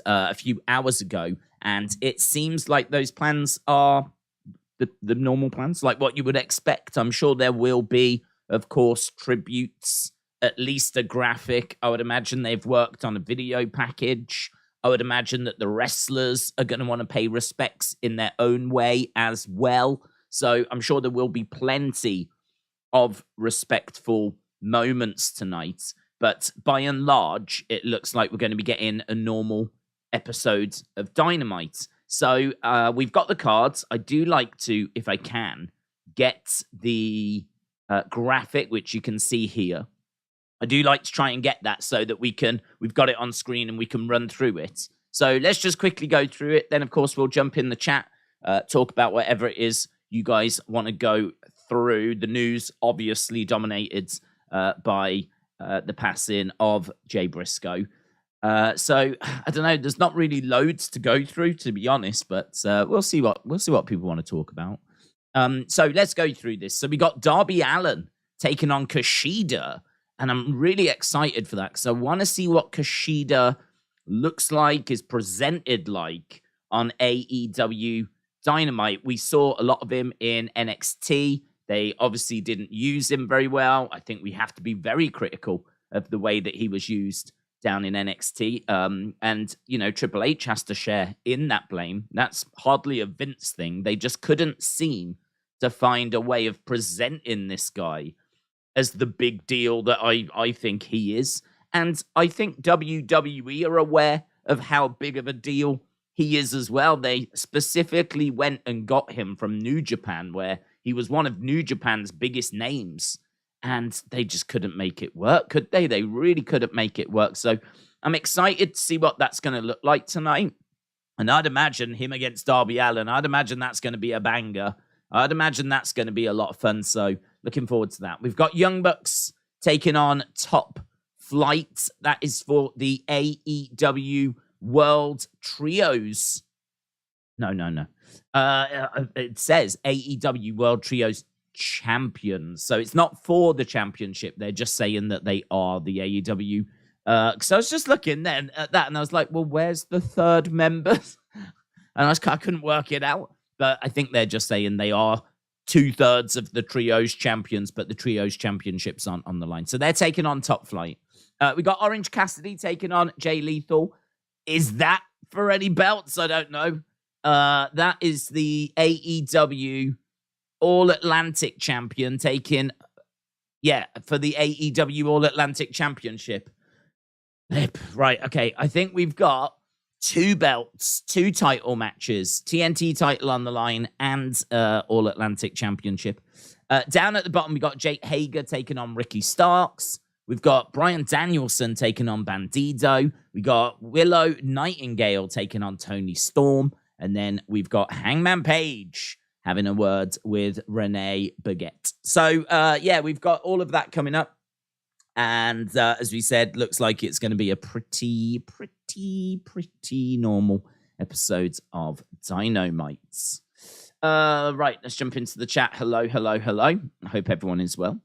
a few hours ago, and it seems like those plans are the normal plans, like what you would expect. I'm sure there will be, of course, tributes, at least a graphic. I would imagine they've worked on a video package. I would imagine that the wrestlers are going to want to pay respects in their own way as well. So I'm sure there will be plenty of respectful moments tonight. But by and large, it looks like we're going to be getting a normal episode of Dynamite. So we've got the cards. I do like to, if I can, get the graphic, which you can see here. I do like to try and get that so that we've got it on screen and we can run through it. So let's just quickly go through it. Then, of course, we'll jump in the chat, talk about whatever it is you guys want to go through. The news obviously dominated by the passing of Jay Briscoe. So I don't know. There's not really loads to go through, to be honest, but we'll see what people want to talk about. So let's go through this. So we got Darby Allin taking on Kushida, and I'm really excited for that because I want to see what Kushida looks like, is presented like on AEW Dynamite. We saw a lot of him in NXT. They obviously didn't use him very well. I think we have to be very critical of the way that he was used down in NXT. And, you know, Triple H has to share in that blame. That's hardly a Vince thing. They just couldn't seem to find a way of presenting this guy as the big deal that I think he is. And I think WWE are aware of how big of a deal he is as well. They specifically went and got him from New Japan, where he was one of New Japan's biggest names. And they just couldn't make it work, could they? They really couldn't make it work. So I'm excited to see what that's going to look like tonight. And I'd imagine him against Darby Allin, I'd imagine that's going to be a banger. I'd imagine that's going to be a lot of fun. So looking forward to that. We've got Young Bucks taking on Top Flight. That is for the AEW World Trios. No. It says AEW World Trios Champions. So it's not for the championship. They're just saying that they are the AEW. So I was just looking then at that and I was like, well, where's the third member? And I couldn't work it out. But I think they're just saying they are 2/3 of the Trios champions, but the Trios championships aren't on the line. So they're taking on Top Flight. We got Orange Cassidy taking on Jay Lethel. Is that for any belts? I don't know. That is the AEW All-Atlantic champion taking, for the AEW All-Atlantic Championship. Right, okay. I think we've got 2 belts, 2 title matches, TNT title on the line, and All-Atlantic Championship. Down at the bottom, we got Jake Hager taking on Ricky Starks. We've got Bryan Danielson taking on Bandido. We got Willow Nightingale taking on Tony Storm. And then we've got Hangman Page having a word with Renee Baguette. So, we've got all of that coming up. And as we said, looks like it's going to be a pretty normal episode of Dynamite. Right, let's jump into the chat. Hello. I hope everyone is well.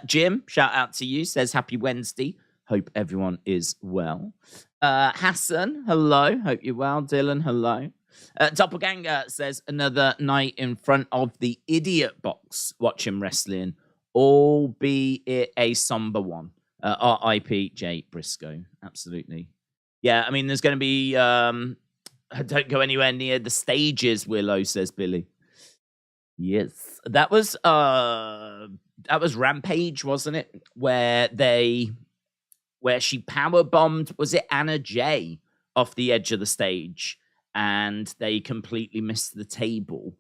Jim, shout out to you, says happy Wednesday. Hope everyone is well. Hassan, hello. Hope you're well. Dylan, hello. Doppelganger says another night in front of the idiot box watching wrestling, albeit a somber one. R.I.P. Jay Briscoe. Absolutely. Yeah, I mean, there's going to be... don't go anywhere near the stages, Willow, says Billy. Yes. That was Rampage, wasn't it? Where she power bombed, was it Anna Jay, off the edge of the stage, and they completely missed the table.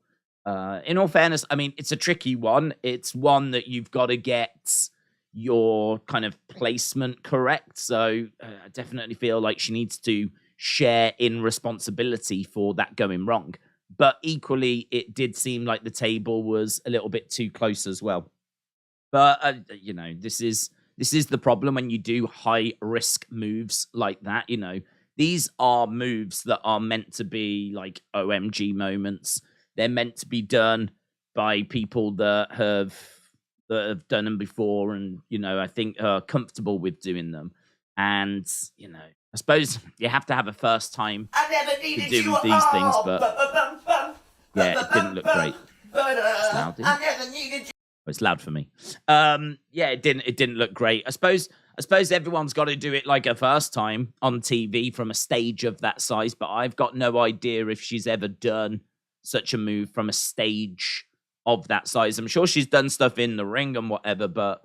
In all fairness, I mean, it's a tricky one. It's one that you've got to get your kind of placement correct. So I definitely feel like she needs to share in responsibility for that going wrong. But equally, it did seem like the table was a little bit too close as well. But, this is the problem when you do high-risk moves like that. You know, these are moves that are meant to be like OMG moments. They're meant to be done by people that have done them before and, I think are comfortable with doing them. And, I suppose you have to have a first time to do these things, but yeah, it didn't look great. It's loud, it's loud for me. Yeah, it didn't look great. I suppose everyone's got to do it like a first time on TV from a stage of that size, but I've got no idea if she's ever done such a move from a stage of that size. I'm sure she's done stuff in the ring and whatever, but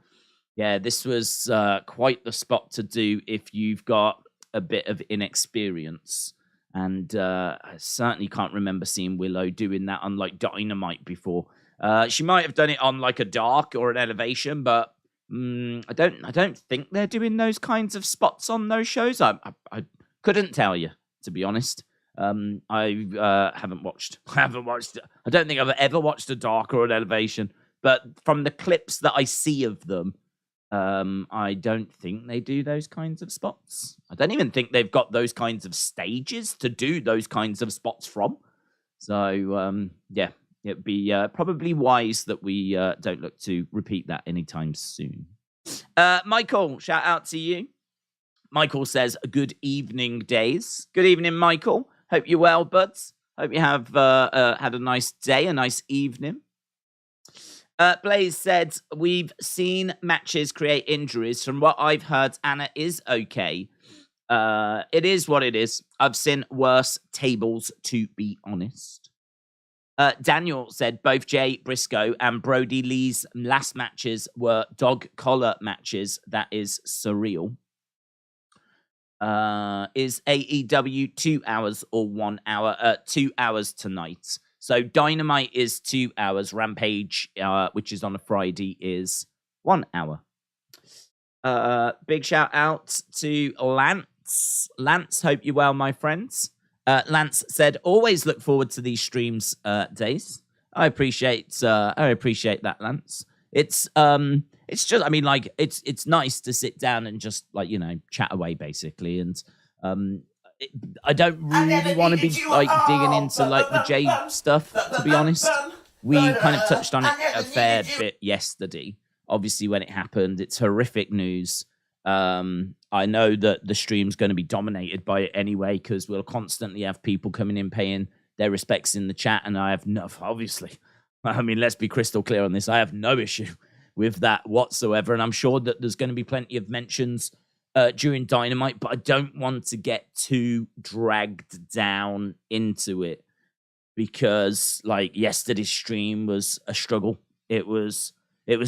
yeah, this was quite the spot to do if you've got a bit of inexperience. And I certainly can't remember seeing Willow doing that on like Dynamite before. She might have done it on like a Dark or an Elevation, but I don't think they're doing those kinds of spots on those shows. I couldn't tell you, to be honest. I haven't watched. I don't think I've ever watched a Dark or an Elevation, but from the clips that I see of them, I don't think they do those kinds of spots. I don't even think they've got those kinds of stages to do those kinds of spots from. So, yeah, it'd be probably wise that we don't look to repeat that anytime soon. Michael, shout out to you. Michael says, good evening, Days. Good evening, Michael. Hope you're well, buds. Hope you have had a nice day, a nice evening. Blaze said, we've seen matches create injuries. From what I've heard, Anna is okay. It is what it is. I've seen worse tables, to be honest. Daniel said, both Jay Briscoe and Brody Lee's last matches were dog collar matches. That is surreal. Is AEW 2 hours or 1 hour? 2 hours tonight. So Dynamite is 2 hours. Rampage, which is on a Friday, is 1 hour. Big shout out to Lance. Lance, hope you're well, my friends. Lance said, always look forward to these streams, Days. I appreciate that, Lance. It's just, I mean, like, it's nice to sit down and just, like, you know, chat away, basically. And I don't really want to be like digging into like the Jay stuff, to be honest. We kind of touched on it a fair bit yesterday. Obviously, when it happened, it's horrific news. I know that the stream's going to be dominated by it anyway, because we'll constantly have people coming in paying their respects in the chat, and I have no, obviously, I mean, let's be crystal clear on this. I have no issue with that whatsoever, and I'm sure that there's going to be plenty of mentions during Dynamite, but I don't want to get too dragged down into it, because like yesterday's stream was a struggle. It was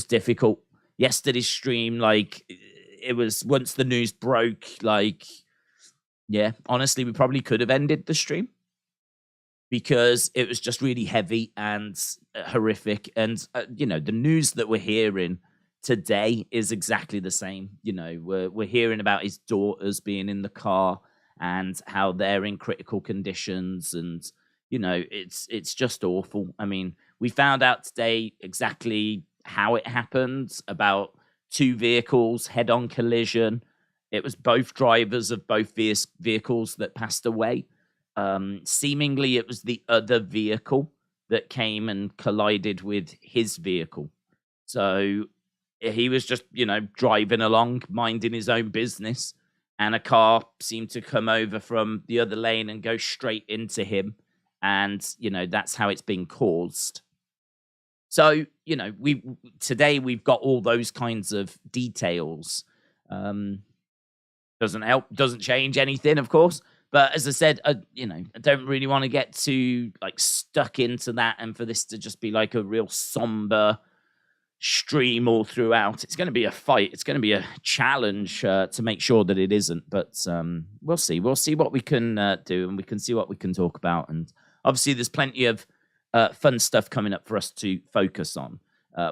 difficult. Yesterday's stream, like, it was, once the news broke, like, yeah, honestly, we probably could have ended the stream, because it was just really heavy and horrific. And, you know, the news that we're hearing today is exactly the same. You know, we're hearing about his daughters being in the car and how they're in critical conditions. And, you know, it's just awful. I mean, we found out today exactly how it happened, about 2 vehicles, head-on collision. It was both drivers of both vehicles that passed away. Seemingly, it was the other vehicle that came and collided with his vehicle. So he was just, you know, driving along, minding his own business, and a car seemed to come over from the other lane and go straight into him. And, you know, that's how it's been caused. So, you know, today we've got all those kinds of details. Doesn't help, doesn't change anything, of course. But as I said, you know, I don't really want to get too like stuck into that, and for this to just be like a real somber stream all throughout. It's going to be a fight. It's going to be a challenge to make sure that it isn't. But we'll see. We'll see what we can do, and we can see what we can talk about. And obviously, there's plenty of fun stuff coming up for us to focus on.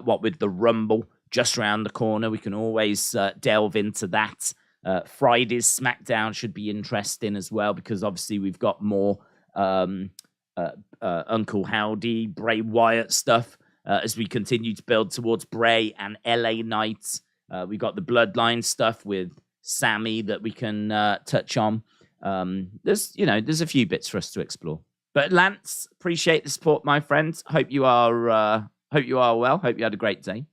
What with the Rumble just around the corner, we can always delve into that. Friday's SmackDown should be interesting as well, because obviously we've got more Uncle Howdy, Bray Wyatt stuff as we continue to build towards Bray and LA Knight. We've got the Bloodline stuff with Sammy that we can touch on. There's a few bits for us to explore. But Lance, appreciate the support, my friends. Hope you are well. Hope you had a great day.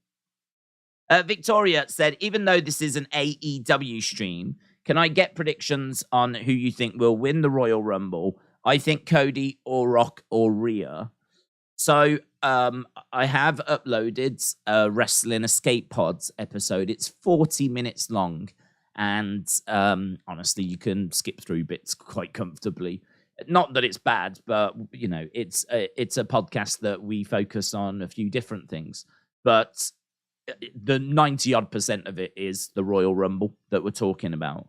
Victoria said, even though this is an AEW stream, Can I get predictions on who you think will win the Royal Rumble? I think Cody or Rock or Rhea. So I have uploaded a Wrestling Escape Pods episode. It's 40 minutes long. And honestly, you can skip through bits quite comfortably. Not that it's bad, but, it's a podcast that we focus on a few different things. But the 90-odd% of it is the Royal Rumble that we're talking about.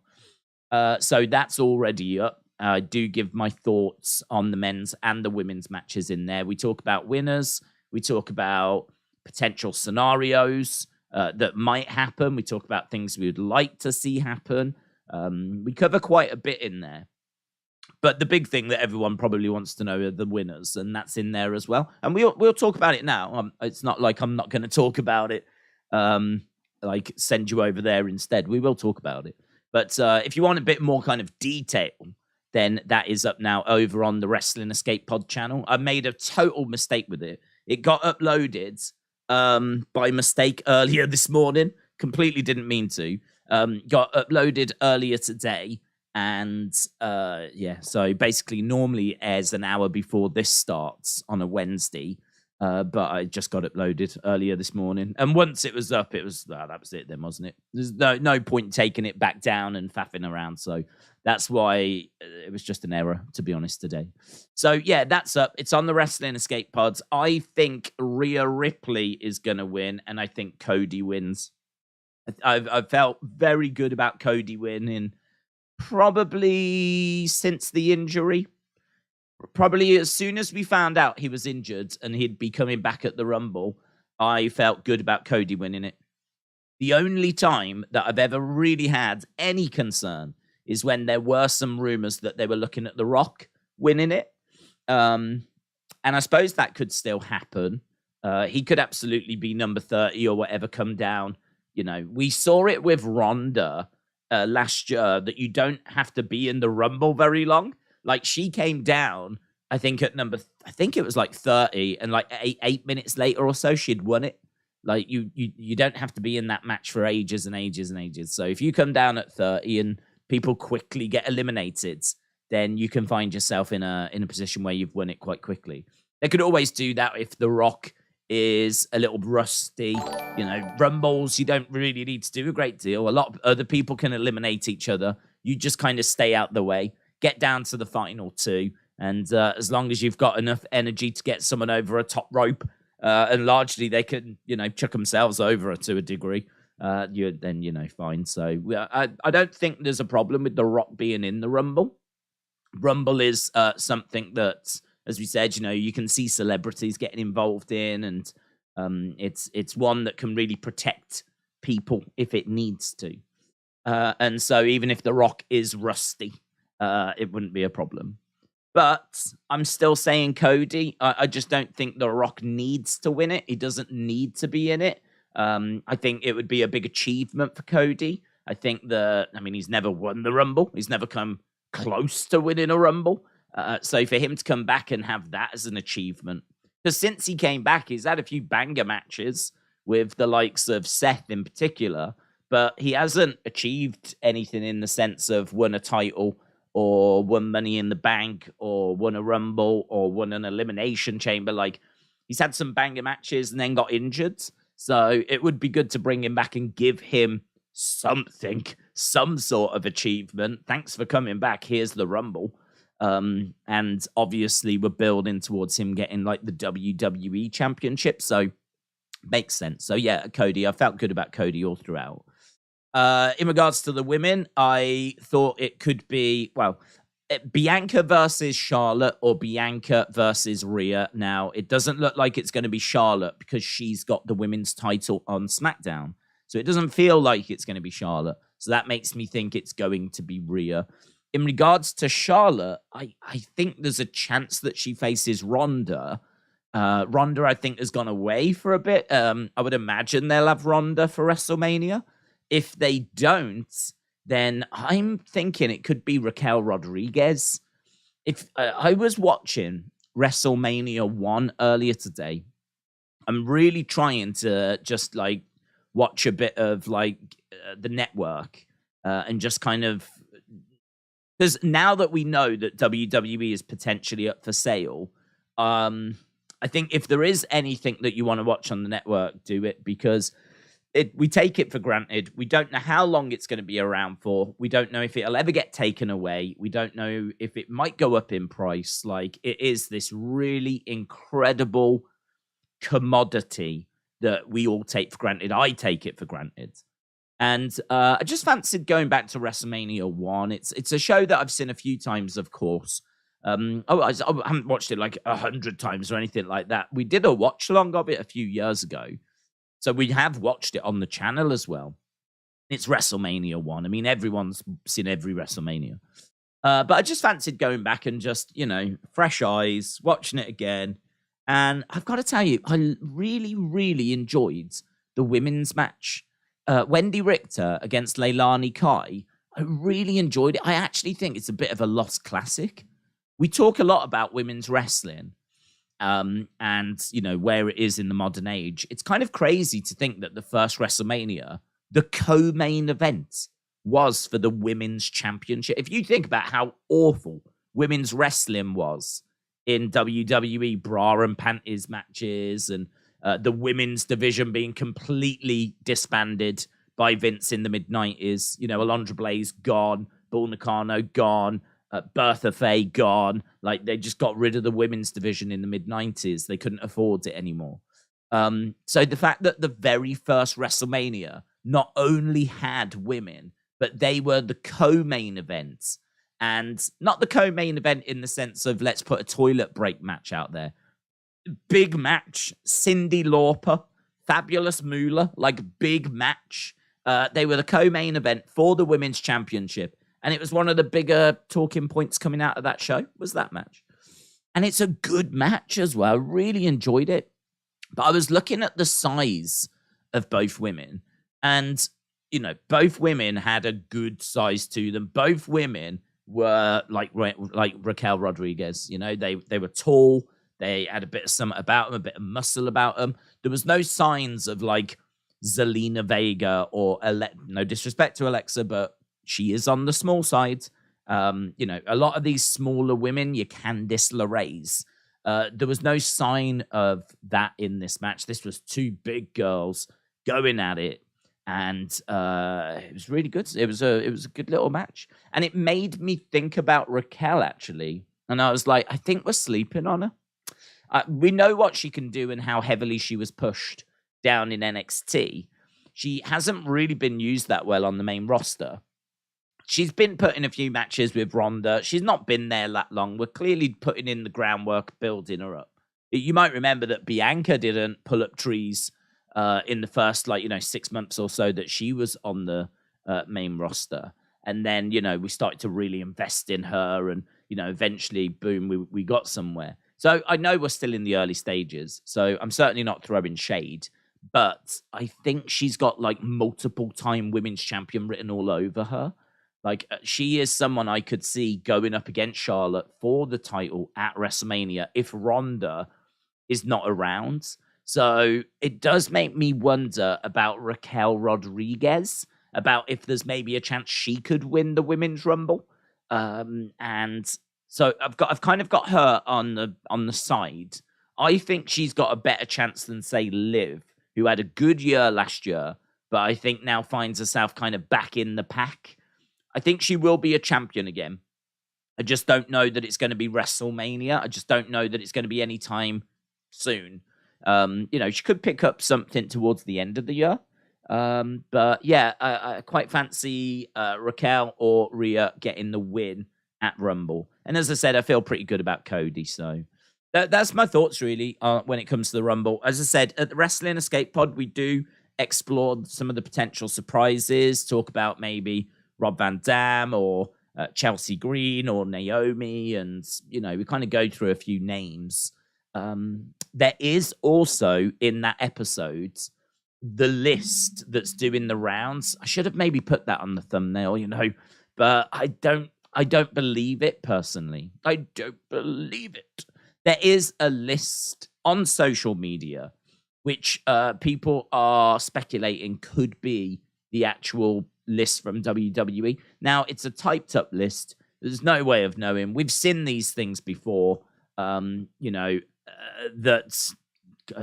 So that's already up. I do give my thoughts on the men's and the women's matches in there. We talk about winners. We talk about potential scenarios that might happen. We talk about things we would like to see happen. We cover quite a bit in there. But the big thing that everyone probably wants to know are the winners, and that's in there as well. And we'll talk about it now. It's not like I'm not going to talk about it, like send you over there instead. We will talk about it. But if you want a bit more kind of detail, then that is up now over on the Wrestling Escape Pod channel. I made a total mistake with it. It got uploaded by mistake earlier this morning. Completely didn't mean to. Got uploaded earlier today. And so basically normally airs an hour before this starts on a Wednesday. But I just got uploaded earlier this morning. And once it was up, that was it then, wasn't it? There's no point taking it back down and faffing around. So that's why it was just an error, to be honest, today. So yeah, that's up. It's on the Wrestling Escape Pods. I think Rhea Ripley is going to win, and I think Cody wins. I've felt very good about Cody winning probably since the injury. Probably as soon as we found out he was injured and he'd be coming back at the Rumble, I felt good about Cody winning it. The only time that I've ever really had any concern is when there were some rumors that they were looking at The Rock winning it. And I suppose that could still happen. He could absolutely be number 30 or whatever, come down. We saw it with Ronda last year that you don't have to be in the Rumble very long. Like, she came down, I think it was like 30, and like 8 minutes later or so, she'd won it. Like, you don't have to be in that match for ages and ages and ages. So if you come down at 30 and people quickly get eliminated, then you can find yourself in a position where you've won it quite quickly. They could always do that if The Rock is a little rusty. Rumbles, you don't really need to do a great deal. A lot of other people can eliminate each other. You just kind of stay out the way. Get down to the final two, and as long as you've got enough energy to get someone over a top rope, and largely they can, chuck themselves over to a degree, you're fine. So I don't think there's a problem with The Rock being in the Rumble. Rumble is something that, as we said, you can see celebrities getting involved in, and it's one that can really protect people if it needs to. And so even if The Rock is rusty, it wouldn't be a problem. But I'm still saying Cody. I just don't think The Rock needs to win it. He doesn't need to be in it. I think it would be a big achievement for Cody. I think he's never won the Rumble. He's never come close to winning a Rumble. So for him to come back and have that as an achievement. Because since he came back, he's had a few banger matches with the likes of Seth in particular. But he hasn't achieved anything in the sense of won a title, or won Money in the Bank, or won a Rumble, or won an Elimination Chamber. Like, he's had some banger matches and then got injured. So it would be good to bring him back and give him something, some sort of achievement. Thanks for coming back. Here's the Rumble. And obviously we're building towards him getting like the WWE Championship. So makes sense. So yeah, Cody, I felt good about Cody all throughout. In regards to the women, I thought it could be, Bianca versus Charlotte or Bianca versus Rhea. Now, it doesn't look like it's going to be Charlotte because she's got the women's title on SmackDown. So it doesn't feel like it's going to be Charlotte. So that makes me think it's going to be Rhea. In regards to Charlotte, I think there's a chance that she faces Ronda. Ronda, I think, has gone away for a bit. I would imagine they'll have Ronda for WrestleMania. If they don't, then I'm thinking it could be Raquel Rodriguez. If I was watching WrestleMania 1 earlier today, I'm really trying to just like watch a bit of like the network. and just kind of, because now that we know that WWE is potentially up for sale, I think if there is anything that you want to watch on the network, do it, because we take it for granted. We don't know how long it's going to be around for. We don't know if it'll ever get taken away. We don't know if it might go up in price. Like, it is this really incredible commodity that we all take for granted. I take it for granted. And I just fancied going back to WrestleMania 1. It's a show that I've seen a few times, of course. I haven't watched it like 100 times or anything like that. We did a watch-along of it a few years ago. So we have watched it on the channel as well. It's WrestleMania 1. I mean, everyone's seen every WrestleMania. But I just fancied going back and just, fresh eyes, watching it again. And I've got to tell you, I really, really enjoyed the women's match. Wendy Richter against Leilani Kai. I really enjoyed it. I actually think it's a bit of a lost classic. We talk a lot about women's wrestling. And, where it is in the modern age. It's kind of crazy to think that the first WrestleMania, the co-main event, was for the women's championship. If you think about how awful women's wrestling was in WWE, bra and panties matches, and the women's division being completely disbanded by Vince in the mid-90s. Alundra Blaze gone, Bull Nakano gone, Bertha Faye gone. Like, they just got rid of the women's division in the mid-90s. They couldn't afford it anymore. So the fact that the very first WrestleMania not only had women, but they were the co-main event. And not the co-main event in the sense of let's put a toilet break match out there. Big match. Cyndi Lauper, Fabulous Moolah, like, big match. They were the co-main event for the women's championship. And it was one of the bigger talking points coming out of that show, was that match. And it's a good match as well. I really enjoyed it. But I was looking at the size of both women. And, both women had a good size to them. Both women were like Raquel Rodriguez. They were tall. They had a bit of something about them, a bit of muscle about them. There was no signs of, like, Zelina Vega or no disrespect to Alexa, but she is on the small side. A lot of these smaller women, your Candice LeRae's, there was no sign of that in this match. This was two big girls going at it, and it was really good. It was a good little match, and it made me think about Raquel, actually. And I was like, I think we're sleeping on her. We know what she can do and how heavily she was pushed down in NXT. She hasn't really been used that well on the main roster. She's been put in a few matches with Ronda. She's not been there that long. We're clearly putting in the groundwork, building her up. You might remember that Bianca didn't pull up trees in the first, 6 months or so that she was on the main roster. And then, we started to really invest in her. And, eventually, boom, we got somewhere. So I know we're still in the early stages. So I'm certainly not throwing shade. But I think she's got, multiple-time women's champion written all over her. She is someone I could see going up against Charlotte for the title at WrestleMania if Ronda is not around. So it does make me wonder about Raquel Rodriguez, about if there's maybe a chance she could win the Women's Rumble. And so I've kind of got her on the side. I think she's got a better chance than, say, Liv, who had a good year last year, but I think now finds herself kind of back in the pack. I think she will be a champion again. I just don't know that it's going to be WrestleMania. I just don't know that it's going to be anytime soon. She could pick up something towards the end of the year. But yeah, I quite fancy Raquel or Rhea getting the win at Rumble. And as I said, I feel pretty good about Cody. So that's my thoughts, really, when it comes to the Rumble. As I said, at the Wrestling Escape Pod, we do explore some of the potential surprises, talk about maybe Rob Van Dam or Chelsea Green or Naomi. And, we kind of go through a few names. There is also in that episode the list that's doing the rounds. I should have maybe put that on the thumbnail, but I don't believe it personally. I don't believe it. There is a list on social media which people are speculating could be the actual list from WWE. Now, it's a typed up list. There's no way of knowing. We've seen these things before, that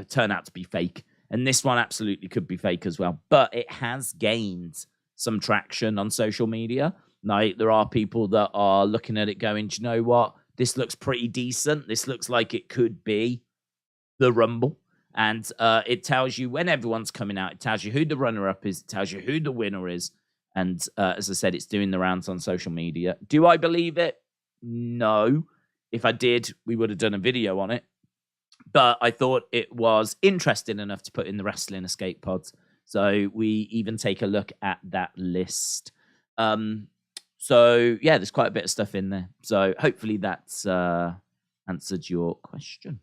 turn out to be fake. And this one absolutely could be fake as well. But it has gained some traction on social media. Like, there are people that are looking at it going, do you know what? This looks pretty decent. This looks like it could be the Rumble. And it tells you when everyone's coming out. It tells you who the runner-up is. It tells you who the winner is. And as I said, it's doing the rounds on social media. Do I believe it? No. If I did, we would have done a video on it. But I thought it was interesting enough to put in the Wrestling Escape Pods. So we even take a look at that list. So, yeah, there's quite a bit of stuff in there. So hopefully that's answered your question.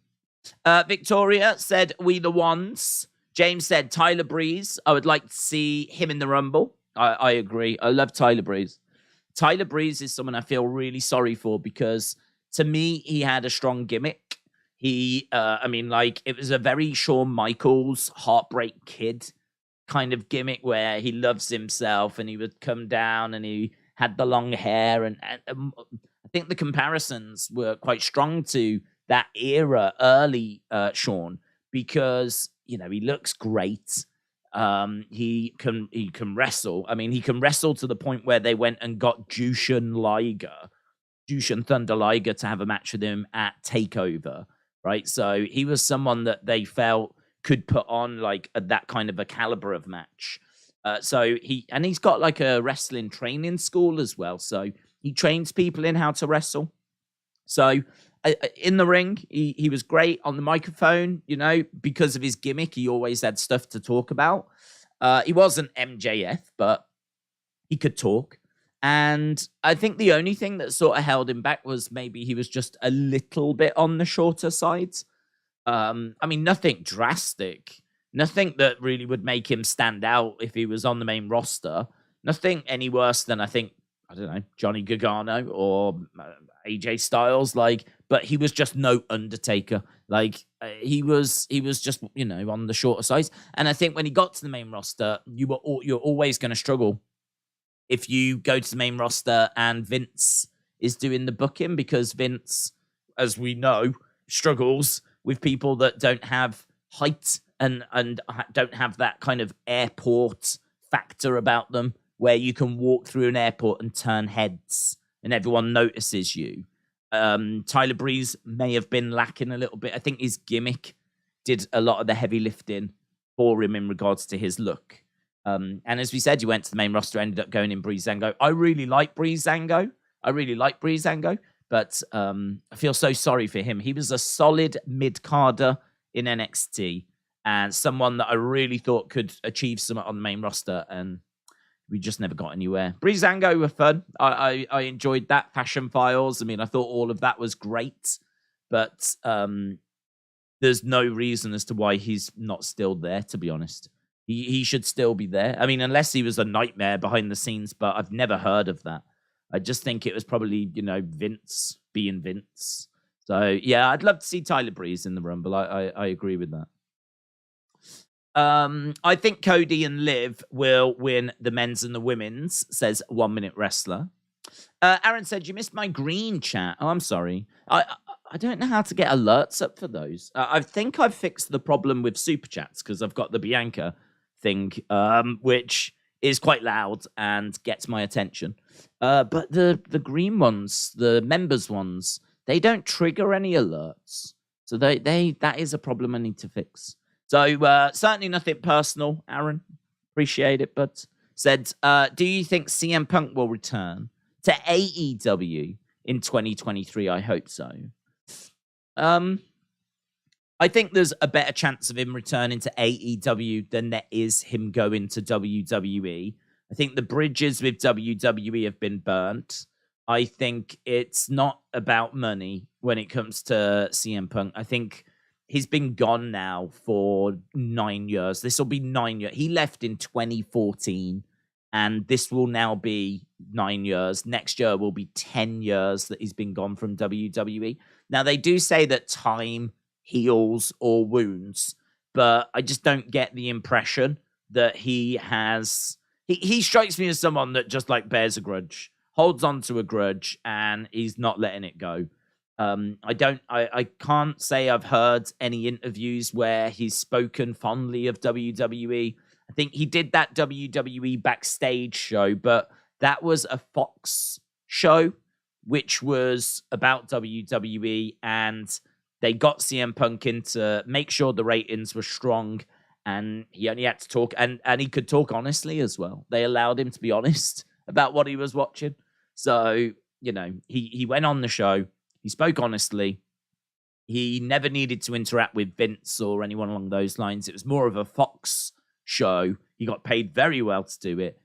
Victoria said, we the ones. James said, Tyler Breeze. I would like to see him in the Rumble. I agree. I love Tyler Breeze. Tyler Breeze is someone I feel really sorry for because, to me, he had a strong gimmick. It was a very Shawn Michaels Heartbreak Kid kind of gimmick where he loves himself and he would come down and he had the long hair. And I think the comparisons were quite strong to that era, early Shawn, because, he looks great. He can wrestle. I mean, he can wrestle to the point where they went and got Jushin Thunder Liger to have a match with him at TakeOver, right? So he was someone that they felt could put on like that kind of a caliber of match. He's got like a wrestling training school as well. So he trains people in how to wrestle. So in the ring, he was great on the microphone, because of his gimmick. He always had stuff to talk about. He wasn't MJF, but he could talk. And I think the only thing that sort of held him back was maybe he was just a little bit on the shorter side. Nothing drastic. Nothing that really would make him stand out if he was on the main roster. Nothing any worse than, I think, I don't know, Johnny Gargano or AJ Styles, but he was just no Undertaker. He was just, on the shorter side. And I think when he got to the main roster, you're always going to struggle if you go to the main roster and Vince is doing the booking, because Vince, as we know, struggles with people that don't have height and don't have that kind of airport factor about them, where you can walk through an airport and turn heads and everyone notices you. Tyler Breeze may have been lacking a little bit. I think his gimmick did a lot of the heavy lifting for him in regards to his look. And as we said, you went to the main roster, ended up going in Breezango. I really like Breezango, but I feel so sorry for him. He was a solid mid-carder in NXT and someone that I really thought could achieve something on the main roster, and we just never got anywhere. Breezango were fun. I enjoyed that. Fashion Files. I mean, I thought all of that was great, but there's no reason as to why he's not still there, to be honest. He should still be there. I mean, unless he was a nightmare behind the scenes, but I've never heard of that. I just think it was probably, Vince being Vince. So, yeah, I'd love to see Tyler Breeze in the Rumble. I agree with that. I think Cody and Liv will win the men's and the women's, says 1 Minute Wrestler. Aaron said, you missed my green chat. Oh, I'm sorry. I don't know how to get alerts up for those. I think I've fixed the problem with super chats because I've got the Bianca thing, which is quite loud and gets my attention. But the green ones, the members ones, they don't trigger any alerts. So that is a problem I need to fix. So certainly nothing personal, Aaron. Appreciate it, but said, do you think CM Punk will return to AEW in 2023? I hope so. I think there's a better chance of him returning to AEW than there is him going to WWE. I think the bridges with WWE have been burnt. I think it's not about money when it comes to CM Punk. I think he's been gone now for 9 years. This will be 9 years. He left in 2014, and this will now be 9 years. Next year will be 10 years that he's been gone from WWE. Now, they do say that time heals all wounds, but I just don't get the impression that he has he strikes me as someone that just like bears a grudge, holds on to a grudge, and he's not letting it go. I can't say I've heard any interviews where he's spoken fondly of WWE. I think he did that WWE Backstage show, but that was a Fox show, which was about WWE, and they got CM Punk in to make sure the ratings were strong, and he only had to talk, and he could talk honestly as well. They allowed him to be honest about what he was watching. So, you know, he went on the show, he spoke honestly, he never needed to interact with Vince or anyone along those lines. It was more of a Fox show. He got paid very well to do it,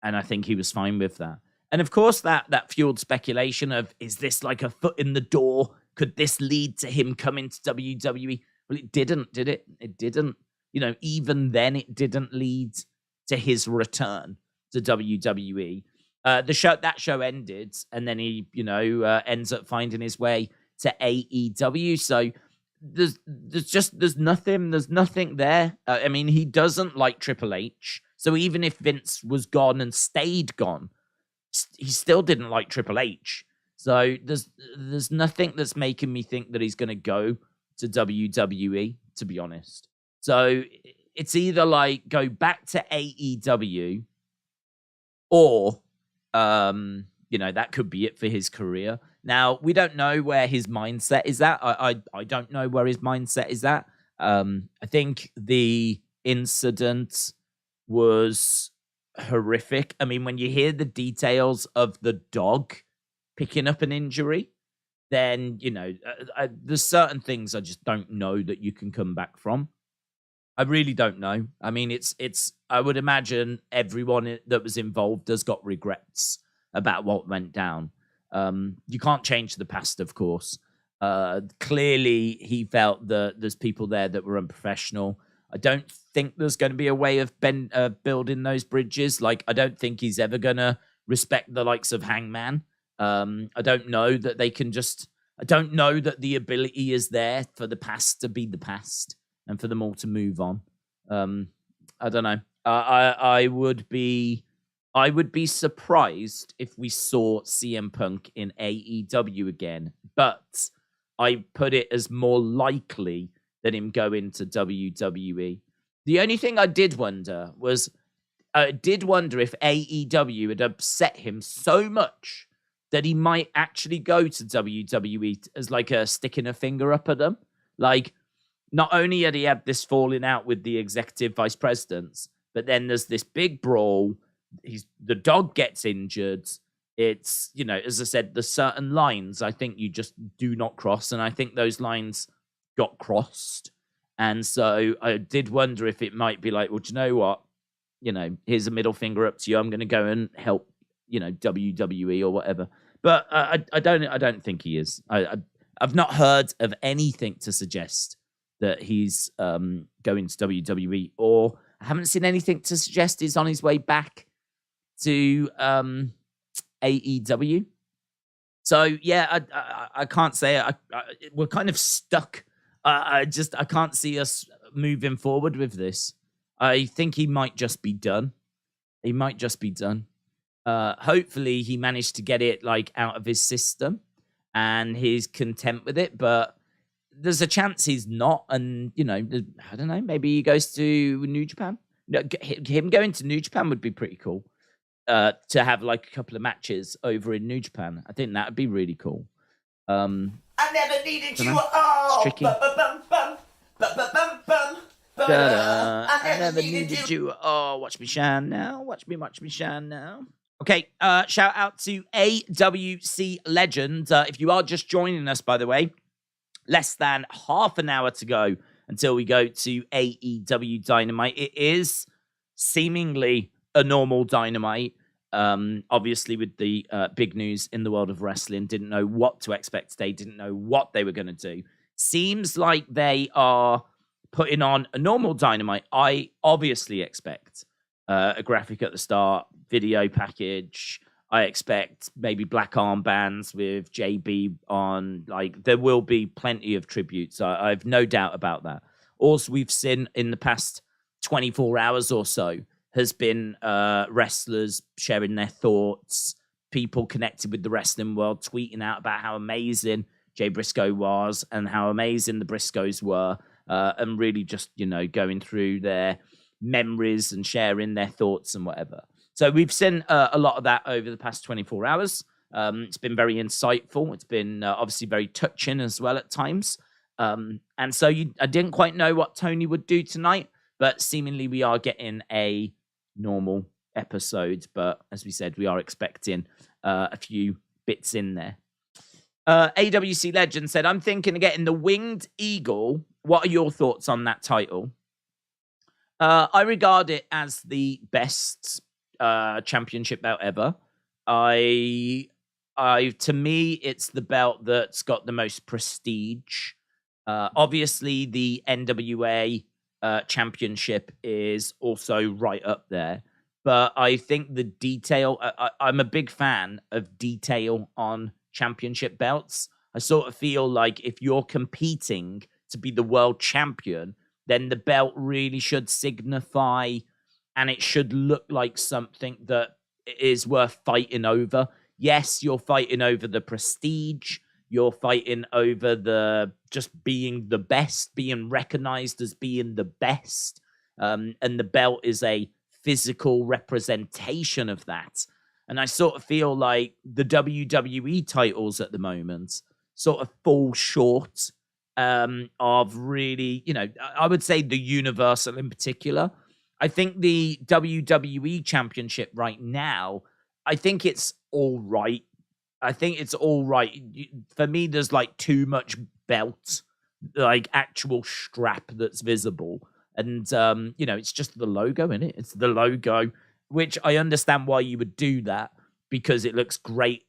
and I think he was fine with that. And of course, that fueled speculation of, is this like a foot in the door? Could this lead to him coming to WWE? Well, it didn't, did it? It didn't. You know, even then, it didn't lead to his return to WWE. That show ended, and then he, ends up finding his way to AEW. So there's nothing there. I mean, he doesn't like Triple H. So even if Vince was gone and stayed gone, he still didn't like Triple H. So there's nothing that's making me think that he's going to go to WWE, to be honest. So it's either like go back to AEW, or that could be it for his career. Now, we don't know where his mindset is at. I don't know where his mindset is at. I think the incident was horrific. I mean, when you hear the details of the dog picking up an injury, then, there's certain things I just don't know that you can come back from. I really don't know. I mean, I would imagine everyone that was involved has got regrets about what went down. You can't change the past, of course. Clearly, he felt that there's people there that were unprofessional. I don't think there's going to be a way of building those bridges. Like, I don't think he's ever going to respect the likes of Hangman. I don't know that they can just... I don't know that the ability is there for the past to be the past and for them all to move on. I don't know. I would be surprised if we saw CM Punk in AEW again, but I put it as more likely than him going to WWE. The only thing I did wonder was, if AEW had upset him so much that he might actually go to WWE as like a sticking a finger up at them. Like, not only had he had this falling out with the executive vice presidents, but then there's this big brawl. The dog gets injured. It's, as I said, there's certain lines I think you just do not cross. And I think those lines got crossed. And so I did wonder if it might be like, well, do you know what? Here's a middle finger up to you. I'm going to go and help, WWE or whatever. But I don't think he is. I've not heard of anything to suggest that he's going to WWE, or I haven't seen anything to suggest he's on his way back to AEW. So yeah, I can't say we're kind of stuck. I can't see us moving forward with this. I think he might just be done. Hopefully he managed to get it like out of his system and he's content with it, but there's a chance he's not. And, I don't know, maybe he goes to New Japan. No, him going to New Japan would be pretty cool. To have like a couple of matches over in New Japan. I think that would be really cool. I never needed you at all. It's tricky. I never needed you at all. Watch me shine now. Watch me shine now. Okay, shout out to AWC Legend. If you are just joining us, by the way, less than half an hour to go until we go to AEW Dynamite. It is seemingly a normal Dynamite. Obviously, with the big news in the world of wrestling, didn't know what to expect today, didn't know what they were going to do. Seems like they are putting on a normal Dynamite. I obviously expect a graphic at the start, video package. I expect maybe black armbands with JB on. Like, there will be plenty of tributes. I've no doubt about that. Also, we've seen in the past 24 hours or so has been wrestlers sharing their thoughts, people connected with the wrestling world, tweeting out about how amazing Jay Briscoe was and how amazing the Briscoes were, and really just, going through their memories and sharing their thoughts and whatever. So we've seen a lot of that over the past 24 hours. It's been very insightful. It's been obviously very touching as well at times. And so I didn't quite know what Tony would do tonight, but seemingly we are getting a normal episode. But as we said, we are expecting a few bits in there. AWC Legend said, I'm thinking of getting the Winged Eagle. What are your thoughts on that title? I regard it as the best championship belt ever. To me, it's the belt that's got the most prestige. Obviously, the NWA championship is also right up there. But I think the detail, I'm a big fan of detail on championship belts. I sort of feel like if you're competing to be the world champion, then the belt really should signify, and it should look like something that is worth fighting over. Yes, you're fighting over the prestige. You're fighting over the just being the best, being recognized as being the best. And the belt is a physical representation of that. And I sort of feel like the WWE titles at the moment sort of fall short of really, I would say the Universal in particular. I think the WWE Championship right now, I think it's all right. For me, there's like too much belt, like actual strap that's visible. And, it's just the logo, innit? It's the logo, which I understand why you would do that, because it looks great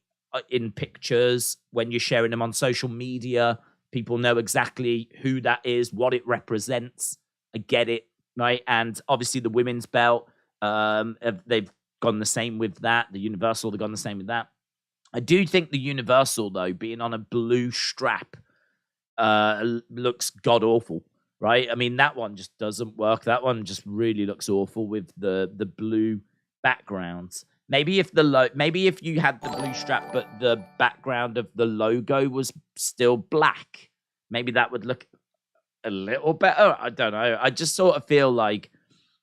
in pictures when you're sharing them on social media. People know exactly who that is, what it represents. I get it, right? And obviously the women's belt, they've gone the same with that. The Universal, they've gone the same with that. I do think the Universal, though, being on a blue strap, looks god-awful, right? I mean, that one just doesn't work. That one just really looks awful with the blue backgrounds. Maybe if you had the blue strap, but the background of the logo was still black, maybe that would look a little better. I don't know. I just sort of feel like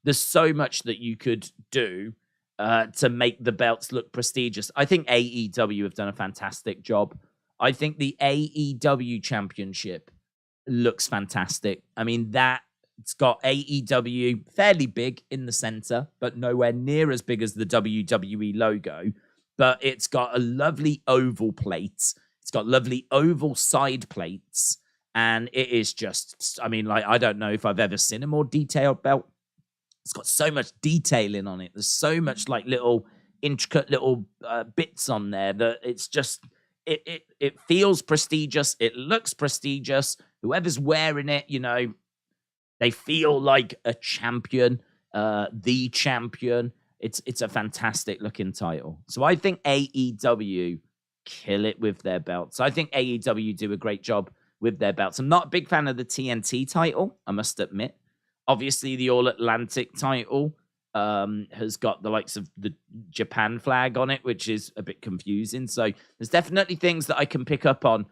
there's so much that you could do to make the belts look prestigious. I think AEW have done a fantastic job. I think the AEW championship looks fantastic. I mean, it's got AEW fairly big in the center, but nowhere near as big as the WWE logo. But it's got a lovely oval plate. It's got lovely oval side plates. And it is just, I don't know if I've ever seen a more detailed belt. It's got so much detailing on it. There's so much like little intricate little bits on there that it's just, it feels prestigious. It looks prestigious. Whoever's wearing it, they feel like a champion, the champion. It's a fantastic looking title. So I think AEW kill it with their belts. I think AEW do a great job with their belts. I'm not a big fan of the TNT title, I must admit. Obviously, the All Atlantic title has got the likes of the Japan flag on it, which is a bit confusing. So there's definitely things that I can pick up on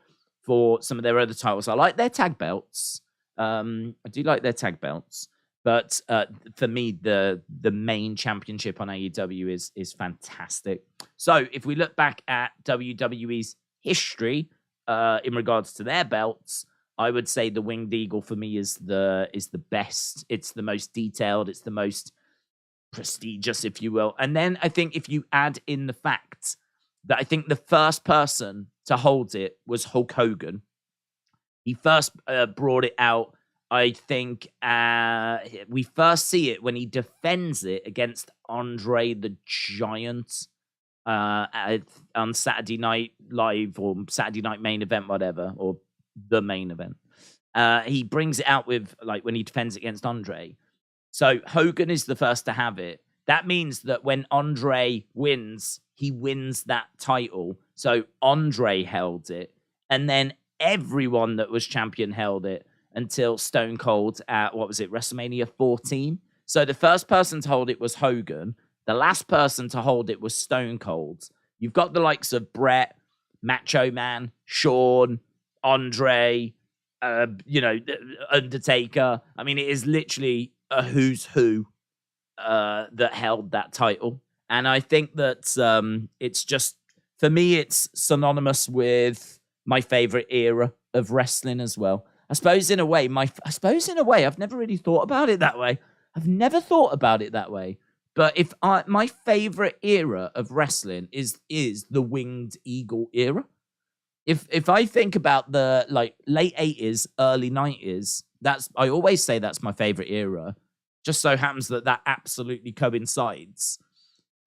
for some of their other titles. I like their tag belts. I do like their tag belts, but for me, the main championship on AEW is fantastic. So if we look back at WWE's history in regards to their belts, I would say the Winged Eagle for me is the best. It's the most detailed. It's the most prestigious, if you will. And then I think if you add in the fact that I think the first person to hold it was Hulk Hogan. He first brought it out, I think, we first see it when he defends it against Andre the Giant on Saturday Night Live or Saturday Night Main Event, whatever, or the main event. He brings it out with, like, when he defends against Andre. So Hogan is the first to have it. That means that when Andre wins, he wins that title. So Andre held it. And then everyone that was champion held it until Stone Cold at, WrestleMania 14. So the first person to hold it was Hogan. The last person to hold it was Stone Cold. You've got the likes of Bret, Macho Man, Shawn, Andre, Undertaker. I mean, it is literally a who's who that held that title. And I think that it's just, for me, it's synonymous with my favorite era of wrestling as well. I suppose in a way, I've never really thought about it that way. I've never thought about it that way. But my favorite era of wrestling is the Winged Eagle era. If I think about the late 80s, early 90s, I always say that's my favorite era. Just so happens that absolutely coincides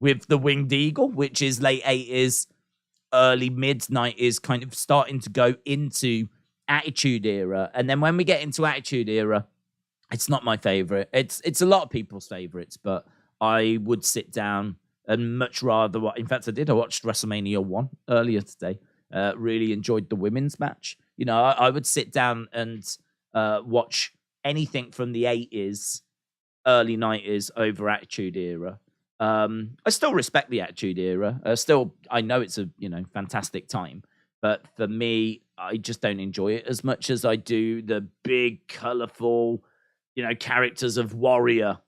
with the Winged Eagle, which is late 80s, early mid 90s, kind of starting to go into Attitude Era. And then when we get into Attitude Era, it's not my favorite. It's a lot of people's favorites, but I would sit down and much rather in fact, I watched WrestleMania 1 earlier today. Really enjoyed the women's match. I would sit down and watch anything from the 80s, early 90s over Attitude Era. I still respect the Attitude Era. I know it's a fantastic time, but for me, I just don't enjoy it as much as I do the big, colorful, characters of Warrior,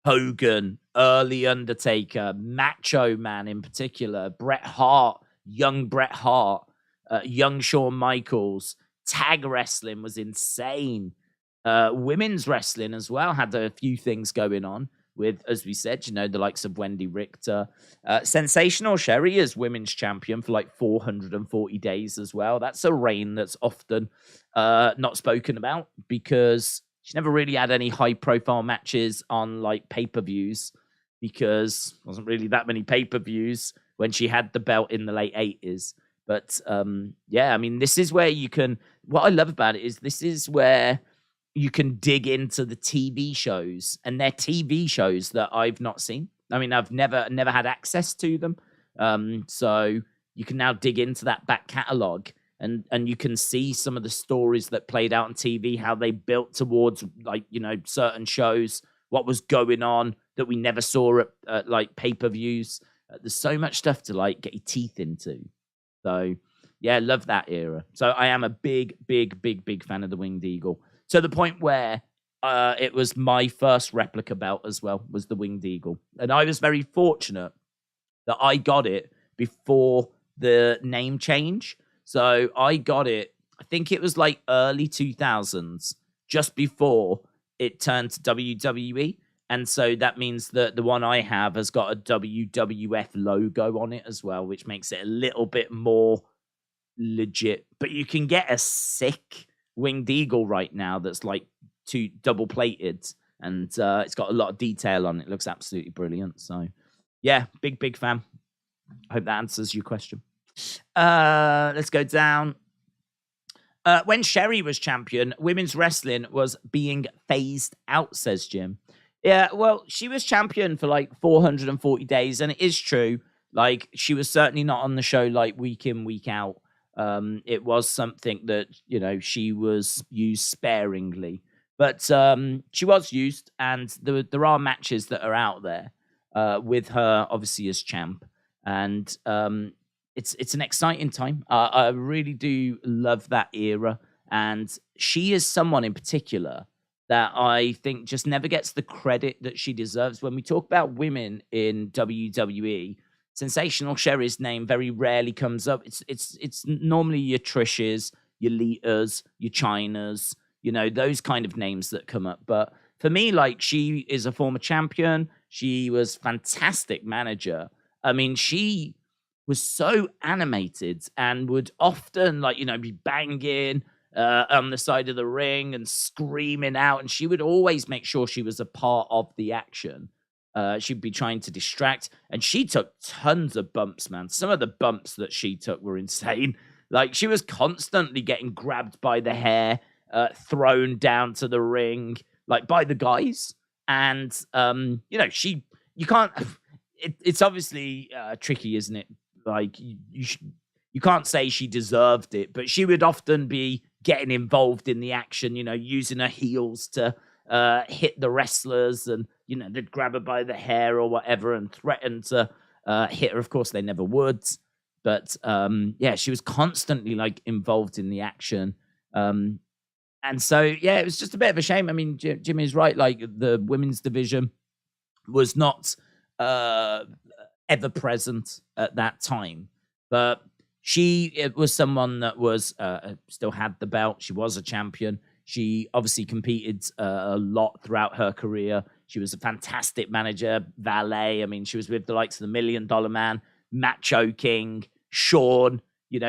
Hogan, early Undertaker, Macho Man in particular, Bret Hart, young Shawn Michaels. Tag wrestling was insane. Women's wrestling as well had a few things going on with, as we said, the likes of Wendy Richter. Sensational Sherry is women's champion for 440 days as well. That's a reign that's often not spoken about because she never really had any high-profile matches on pay-per-views because there wasn't really that many pay-per-views when she had the belt in the late 80s. But I mean, this is where what I love about it is this is where you can dig into the TV shows, and they're TV shows that I've not seen. I mean, I've never had access to them. So you can now dig into that back catalogue and you can see some of the stories that played out on TV, how they built towards certain shows, what was going on that we never saw at pay-per-views. There's so much stuff to get your teeth into. So yeah, love that era. So I am a big fan of the Winged Eagle. To the point where it was my first replica belt as well, was the Winged Eagle. And I was very fortunate that I got it before the name change. So I got it, I think it was early 2000s, just before it turned to WWE. And so that means that the one I have has got a WWF logo on it as well, which makes it a little bit more legit. But you can get a sick Winged Eagle right now that's double plated, and it's got a lot of detail on it. It looks absolutely brilliant. So yeah, big fan. Hope that answers your question. Let's go down. When Sherry was champion, women's wrestling was being phased out, says Jim. Yeah, well, she was champion for 440 days, and it is true. She was certainly not on the show week in, week out. It was something that, she was used sparingly. But she was used, and there are matches that are out there with her, obviously, as champ. And it's an exciting time. I really do love that era. And she is someone in particular that I think just never gets the credit that she deserves. When we talk about women in WWE, Sensational Sherry's name very rarely comes up. It's normally your Trish's, your Lita's, your Chyna's, those kind of names that come up. But for me, she is a former champion. She was fantastic manager. I mean, she was so animated and would often be banging on the side of the ring and screaming out. And she would always make sure she was a part of the action. She'd be trying to distract, and she took tons of bumps, man. Some of the bumps that she took were insane. She was constantly getting grabbed by the hair, thrown down to the ring, by the guys. And, you can't, it's obviously tricky, isn't it? You can't say she deserved it, but she would often be getting involved in the action, using her heels to hit the wrestlers, and they'd grab her by the hair or whatever and threaten to hit her. Of course, they never would, but yeah, she was constantly like involved in the action. And so, yeah, it was just a bit of a shame. I mean, Jimmy's right. Like, the women's division was not ever present at that time. But it was someone that was still had the belt. She was a champion. She obviously competed a lot throughout her career. She was a fantastic manager, valet. I mean, she was with the likes of the $1 Million Man, Macho King, Shawn.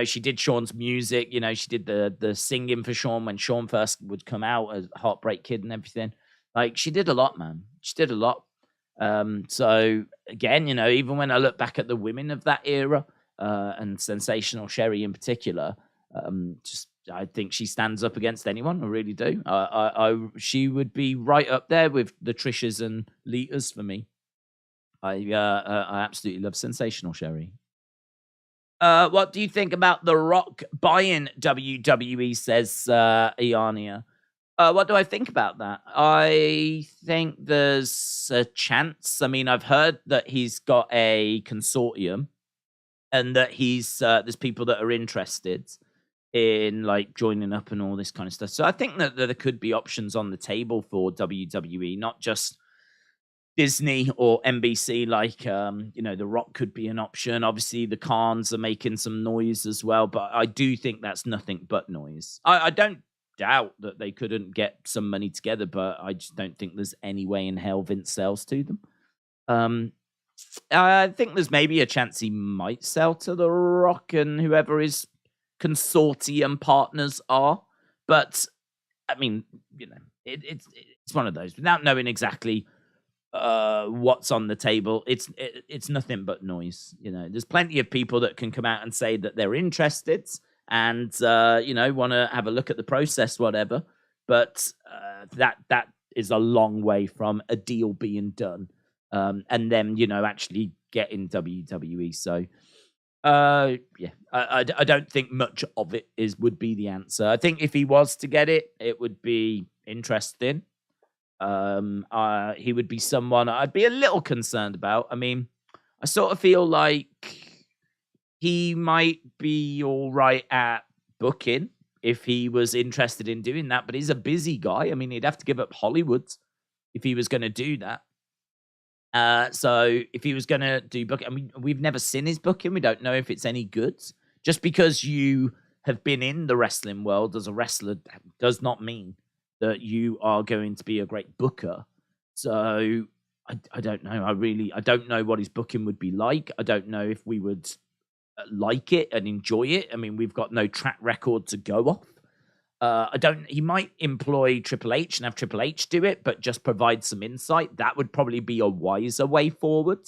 She did Shawn's music. She did the singing for Shawn when Shawn first would come out as Heartbreak Kid and everything. Like, she did a lot, man. She did a lot. So, again, even when I look back at the women of that era, and Sensational Sherry in particular, I think she stands up against anyone. I really do. She would be right up there with the Trishas and Litas for me. I absolutely love Sensational Sherry. What do you think about The Rock buying WWE, says Iania. What do I think about that? I think there's a chance. I mean, I've heard that he's got a consortium and that there's people that are interested in like joining up and all this kind of stuff. So I think that there could be options on the table for WWE, not just Disney or NBC, like, The Rock could be an option. Obviously, the Khans are making some noise as well, but I do think that's nothing but noise. I don't doubt that they couldn't get some money together, but I just don't think there's any way in hell Vince sells to them. I think there's maybe a chance he might sell to The Rock and whoever his consortium partners are, but I mean, it's one of those without knowing exactly what's on the table. It's nothing but noise. There's plenty of people that can come out and say that they're interested and want to have a look at the process, whatever. But that is a long way from a deal being done, and then actually getting WWE. So yeah, I don't think much of it would be the answer. I think if he was to get it, it would be interesting. He would be someone I'd be a little concerned about. I mean, I sort of feel like he might be all right at booking if he was interested in doing that, but he's a busy guy. I mean, he'd have to give up Hollywood if he was going to do that. So if he was going to do booking, I mean, we've never seen his booking. We don't know if it's any good. Just because you have been in the wrestling world as a wrestler does not mean that you are going to be a great booker. So I don't know. I don't know what his booking would be like. I don't know if we would like it and enjoy it. I mean, we've got no track record to go off. He might employ Triple H and have Triple H do it, but just provide some insight. That would probably be a wiser way forward,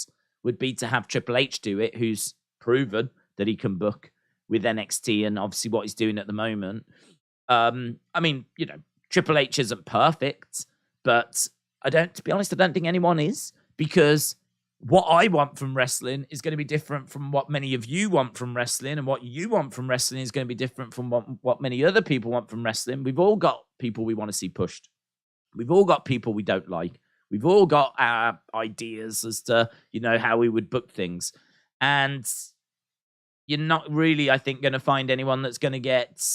would be to have Triple H do it, who's proven that he can book with NXT and obviously what he's doing at the moment. I mean, Triple H isn't perfect, but to be honest, I don't think anyone is, because what I want from wrestling is going to be different from what many of you want from wrestling, and what you want from wrestling is going to be different from what many other people want from wrestling. We've all got people we want to see pushed. We've all got people we don't like. We've all got our ideas as to, how we would book things. And you're not really, I think, going to find anyone that's going to get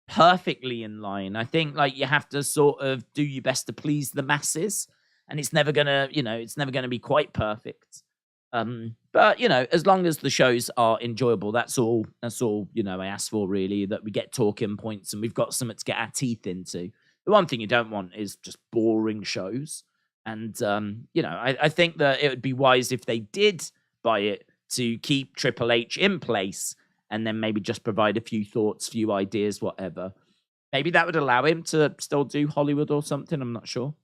perfectly in line. I think you have to sort of do your best to please the masses. And it's never gonna, it's never gonna be quite perfect. But as long as the shows are enjoyable, that's all. I ask for, really, that we get talking points and we've got something to get our teeth into. The one thing you don't want is just boring shows. And I think that it would be wise if they did buy it to keep Triple H in place and then maybe just provide a few thoughts, few ideas, whatever. Maybe that would allow him to still do Hollywood or something. I'm not sure.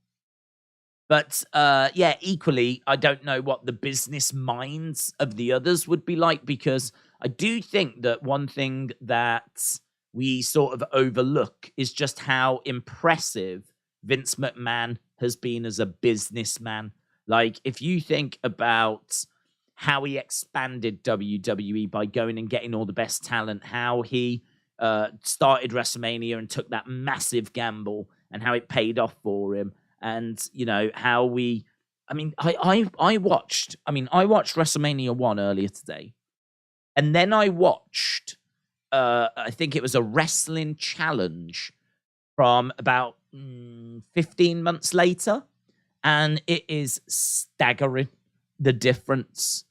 But, yeah, equally, I don't know what the business minds of the others would be like, because I do think that one thing that we sort of overlook is just how impressive Vince McMahon has been as a businessman. Like, if you think about how he expanded WWE by going and getting all the best talent, how he started WrestleMania and took that massive gamble, and how it paid off for him, and how we. I mean, I watched WrestleMania 1 earlier today, and then I watched. I think it was a wrestling challenge from about 15 months later, and it is staggering the difference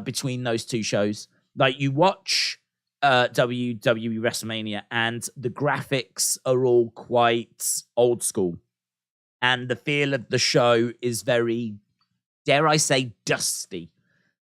between those two shows. Like, you watch WWE WrestleMania, and the graphics are all quite old school, and the feel of the show is very, dare I say, dusty.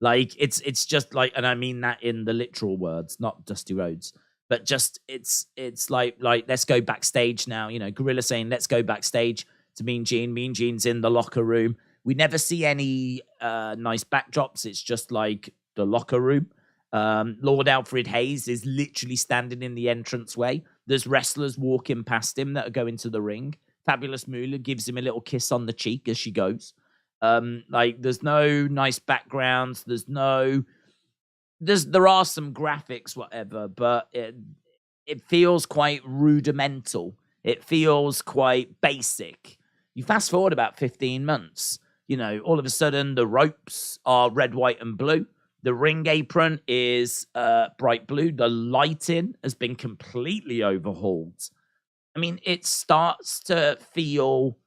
Like, it's just like, and I mean that in the literal words, not Dusty Rhodes, but just it's like let's go backstage now. Gorilla saying let's go backstage to Mean Gene. Mean Gene's in the locker room. We never see any nice backdrops. It's just like the locker room. Lord Alfred Hayes is literally standing in the entranceway. There's wrestlers walking past him that are going to the ring. Fabulous Moolah gives him a little kiss on the cheek as she goes. There's no nice backgrounds. There are some graphics, whatever, but it feels quite rudimental. It feels quite basic. You fast forward about 15 months, all of a sudden the ropes are red, white, and blue. The ring apron is bright blue. The lighting has been completely overhauled. I mean, it starts to feel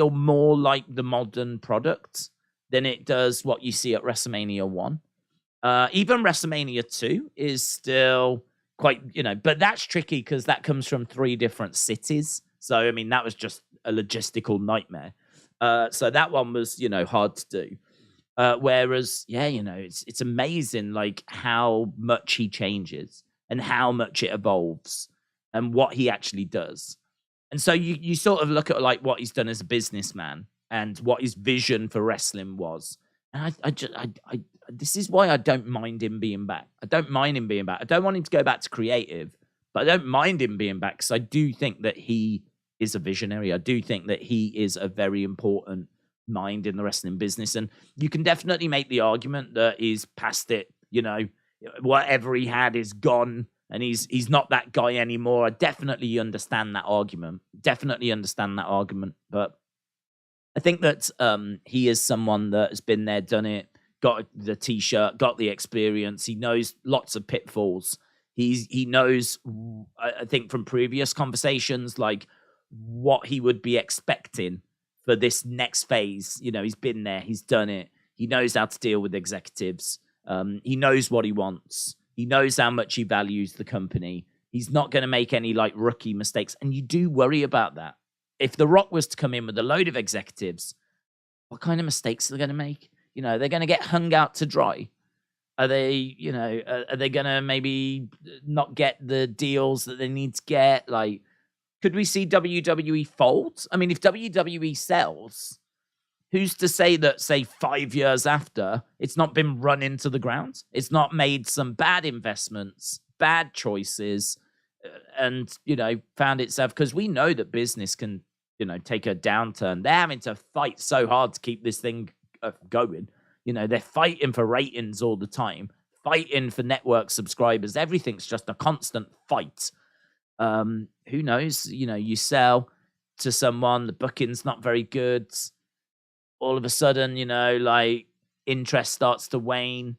more like the modern product than it does what you see at WrestleMania 1. Even WrestleMania 2 is still quite, but that's tricky because that comes from 3 different cities. So, I mean, that was just a logistical nightmare. So that one was, hard to do. Whereas, it's amazing, like, how much he changes and how much it evolves and what he actually does. And so you sort of look at, like, what he's done as a businessman and what his vision for wrestling was. And I this is why I don't mind him being back. I don't mind him being back. I don't want him to go back to creative, but I don't mind him being back because I do think that he is a visionary. I do think that he is a very important mind in the wrestling business. And you can definitely make the argument that he's past it. Whatever he had is gone. And he's not that guy anymore. I definitely understand that argument. But I think that he is someone that has been there, done it, got the T-shirt, got the experience. He knows lots of pitfalls. He knows, I think, from previous conversations, like, what he would be expecting for this next phase. He's been there. He's done it. He knows how to deal with executives. He knows what he wants. He knows how much he values the company. He's not going to make any, like, rookie mistakes. And you do worry about that. If The Rock was to come in with a load of executives, what kind of mistakes are they going to make? They're going to get hung out to dry. Are they, are they going to maybe not get the deals that they need to get? Like, could we see WWE fold? I mean, if WWE sells, who's to say that, say, 5 years after, it's not been run into the ground? It's not made some bad investments, bad choices, and, found itself, because we know that business can, take a downturn. They're having to fight so hard to keep this thing going. They're fighting for ratings all the time, fighting for network subscribers. Everything's just a constant fight. Who knows? You sell to someone, the booking's not very good. All of a sudden, like, interest starts to wane.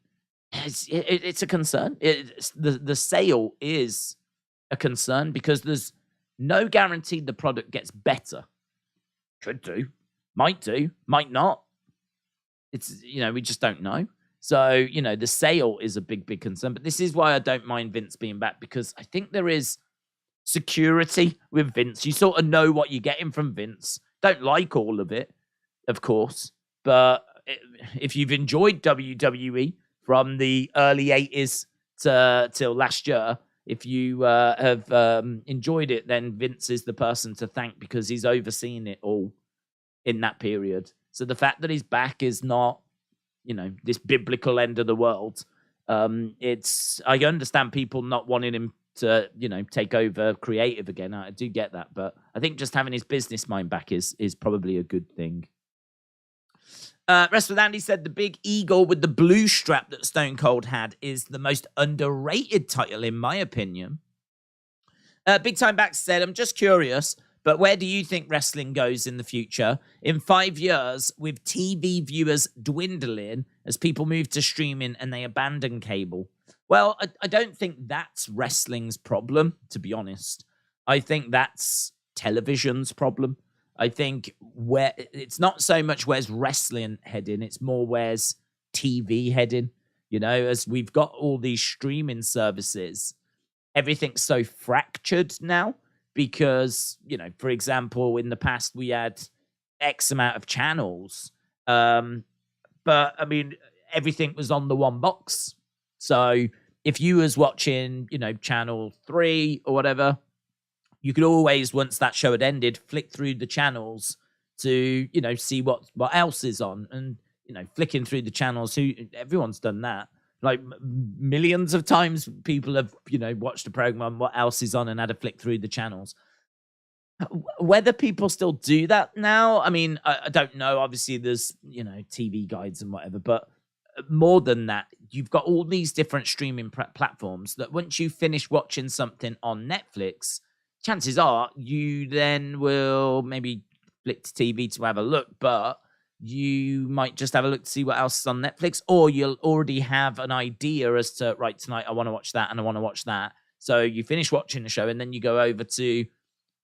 It's a concern. The sale is a concern because there's no guarantee the product gets better. Could do, might not. It's, we just don't know. So, the sale is a big concern. But this is why I don't mind Vince being back, because I think there is security with Vince. You sort of know what you're getting from Vince. Don't like all of it, of course. But if you've enjoyed WWE from the early 80s till last year, if you have enjoyed it, then Vince is the person to thank because he's overseen it all in that period. So the fact that he's back is not, this biblical end of the world. I understand people not wanting him to, take over creative again. I do get that. But I think just having his business mind back is probably a good thing. Rest with Andy said the big eagle with the blue strap that Stone Cold had is the most underrated title, in my opinion. Big Time Back said, I'm just curious, But where do you think wrestling goes in the future? In 5 years, with TV viewers dwindling as people move to streaming and they abandon cable? Well, I don't think that's wrestling's problem, to be honest. I think that's television's problem. I think where it's not so much where's wrestling heading, it's more where's TV heading. You know, as we've got all these streaming services, everything's so fractured now because, you know, for example, in the past we had X amount of channels. But I mean, everything was on the one box. So if you was watching, you know, channel 3 or whatever, you could always, once that show had ended, flick through the channels to, you know, see what else is on. And, you know, flicking through the channels, everyone's done that. Like millions of times people have, you know, watched a program, what else is on, and had a flick through the channels. Whether people still do that now, I mean, I don't know. Obviously, there's, you know, TV guides and whatever, but more than that, you've got all these different streaming platforms that once you finish watching something on Netflix, chances are you then will maybe flick to TV to have a look, but you might just have a look to see what else is on Netflix, or you'll already have an idea as to, right, tonight I want to watch that and I want to watch that. So you finish watching the show and then you go over to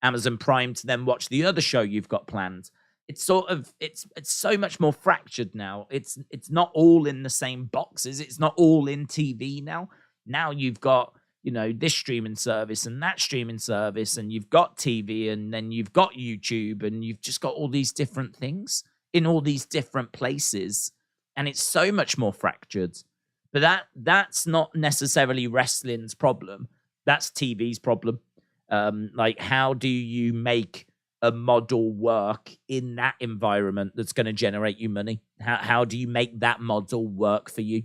Amazon Prime to then watch the other show you've got planned. It's sort of, it's so much more fractured now. It's not all in the same boxes. It's not all in TV now. Now you've got, you know, this streaming service and that streaming service, and you've got TV, and then you've got YouTube, and you've just got all these different things in all these different places, and it's so much more fractured. But that's not necessarily wrestling's problem. That's TV's problem. Like, how do you make a model work in that environment that's going to generate you money? How do you make that model work for you?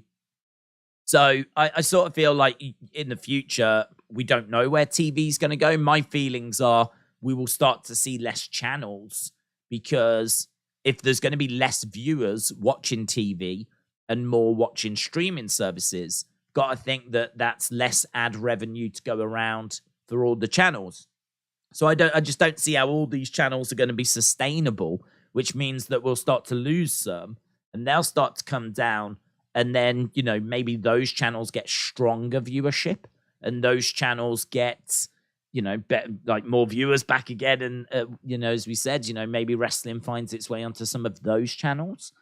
So I sort of feel like in the future, we don't know where TV is going to go. My feelings are we will start to see less channels, because if there's going to be less viewers watching TV and more watching streaming services, got to think that that's less ad revenue to go around for all the channels. So I just don't see how all these channels are going to be sustainable, which means that we'll start to lose some and they'll start to come down. And then, you know, maybe those channels get stronger viewership and those channels get, you know, like more viewers back again. And, you know, as we said, you know, maybe wrestling finds its way onto some of those channels.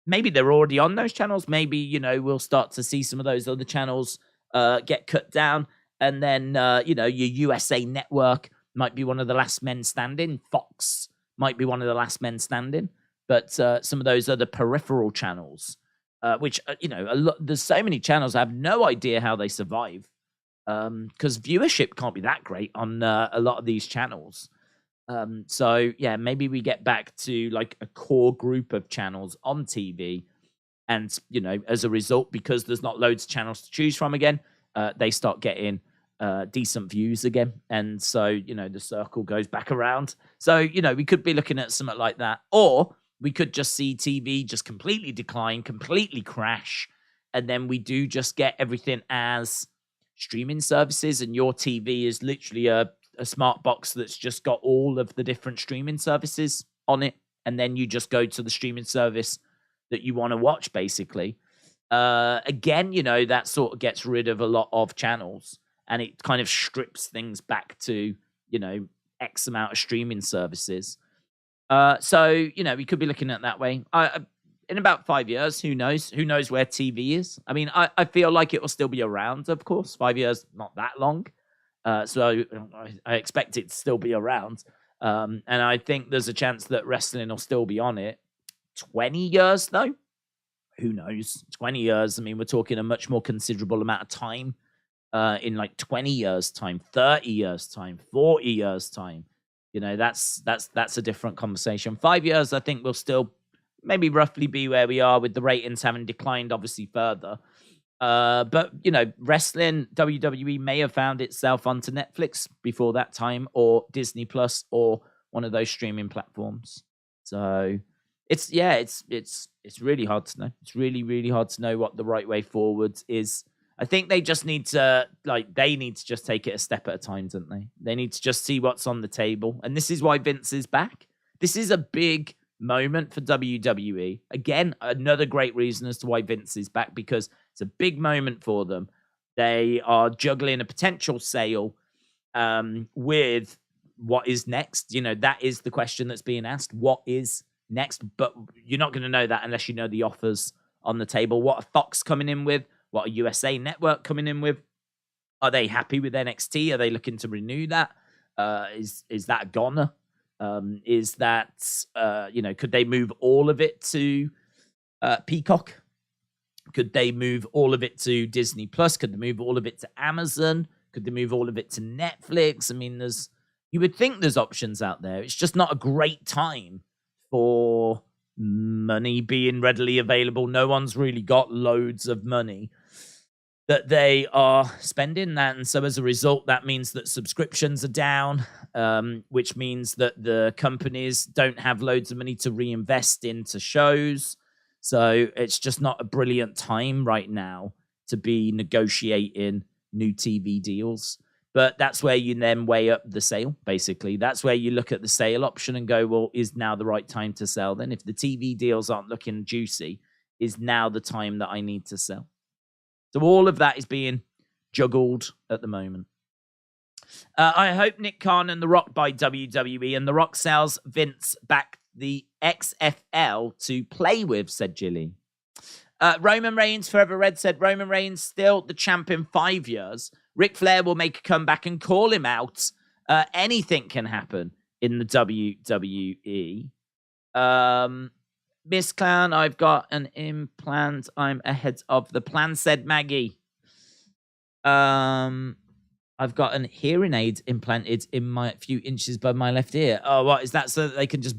Maybe they're already on those channels. Maybe, you know, we'll start to see some of those other channels get cut down. And then, you know, your USA Network might be one of the last men standing. Fox might be one of the last men standing. But some of those other peripheral channels, which, you know, there's so many channels, I have no idea how they survive. Because viewership can't be that great on a lot of these channels. So, yeah, maybe we get back to like a core group of channels on TV. And, you know, as a result, because there's not loads of channels to choose from again, they start getting decent views again. And so, you know, the circle goes back around. So, you know, we could be looking at something like that. Or we could just see TV just completely decline, completely crash. And then we do just get everything as streaming services, and your TV is literally a smart box that's just got all of the different streaming services on it. And then you just go to the streaming service that you want to watch, basically. Again, you know, that sort of gets rid of a lot of channels, and it kind of strips things back to, you know, X amount of streaming services. So, you know, we could be looking at it that way. In about 5 years, who knows? Who knows where TV is? I mean, I feel like it will still be around, of course. 5 years, not that long. So I expect it to still be around. And I think there's a chance that wrestling will still be on it. 20 years, though? Who knows? 20 years, I mean, we're talking a much more considerable amount of time. In like 20 years' time, 30 years' time, 40 years' time. You know, that's a different conversation. 5 years, I think, will still maybe roughly be where we are, with the ratings having declined obviously further. But, you know, wrestling, WWE may have found itself onto Netflix before that time, or Disney Plus, or one of those streaming platforms. So it's really hard to know. It's really, really hard to know what the right way forward is. I think they just need to, they need to just take it a step at a time, don't they? They need to just see what's on the table. And this is why Vince is back. This is a big moment for WWE. Again, another great reason as to why Vince is back, because it's a big moment for them. They are juggling a potential sale with what is next. That is the question that's being asked. What is next? But you're not going to know that unless you know the offers on the table. What are Fox coming in with? What a USA Network coming in with? Are they happy with NXT? Are they looking to renew that? Is that a goner? Is that, could they move all of it to Peacock? Could they move all of it to Disney Plus? Could they move all of it to Amazon? Could they move all of it to Netflix? I mean, you would think there's options out there. It's just not a great time for money being readily available. No one's really got loads of money that they are spending that. And so as a result, that means that subscriptions are down, which means that the companies don't have loads of money to reinvest into shows. So it's just not a brilliant time right now to be negotiating new TV deals. But that's where you then weigh up the sale, basically. That's where you look at the sale option and go, well, is now the right time to sell then? If the TV deals aren't looking juicy, is now the time that I need to sell? So all of that is being juggled at the moment. I hope Nick Khan and The Rock buy WWE and The Rock sells Vince back the XFL to play with, said Jilly. Roman Reigns, Forever Red, said Roman Reigns still the champ in 5 years. Ric Flair will make a comeback and call him out. Anything can happen in the WWE. Miss Clown, I've got an implant. I'm ahead of the plan, said Maggie. I've got an hearing aid implanted in my few inches above my left ear. Oh, what is that? So that they can just,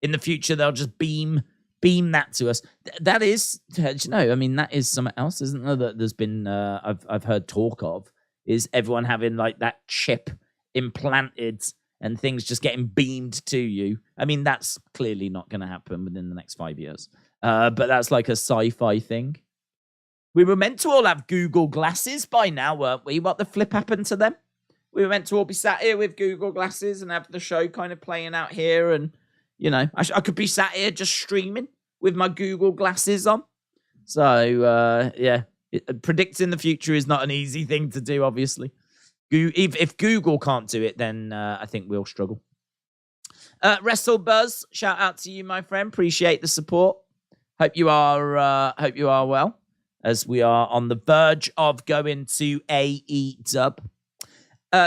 in the future, they'll just beam that to us. That is, I mean, that is something else, isn't there? That there's been, I've heard talk of, is everyone having like that chip implanted and things just getting beamed to you. I mean, that's clearly not going to happen within the next 5 years. But that's like a sci-fi thing. We were meant to all have Google glasses by now, weren't we? What the flip happened to them? We were meant to all be sat here with Google glasses and have the show kind of playing out here. And, I could be sat here just streaming with my Google glasses on. So, predicting the future is not an easy thing to do, obviously. If Google can't do it, then I think we'll struggle. WrestleBuzz, shout out to you, my friend. Appreciate the support. Hope you are well, as we are on the verge of going to AEW.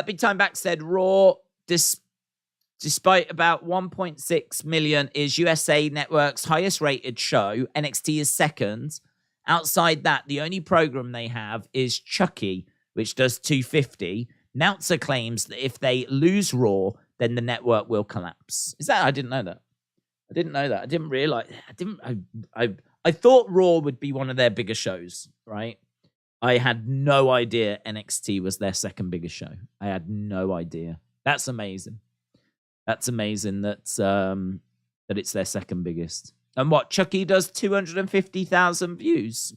Big Time Back said Raw, despite about 1.6 million, is USA Network's highest rated show. NXT is second. Outside that, the only program they have is Chucky, which does 250. Meltzer claims that if they lose Raw, then the network will collapse. I didn't know that. I didn't realize. I thought Raw would be one of their bigger shows, right? I had no idea NXT was their second biggest show. I had no idea. That's amazing. That's amazing that it's their second biggest. And what, Chucky does 250,000 views?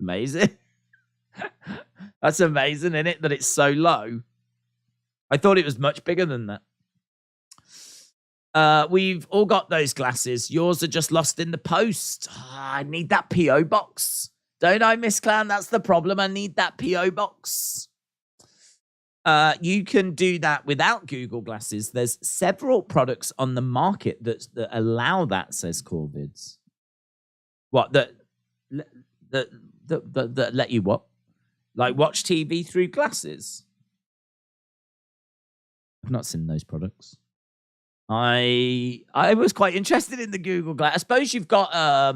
Amazing. That's amazing, isn't it? That it's so low. I thought it was much bigger than that. We've all got those glasses. Yours are just lost in the post. I need that P.O. box. Don't I, Miss Clown? That's the problem. I need that P.O. box. You can do that without Google Glasses. There's several products on the market that allow that, says Corvids. What? That let you what? Like watch TV through glasses? I've not seen those products. I was quite interested in the Google Glass. I suppose you've got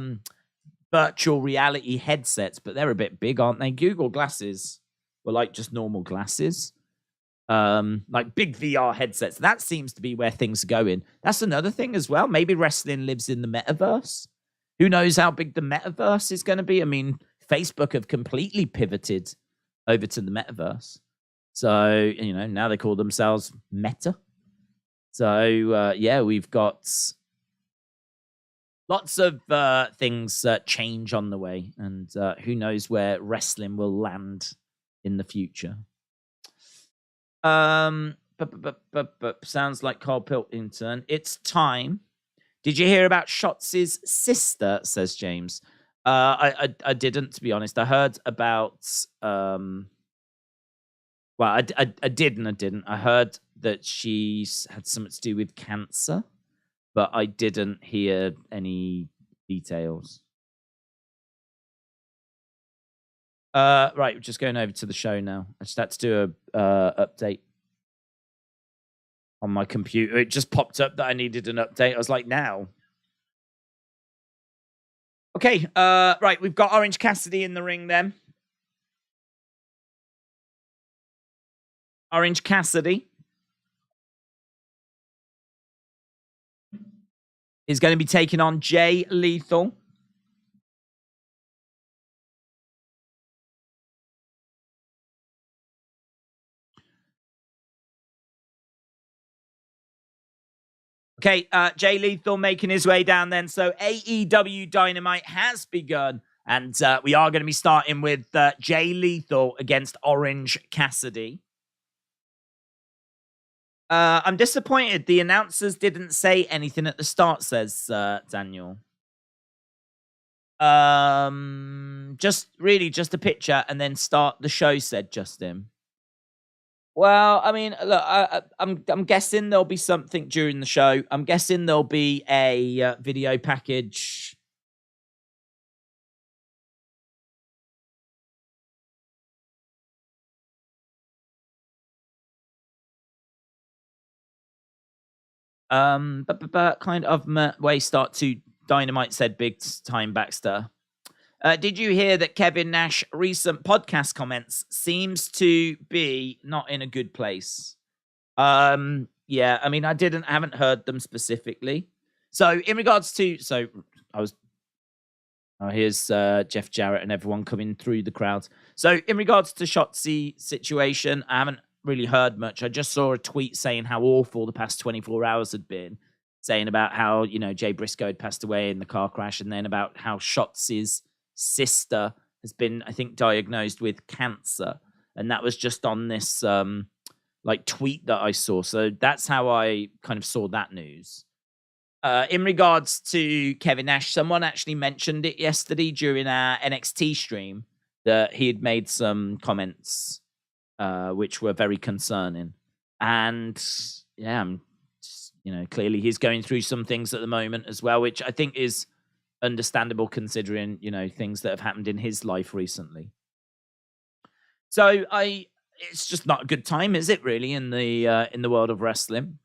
virtual reality headsets, but they're a bit big, aren't they? Google Glasses were like just normal glasses. Like big VR headsets. That seems to be where things are going. That's another thing as well. Maybe wrestling lives in the metaverse. Who knows how big the metaverse is going to be? I mean, Facebook have completely pivoted over to the metaverse. So, now they call themselves Meta. So, we've got Lots of things change on the way, and who knows where wrestling will land in the future. Sounds like Carl Pilkington. It's time. Did you hear about Shotzi's sister? Says James. I didn't, to be honest. I heard about. Well, I did and I didn't. I heard that she's had something to do with cancer, but I didn't hear any details. Right, we're just going over to the show now. I just had to do a update on my computer. It just popped up that I needed an update. I was like, now. Okay, right, we've got Orange Cassidy in the ring then. Orange Cassidy is going to be taking on Jay Lethel. Okay, Jay Lethel making his way down then. So AEW Dynamite has begun. And we are going to be starting with Jay Lethel against Orange Cassidy. I'm disappointed. The announcers didn't say anything at the start, says Daniel. Just a picture and then start the show, said Justin. Well, I mean, look, I'm guessing there'll be something during the show. I'm guessing there'll be a video package. But kind of way start to Dynamite, said Big Time Baxter. Did you hear that Kevin Nash recent podcast comments seems to be not in a good place? Yeah, I mean, I haven't heard them specifically. So in regards to, here's Jeff Jarrett and everyone coming through the crowd. So in regards to Shotzi situation, I haven't really heard much. I just saw a tweet saying how awful the past 24 hours had been, saying about how, Jay Briscoe had passed away in the car crash, and then about how Shotzi's sister has been, I think, diagnosed with cancer. And that was just on this tweet that I saw. So that's how I kind of saw that news. In regards to Kevin Nash, someone actually mentioned it yesterday during our NXT stream that he had made some comments which were very concerning. And yeah, clearly he's going through some things at the moment as well, which I think is understandable considering, things that have happened in his life recently. So it's just not a good time, is it really, in the world of wrestling?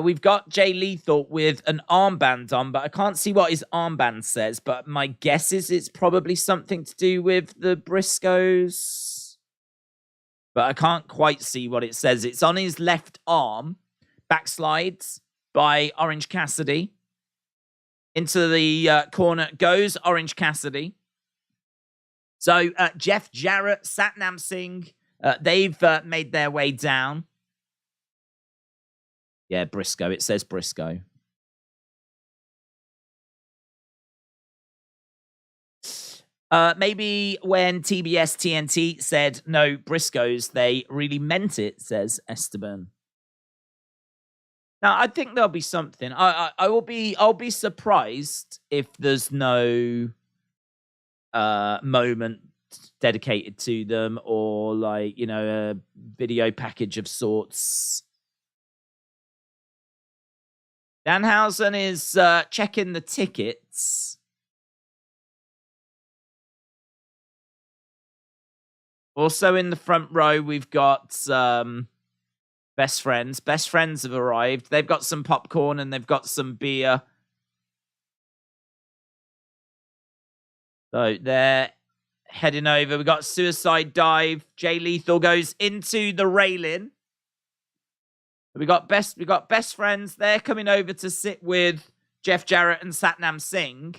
We've got Jay Lethal with an armband on, but I can't see what his armband says. But my guess is it's probably something to do with the Briscoes. But I can't quite see what it says. It's on his left arm. Backslides by Orange Cassidy. Into the corner goes Orange Cassidy. So Jeff Jarrett, Satnam Singh, they've made their way down. Yeah, Briscoe. It says Briscoe. Maybe when TBS TNT said no Briscoes, they really meant it, says Esteban. Now, I think there'll be something. I'll be surprised if there's no moment dedicated to them, or a video package of sorts. Danhausen is checking the tickets. Also in the front row, we've got Best Friends. Best Friends have arrived. They've got some popcorn and they've got some beer. So they're heading over. We've got Suicide Dive. Jay Lethal goes into the railing. We got best friends. They're coming over to sit with Jeff Jarrett and Satnam Singh.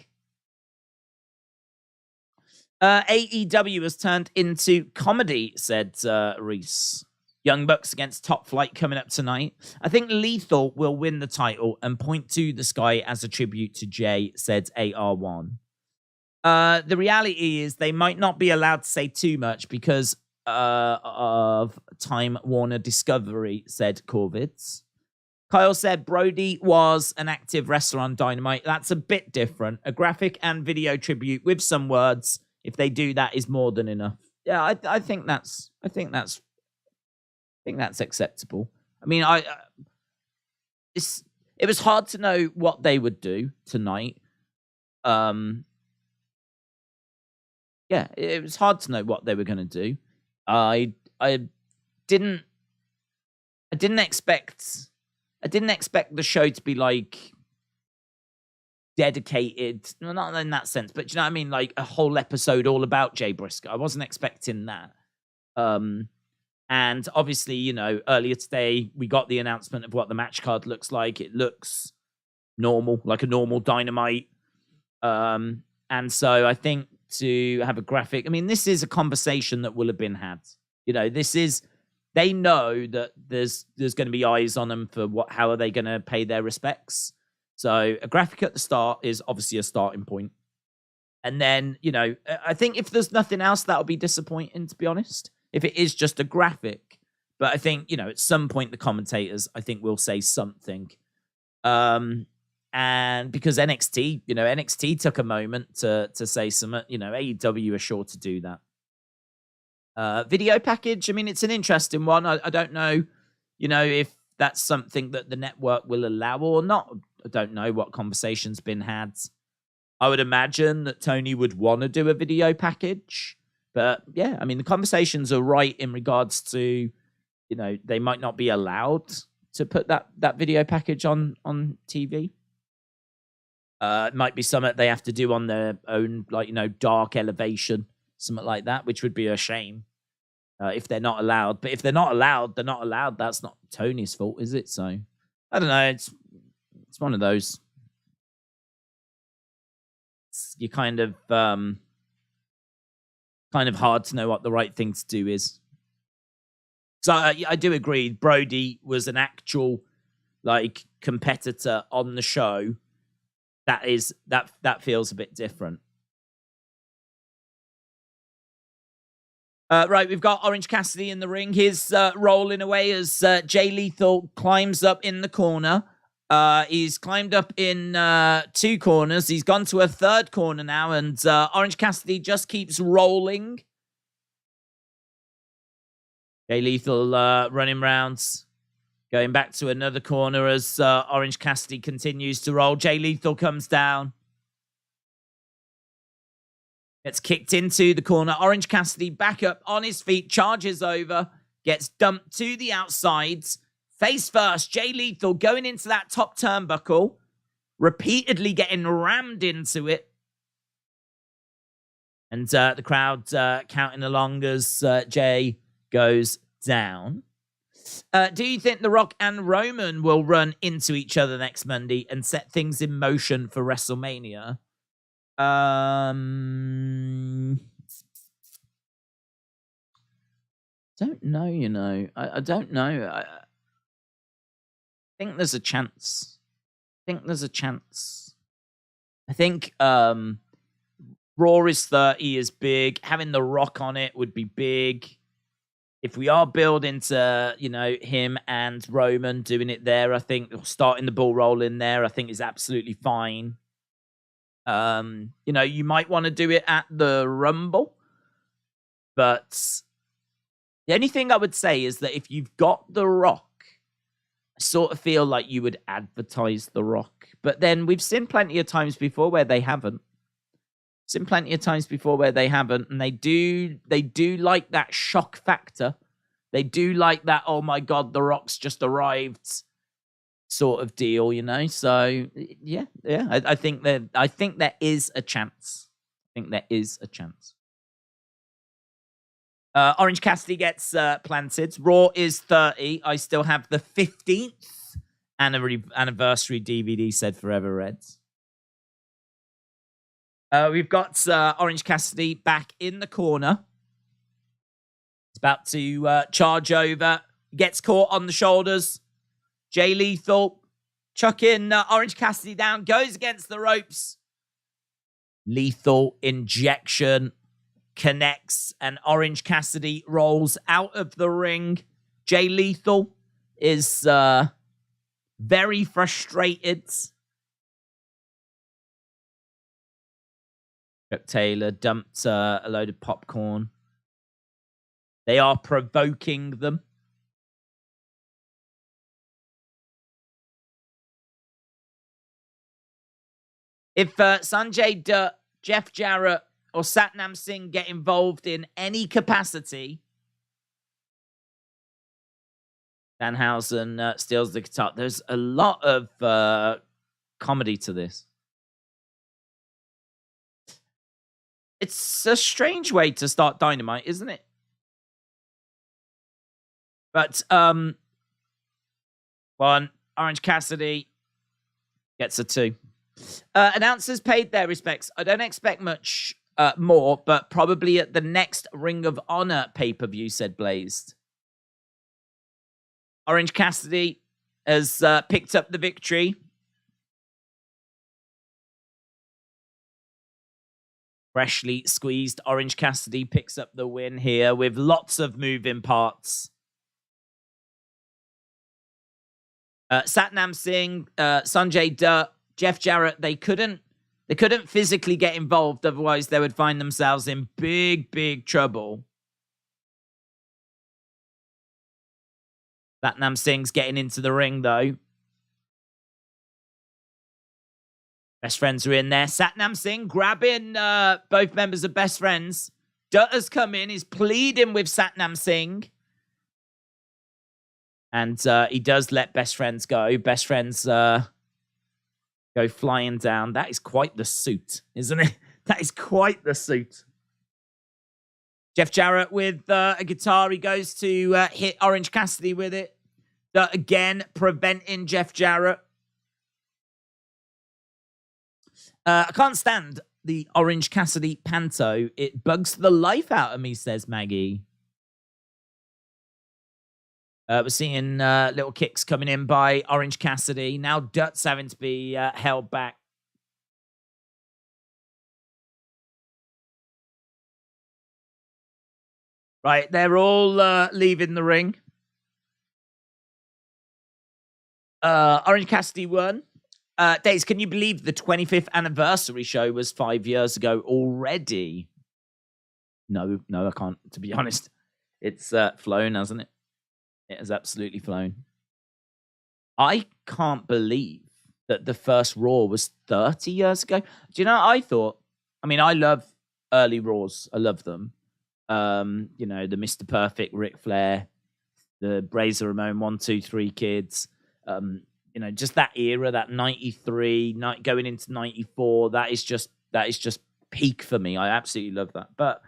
AEW has turned into comedy, said Reese. Young Bucks against Top Flight coming up tonight. I think Lethel will win the title and point to the sky as a tribute to Jay, said AR1. The reality is they might not be allowed to say too much because of Time Warner Discovery, said Corvids. Kyle said Brody was an active wrestler on Dynamite. That's a bit different. A graphic and video tribute with some words, if they do that, is more than enough. Yeah, I think that's acceptable. I mean, it was hard to know what they would do tonight. Yeah, it was hard to know what they were going to do. I didn't expect the show to be like dedicated. Well, not in that sense, but you know what I mean, like a whole episode all about Jay Briscoe. I wasn't expecting that. And obviously, you know, earlier today we got the announcement of what the match card looks like. It looks normal, like a normal Dynamite. And so I think to have a graphic, I mean, this is a conversation that will have been had. You know, they know that there's going to be eyes on them for how are they going to pay their respects. So a graphic at the start is obviously a starting point. And then, you know, I think if there's nothing else, that'll be disappointing, to be honest. If it is just a graphic. But I think, you know, at some point the commentators, I think, will say something. And because NXT took a moment to say something, you know, AEW are sure to do that. Video package, I mean, it's an interesting one. I don't know, you know, if that's something that the network will allow or not. I don't know what conversation's been had. I would imagine that Tony would want to do a video package. But yeah, I mean, the conversations are right in regards to, you know, they might not be allowed to put that video package on TV. It might be something they have to do on their own, like, you know, Dark Elevation, something like that, which would be a shame if they're not allowed. But if they're not allowed, they're not allowed. That's not Tony's fault, is it? So, I don't know. It's one of those. You kind of hard to know what the right thing to do is. So I do agree. Brody was an actual like competitor on the show. That feels a bit different. Right, we've got Orange Cassidy in the ring. He's rolling away as Jay Lethel climbs up in the corner. He's climbed up in 2 corners. He's gone to a 3rd corner now, and Orange Cassidy just keeps rolling. Jay Lethel running rounds, going back to another corner as Orange Cassidy continues to roll. Jay Lethel comes down. Gets kicked into the corner. Orange Cassidy back up on his feet, charges over, gets dumped to the outsides. Face first, Jay Lethel going into that top turnbuckle, repeatedly getting rammed into it. And the crowd counting along as Jay goes down. Do you think The Rock and Roman will run into each other next Monday and set things in motion for WrestleMania? Don't know, you know. I don't know. I think there's a chance. I think Raw is 30 is big. Having The Rock on it would be big. If we are building to, you know, him and Roman doing it there, I think starting the ball rolling there, I think is absolutely fine. You know, you might want to do it at the Rumble, but the only thing I would say is that if you've got The Rock, I sort of feel like you would advertise The Rock. But then we've seen plenty of times before where they haven't. And they do like that shock factor. They do like that, oh my God, The Rock's just arrived sort of deal, you know? So yeah. I think there is a chance. Orange Cassidy gets planted. Raw is 30. I still have the 15th anniversary DVD, said Forever Reds. We've got Orange Cassidy back in the corner. He's about to charge over gets caught on the shoulders. Jay Lethel chucking Orange Cassidy down, goes against the ropes. Lethal injection connects, and Orange Cassidy rolls out of the ring. Jay Lethal is very frustrated. Chuck Taylor dumped a load of popcorn. They are provoking them. If Sanjay Dutt, Jeff Jarrett, or Satnam Singh get involved in any capacity, Danhausen steals the guitar. There's a lot of comedy to this. It's a strange way to start Dynamite, isn't it? But one, Orange Cassidy gets a 2. Announcers paid their respects. I don't expect much more, but probably at the next Ring of Honor pay-per-view, said Blazed. Orange Cassidy has picked up the victory. Freshly squeezed Orange Cassidy picks up the win here with lots of moving parts. Satnam Singh, Sanjay Dutt, Jeff Jarrett, they couldn't physically get involved, otherwise they would find themselves in big trouble. Satnam Singh's getting into the ring, though. Best Friends are in there. Satnam Singh grabbing both members of Best Friends. Dutt has come in. He's pleading with Satnam Singh. And he does let Best Friends go. Best Friends go flying down. That is quite the suit, isn't it? That is quite the suit. Jeff Jarrett with a guitar. He goes to hit Orange Cassidy with it. Dutt again preventing Jeff Jarrett. I can't stand the Orange Cassidy panto. It bugs the life out of me, says Maggie. We're seeing little kicks coming in by Orange Cassidy. Now Dutt's having to be held back. Right, they're all leaving the ring. Orange Cassidy won. Days, can you believe the 25th anniversary show was 5 years ago already? No, I can't, to be honest. It's flown, hasn't it? It has absolutely flown. I can't believe that the first Raw was 30 years ago. Do you know what I thought? I mean, I love early Raws. I love them. You know, the Mr. Perfect, Ric Flair, the Razor Ramon 1, 2, 3 kids. You know, just that era, that 93, going into 94, that is just peak for me. I absolutely love that. But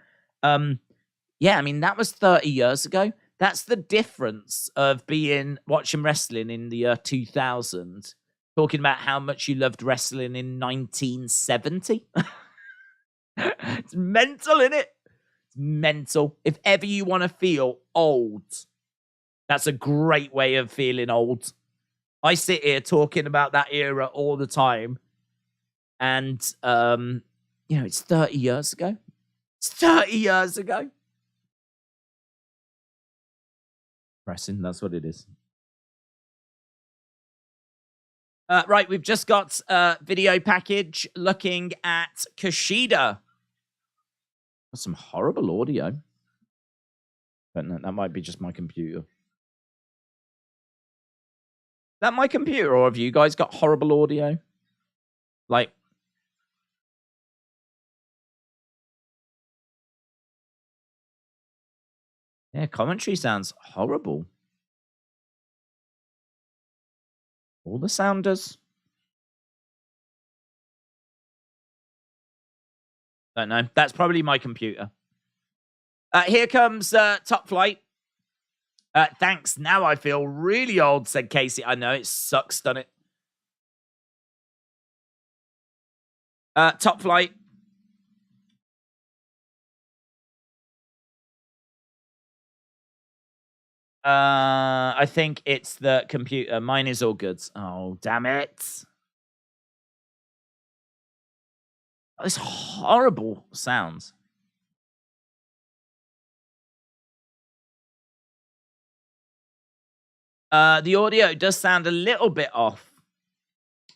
yeah, I mean, that was 30 years ago. That's the difference of watching wrestling in the year 2000, talking about how much you loved wrestling in 1970. It's mental, isn't it? It's mental. If ever you want to feel old, that's a great way of feeling old. I sit here talking about that era all the time. And, you know, it's 30 years ago. It's 30 years ago. Pressing, that's what it is. Right, we've just got a video package looking at Kushida. That's some horrible audio. But no, that might be just my computer. Is that my computer, or have you guys got horrible audio? Like, yeah, commentary sounds horrible. All the sounders. Don't know. That's probably my computer. Here comes Top Flight. Thanks. Now I feel really old, said Casey. I know, it sucks, doesn't it? Top Flight. I think it's the computer. Mine is all good. Oh, damn it. It's horrible sounds. The audio does sound a little bit off.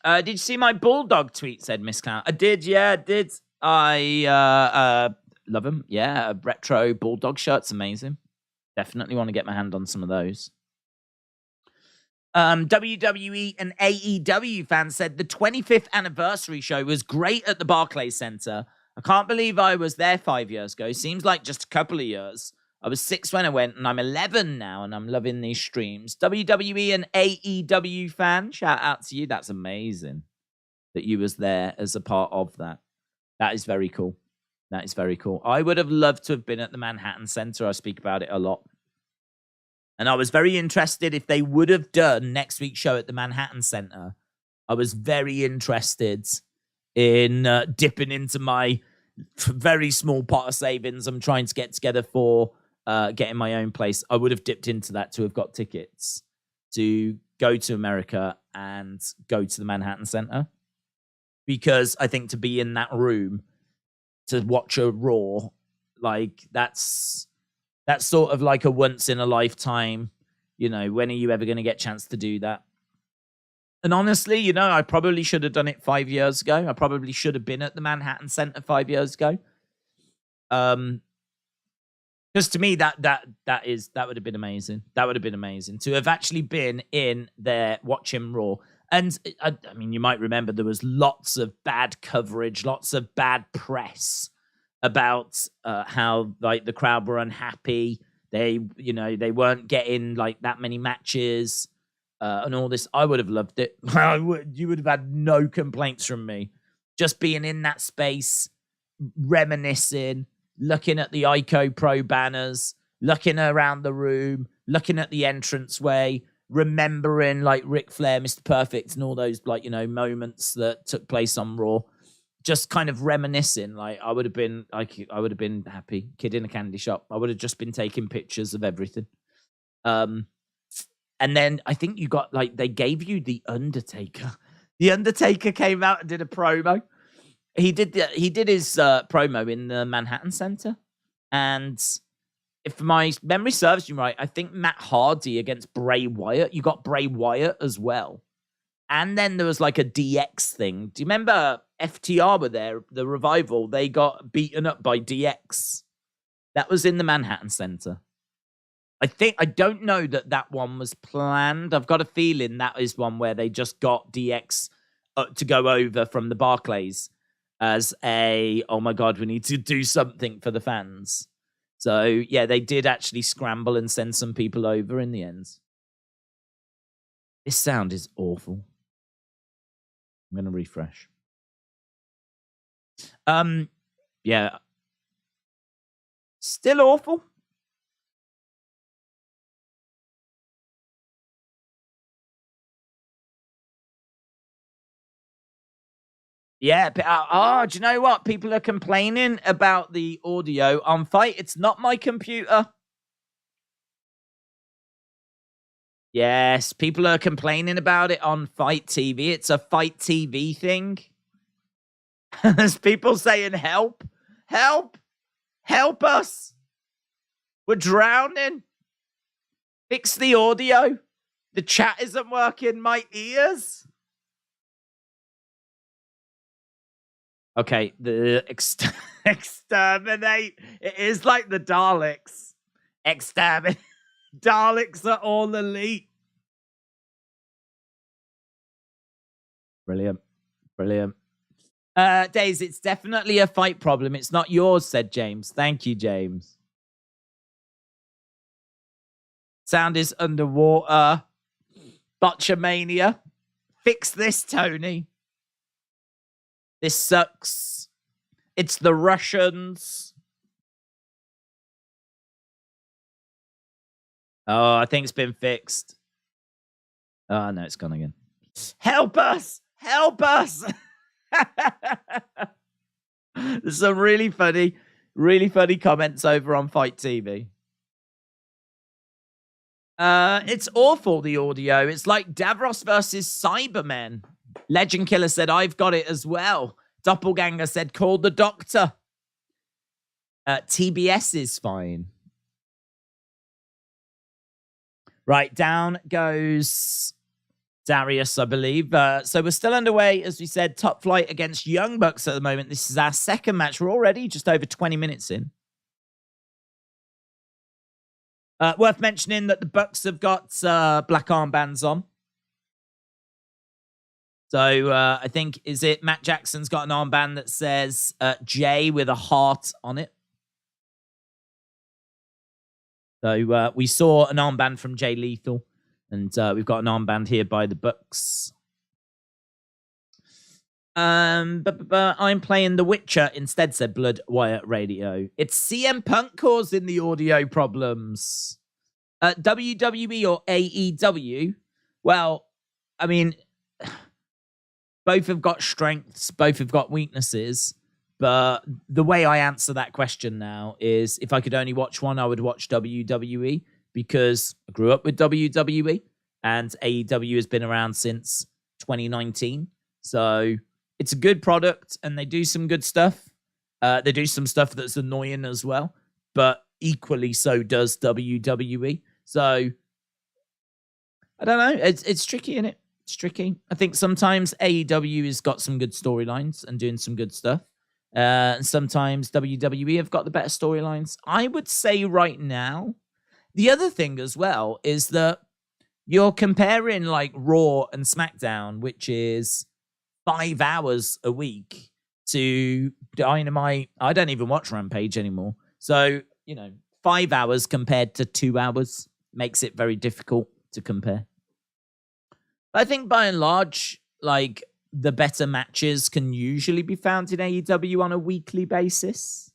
Did you see my Bulldog tweet, said Miss Clown? I did, yeah, I did. I love them. Yeah, a retro Bulldog shirt's amazing. Definitely want to get my hand on some of those. WWE and AEW fans said the 25th anniversary show was great at the Barclays Center. I can't believe I was there 5 years ago. Seems like just a couple of years. I was 6 when I went, and I'm 11 now, and I'm loving these streams. WWE and AEW fan, shout out to you. That's amazing that you was there as a part of that. That is very cool. That is very cool. I would have loved to have been at the Manhattan Center. I speak about it a lot. And I was very interested if they would have done next week's show at the Manhattan Center. I was very interested in dipping into my very small pot of savings I'm trying to get together for getting my own place. I would have dipped into that to have got tickets to go to America and go to the Manhattan Center. Because I think to be in that room, to watch a Raw, like that's sort of like a once in a lifetime, when are you ever going to get a chance to do that? And honestly, I probably should have done it 5 years ago. I probably should have been at the Manhattan Center 5 years ago. Because to me, that would have been amazing. That would have been amazing to have actually been in there watching Raw. And I mean, you might remember there was lots of bad coverage, lots of bad press about how like the crowd were unhappy. They weren't getting like that many matches and all this. I would have loved it. You would have had no complaints from me. Just being in that space, reminiscing, looking at the ICO Pro banners, looking around the room, looking at the entranceway, remembering like Ric Flair, Mr. Perfect, and all those moments that took place on Raw. Just kind of reminiscing, like I would have been happy, kid in a candy shop. I would have just been taking pictures of everything. And then I think you got they gave you the Undertaker. The Undertaker came out and did a promo. He did his promo in the Manhattan Center, and if my memory serves me right, I think Matt Hardy against Bray Wyatt. You got Bray Wyatt as well. And then there was like a DX thing. Do you remember FTR were there, the Revival? They got beaten up by DX. That was in the Manhattan Center. I don't know that one was planned. I've got a feeling that is one where they just got DX to go over from the Barclays as oh my God, we need to do something for the fans. So yeah, they did actually scramble and send some people over in the end. This sound is awful. I'm going to refresh. Yeah. Still awful. Yeah. Do you know what? People are complaining about the audio on Fight. It's not my computer. Yes, people are complaining about it on Fight TV. It's a Fight TV thing. There's people saying, help, help, help us. We're drowning. Fix the audio. The chat isn't working. My ears. Okay, the exterminate. It is like the Daleks. Exterminate. Daleks are all elite. Brilliant. Brilliant. Days, it's definitely a Fight problem. It's not yours, said James. Thank you, James. Sound is underwater. Botchamania. Fix this, Tony. This sucks. It's the Russians. Oh, I think it's been fixed. Oh, no, it's gone again. Help us! Help us! There's some really funny comments over on Fight TV. It's awful, the audio. It's like Davros versus Cybermen. Legend Killer said, I've got it as well. Doppelganger said, call the doctor. TBS is fine. Right, down goes Darius, I believe. So we're still underway, as we said, Top Flight against Young Bucks at the moment. This is our second match. We're already just over 20 minutes in. Worth mentioning that the Bucks have got black armbands on. So I think, is it Matt Jackson's got an armband that says J with a heart on it? So we saw an armband from Jay Lethel, and we've got an armband here by the Bucks. But I'm playing The Witcher instead, said Blood Wire Radio. It's CM Punk causing the audio problems. WWE or AEW? Well, I mean, both have got strengths, both have got weaknesses. But the way I answer that question now is, if I could only watch one, I would watch WWE, because I grew up with WWE and AEW has been around since 2019. So it's a good product and they do some good stuff. They do some stuff that's annoying as well, but equally so does WWE. So I don't know. It's tricky, isn't it? It's tricky. I think sometimes AEW has got some good storylines and doing some good stuff. And sometimes WWE have got the better storylines. I would say right now, the other thing as well is that you're comparing like Raw and SmackDown, which is 5 hours a week, to Dynamite. I don't even watch Rampage anymore. So, 5 hours compared to 2 hours makes it very difficult to compare. But I think by and large, like, the better matches can usually be found in AEW on a weekly basis.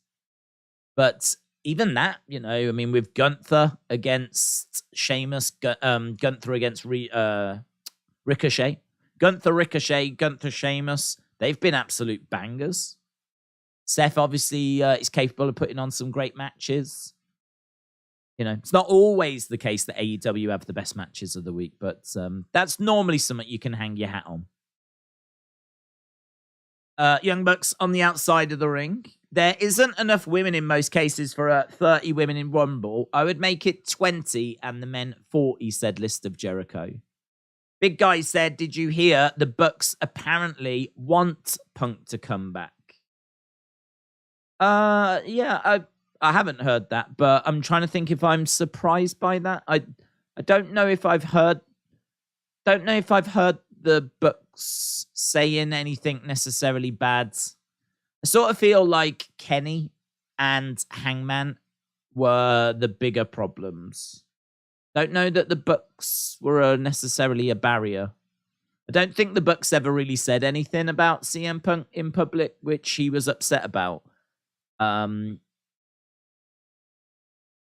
But even that, with Gunther against Sheamus, Gunther against Ricochet, Gunther Sheamus, they've been absolute bangers. Seth obviously is capable of putting on some great matches. It's not always the case that AEW have the best matches of the week, but that's normally something you can hang your hat on. Young Bucks on the outside of the ring. There isn't enough women in most cases for 30 women in Rumble. I would make it 20 and the men 40, said List of Jericho. Big Guy said, did you hear the Bucks apparently want Punk to come back? Yeah, I haven't heard that, but I'm trying to think if I'm surprised by that. I don't know if I've heard the Bucks saying anything necessarily bad. I sort of feel like Kenny and Hangman were the bigger problems. Don't know that the Bucks were necessarily a barrier. I don't think the Bucks ever really said anything about CM Punk in public, which he was upset about. Don't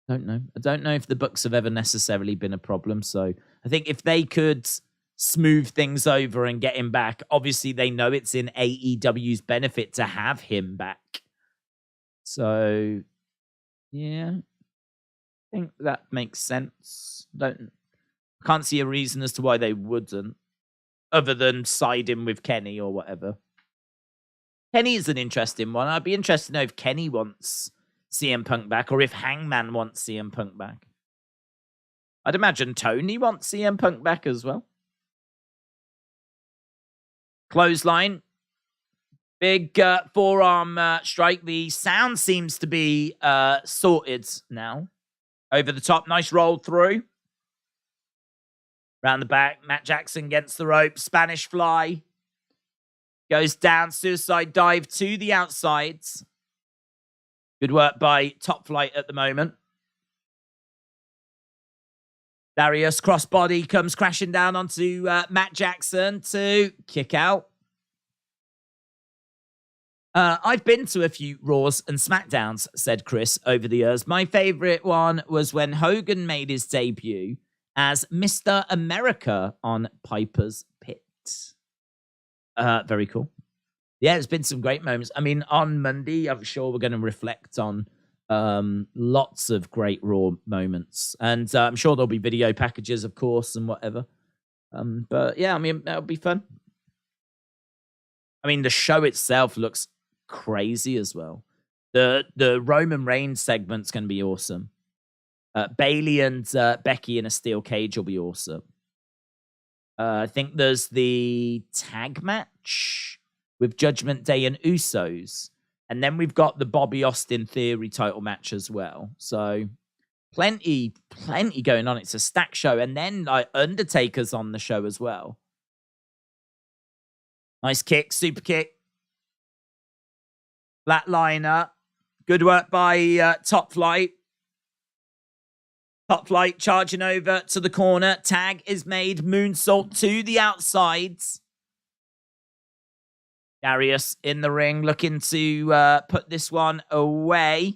know. I don't know if the Bucks have ever necessarily been a problem. So I think if they could smooth things over and get him back, obviously they know it's in AEW's benefit to have him back. So yeah, I think that makes sense. Can't see a reason as to why they wouldn't, other than siding with Kenny or whatever. Kenny is an interesting one. I'd be interested to know if Kenny wants CM Punk back or if Hangman wants CM Punk back. I'd imagine Tony wants CM Punk back as well. Clothesline. Big forearm strike. The sound seems to be sorted now. Over the top. Nice roll through. Round the back. Matt Jackson gets the rope. Spanish fly. Goes down. Suicide dive to the outside. Good work by Top Flight at the moment. Darius crossbody comes crashing down onto Matt Jackson to kick out. I've been to a few Raws and SmackDowns, said Chris, over the years. My favorite one was when Hogan made his debut as Mr. America on Piper's Pit. Very cool. Yeah, there's been some great moments. I mean, on Monday, I'm sure we're going to reflect on Lots of great Raw moments. And I'm sure there'll be video packages, of course, and whatever. But yeah, I mean, that'll be fun. I mean, the show itself looks crazy as well. The Roman Reigns segment's going to be awesome. Bailey and Becky in a steel cage will be awesome. I think there's the tag match with Judgment Day and Usos. And then we've got the Bobby Austin Theory title match as well. So plenty going on. It's a stack show. And then like Undertaker's on the show as well. Nice kick, super kick. Flatliner. Good work by Top Flight. Top Flight charging over to the corner. Tag is made. Moonsault to the outsides. Darius in the ring looking to put this one away.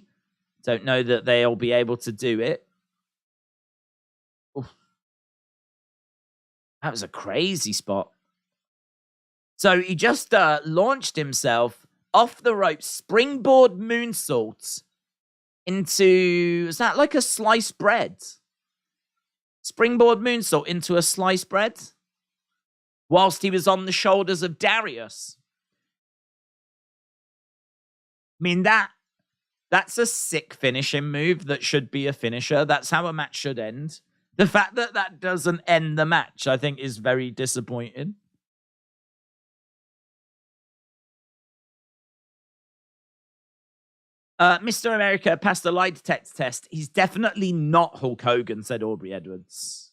Don't know that they'll be able to do it. Oof. That was a crazy spot. So he just launched himself off the rope, springboard moonsault into, is that like a sliced bread? Springboard moonsault into a sliced bread whilst he was on the shoulders of Darius. I mean, that's a sick finishing move that should be a finisher. That's how a match should end. The fact that that doesn't end the match, I think, is very disappointing. Mr. America passed the lie detector test. He's definitely not Hulk Hogan, said Aubrey Edwards.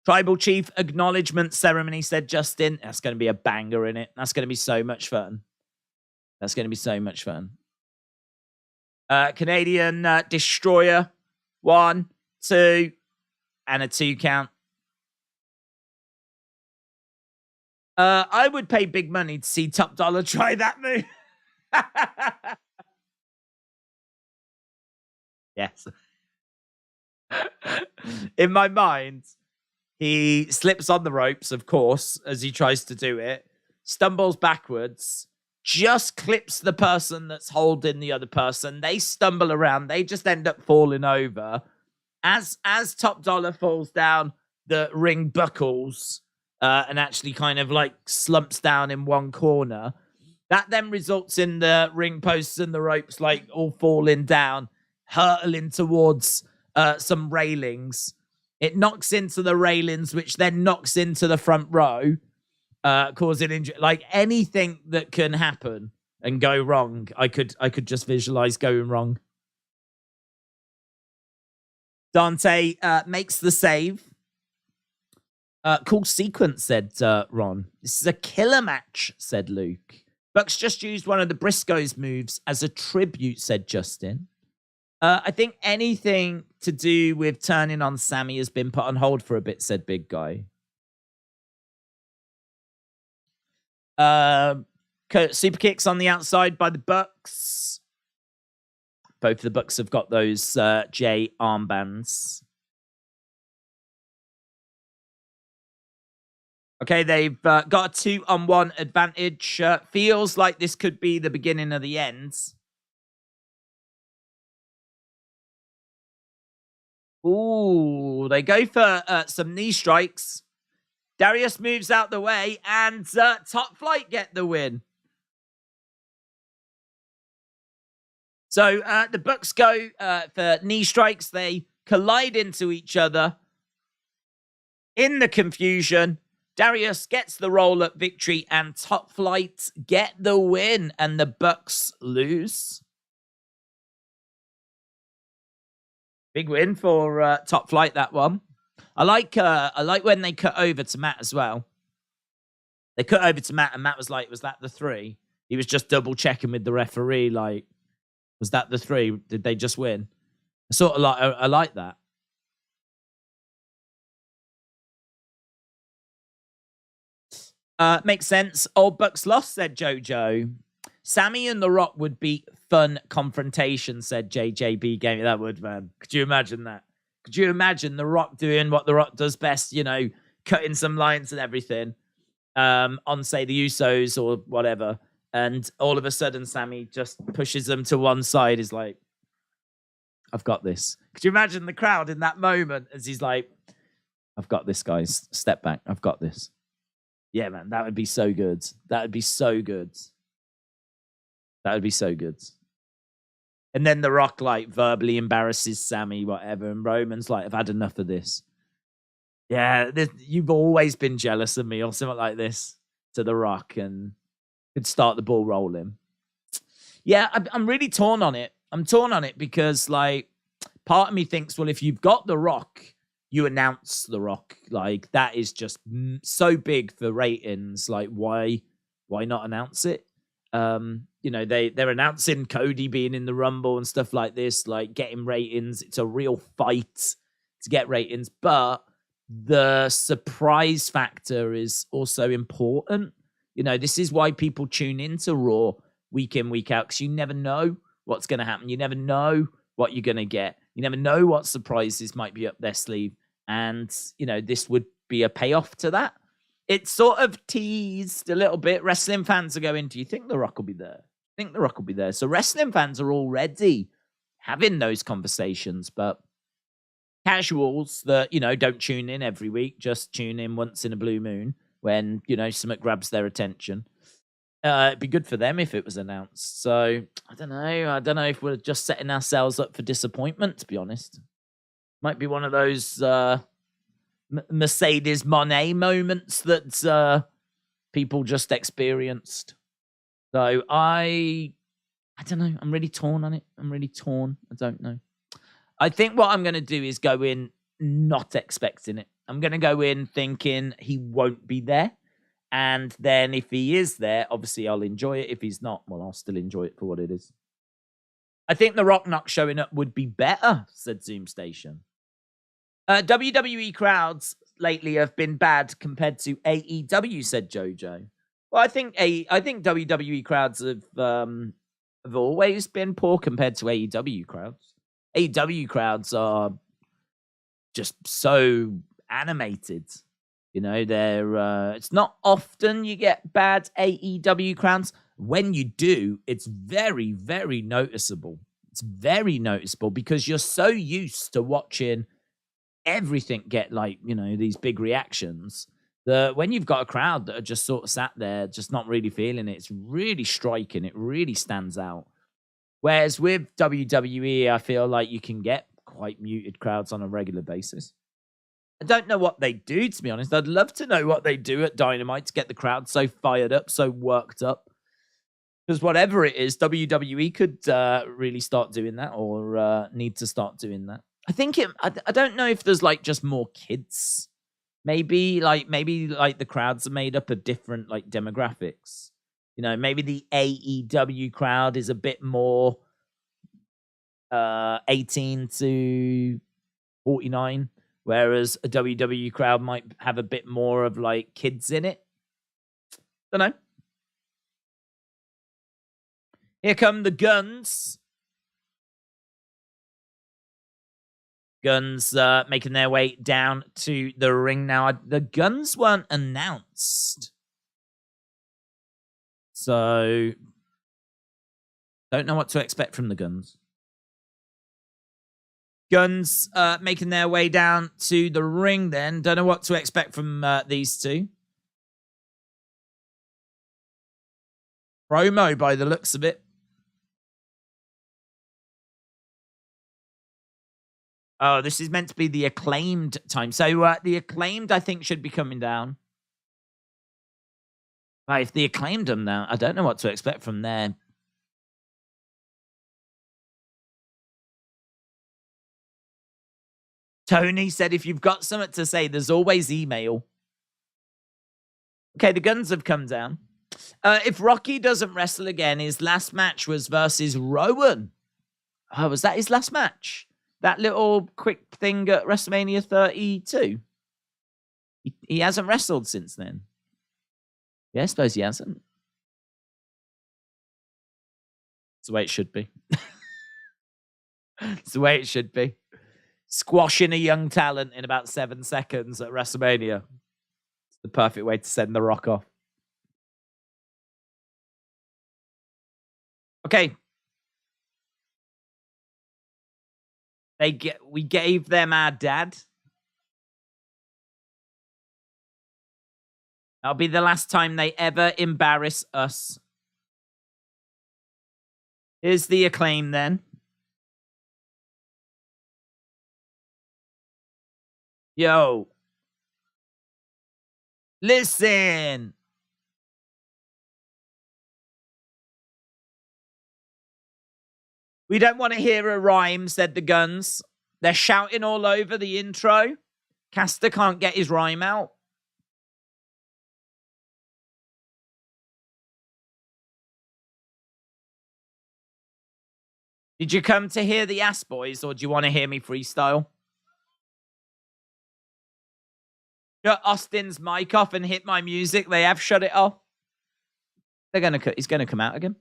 Tribal Chief Acknowledgement Ceremony, said Justin. That's going to be a banger in it. That's going to be so much fun. That's going to be so much fun. Canadian Destroyer. 1, 2, and a 2 count. I would pay big money to see Top Dollar try that move. Yes. In my mind, he slips on the ropes, of course, as he tries to do it, stumbles backwards, just clips the person that's holding the other person. They stumble around. They just end up falling over. As Top Dollar falls down, the ring buckles and actually kind of like slumps down in one corner. That then results in the ring posts and the ropes like all falling down, hurtling towards some railings. It knocks into the railings, which then knocks into the front row, causing injury. Like anything that can happen and go wrong, I could just visualize going wrong. Dante makes the save. Cool sequence, said Ron. This is a killer match, said Luke. Bucks just used one of the Briscoes moves as a tribute, said Justin. I think anything to do with turning on Sammy has been put on hold for a bit, said Big Guy. Super kicks on the outside by the Bucks. Both of the Bucks have got those J armbands. Okay, they've got a 2-on-1 advantage. Feels like this could be the beginning of the end. Ooh, they go for some knee strikes. Darius moves out the way, and Top Flight get the win. So the Bucks go for knee strikes. They collide into each other. In the confusion, Darius gets the roll-up victory, and Top Flight get the win, and the Bucks lose. Big win for Top Flight, that one. I like when they cut over to Matt as well. They cut over to Matt, and Matt was like, "Was that the 3?" He was just double checking with the referee, like, "Was that the 3? Did they just win?" I like that. Makes sense. Old Bucks lost, said JoJo. Sammy and The Rock would be fun confrontation, said JJB Gaming. That would, man. Could you imagine that? Could you imagine The Rock doing what The Rock does best, you know, cutting some lines and everything on, say, the Usos or whatever, and all of a sudden Sammy just pushes them to one side, is like, I've got this. Could you imagine the crowd in that moment as he's like, I've got this, guys. Step back. I've got this. Yeah, man, that would be so good. That would be so good. That would be so good. And then The Rock, like, verbally embarrasses Sammy, whatever, and Roman's like, I've had enough of this. Yeah, you've always been jealous of me, or something like this, to The Rock, and could start the ball rolling. Yeah, I'm really torn on it. I'm torn on it because, like, part of me thinks, well, if you've got The Rock, you announce The Rock. Like, that is just so big for ratings. Like, why not announce it? They're announcing Cody being in the Rumble and stuff like this, like getting ratings. It's a real fight to get ratings, but the surprise factor is also important. This is why people tune into Raw week in, week out, because you never know what's going to happen. You never know what you're going to get. You never know what surprises might be up their sleeve. And, this would be a payoff to that. It's sort of teased a little bit. Wrestling fans are going, do you think The Rock will be there? I think The Rock will be there. So wrestling fans are already having those conversations, but casuals that, don't tune in every week, just tune in once in a blue moon when, something grabs their attention. It'd be good for them if it was announced. So I don't know if we're just setting ourselves up for disappointment, to be honest. Might be one of those Mercedes Moné moments that people just experienced. So I don't know. I'm really torn on it. I'm really torn. I don't know. I think what I'm going to do is go in not expecting it. I'm going to go in thinking he won't be there. And then if he is there, obviously I'll enjoy it. If he's not, well, I'll still enjoy it for what it is. I think The Rock not showing up would be better, said Zoom Station. WWE crowds lately have been bad compared to AEW, said JoJo. Well, I think WWE crowds have always been poor compared to AEW crowds. AEW crowds are just so animated. They're it's not often you get bad AEW crowds. When you do, it's very, very noticeable. It's very noticeable because you're so used to watching everything get these big reactions that when you've got a crowd that are just sort of sat there, just not really feeling it, it's really striking. It really stands out. Whereas with WWE, I feel like you can get quite muted crowds on a regular basis. I don't know what they do, to be honest. I'd love to know what they do at Dynamite to get the crowd so fired up, so worked up. Because whatever it is, WWE could really start doing that or need to start doing that. I think I don't know if there's just more kids. Maybe the crowds are made up of different demographics. Maybe the AEW crowd is a bit more 18 to 49, whereas a WWE crowd might have a bit more of kids in it. Don't know. Here come the Guns. Guns making their way down to the ring now. The Guns weren't announced. So, don't know what to expect from the Guns. Guns making their way down to the ring then. Don't know what to expect from these two. Promo by the looks of it. Oh, this is meant to be the Acclaimed time. So the Acclaimed, I think, should be coming down. Right, if the Acclaimed them now, I don't know what to expect from there. Tony said, if you've got something to say, there's always email. Okay, the Guns have come down. If Rocky doesn't wrestle again, his last match was versus Rowan. Oh, was that his last match? That little quick thing at WrestleMania 32? He hasn't wrestled since then. Yeah, I suppose he hasn't. It's the way it should be. It's the way it should be. Squashing a young talent in about 7 seconds at WrestleMania. It's the perfect way to send The Rock off. Okay. We gave them our dad. That'll be the last time they ever embarrass us. Here's the Acclaim then. Yo. Listen. We don't want to hear a rhyme, said the Guns. They're shouting all over the intro. Caster can't get his rhyme out. Did you come to hear the Ass Boys, or do you want to hear me freestyle? Shut Austin's mic off and hit my music. They have shut it off. He's gonna come out again.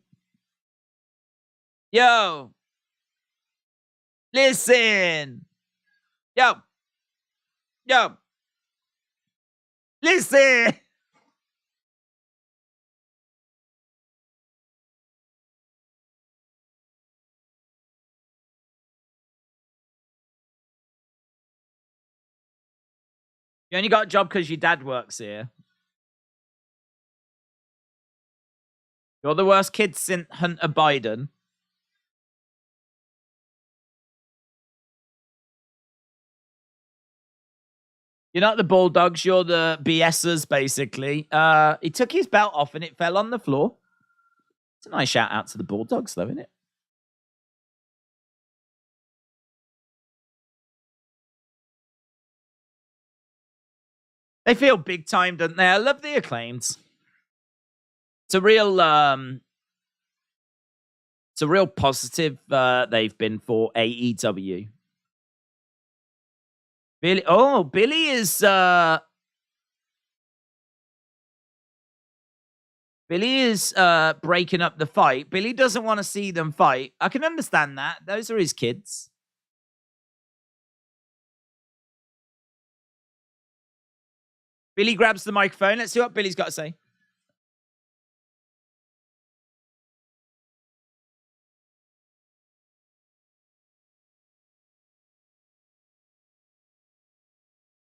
Yo. Listen. Yo. Yo. Listen. You only got a job because your dad works here. You're the worst kid since Hunter Biden. You're not the Bulldogs, you're the BSers, basically. He took his belt off and it fell on the floor. It's a nice shout out to the Bulldogs, though, isn't it? They feel big time, don't they? I love the Acclaimed. It's a real positive they've been for AEW. Billy is breaking up the fight. Billy doesn't want to see them fight. I can understand that. Those are his kids. Billy grabs the microphone. Let's see what Billy's got to say.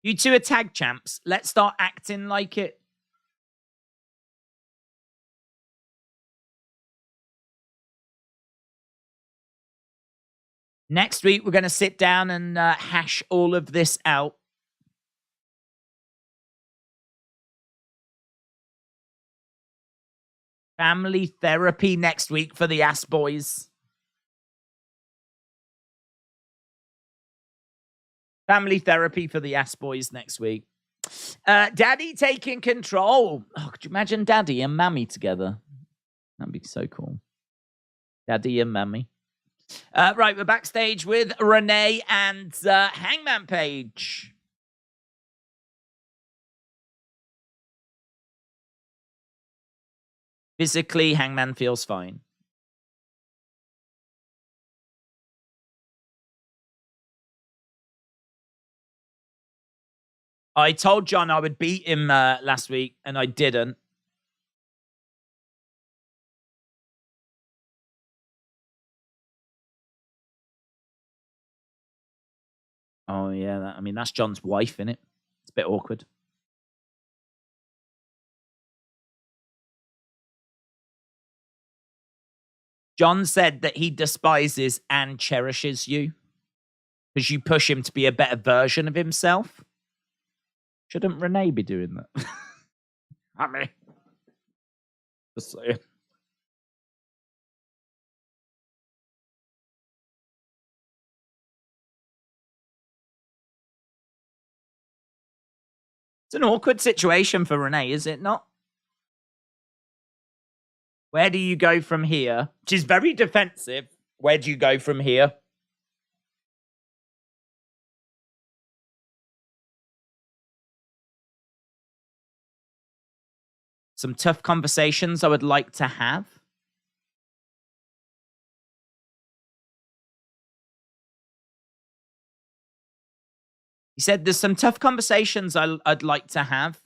You two are tag champs. Let's start acting like it. Next week, we're going to sit down and hash all of this out. Family therapy next week for the Ass Boys. Family therapy for the Ass Boys next week. Daddy taking control. Oh, could you imagine Daddy and Mammy together? That'd be so cool. Daddy and Mammy. Right, we're backstage with Renee and Hangman Page. Physically, Hangman feels fine. I told John I would beat him last week, and I didn't. Oh, yeah. I mean, that's John's wife, innit? It's a bit awkward. John said that he despises and cherishes you because you push him to be a better version of himself. Shouldn't Renee be doing that? I mean, just saying. It's an awkward situation for Renee, is it not? Where do you go from here? She's very defensive. Where do you go from here? Some tough conversations I would like to have. He said there's some tough conversations I'd like to have.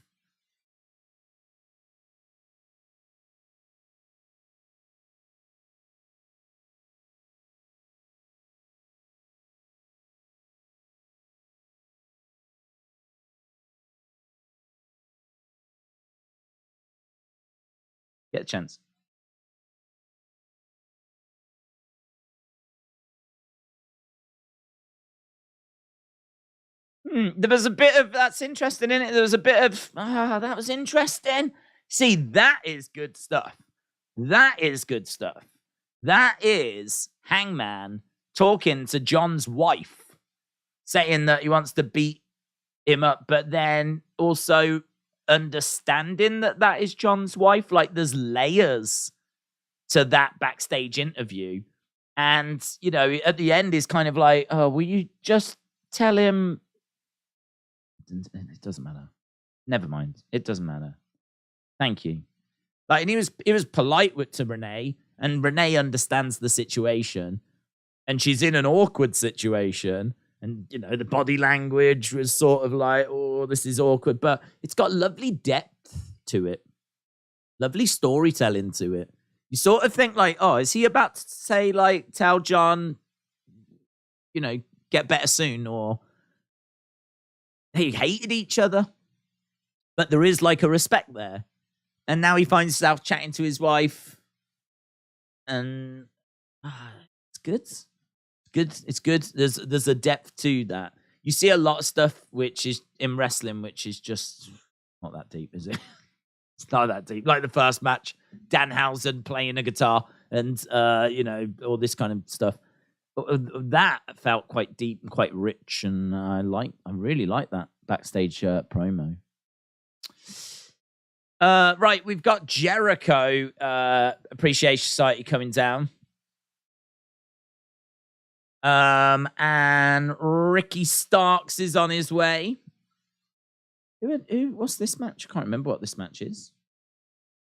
Get a chance. There was a bit of, that's interesting, isn't it? There was a bit of, that was interesting. See, that is good stuff. That is good stuff. That is Hangman talking to John's wife, saying that he wants to beat him up, but then also understanding that that is John's wife. Like, there's layers to that backstage interview. And, you know, at the end is kind of like, oh, will you just tell him? It doesn't matter. Never mind. It doesn't matter. Thank you. Like, and he was polite to Renee, and Renee understands the situation, and she's in an awkward situation, and, you know, the body language was sort of like, oh, this is awkward, but it's got lovely depth to it, lovely storytelling to it. You sort of think like, oh, is he about to say, like, tell John, you know, get better soon, or they hated each other, but there is like a respect there. And now he finds himself chatting to his wife, and it's good. It's good. It's good. There's a depth to that. You see a lot of stuff which is in wrestling, which is just not that deep, is it? It's not that deep. Like the first match, Danhausen playing a guitar, and you know, all this kind of stuff. That felt quite deep and quite rich, and I really like that backstage promo. Right, we've got Jericho Appreciation Society coming down. And Ricky Starks is on his way. What's this match? I can't remember what this match is.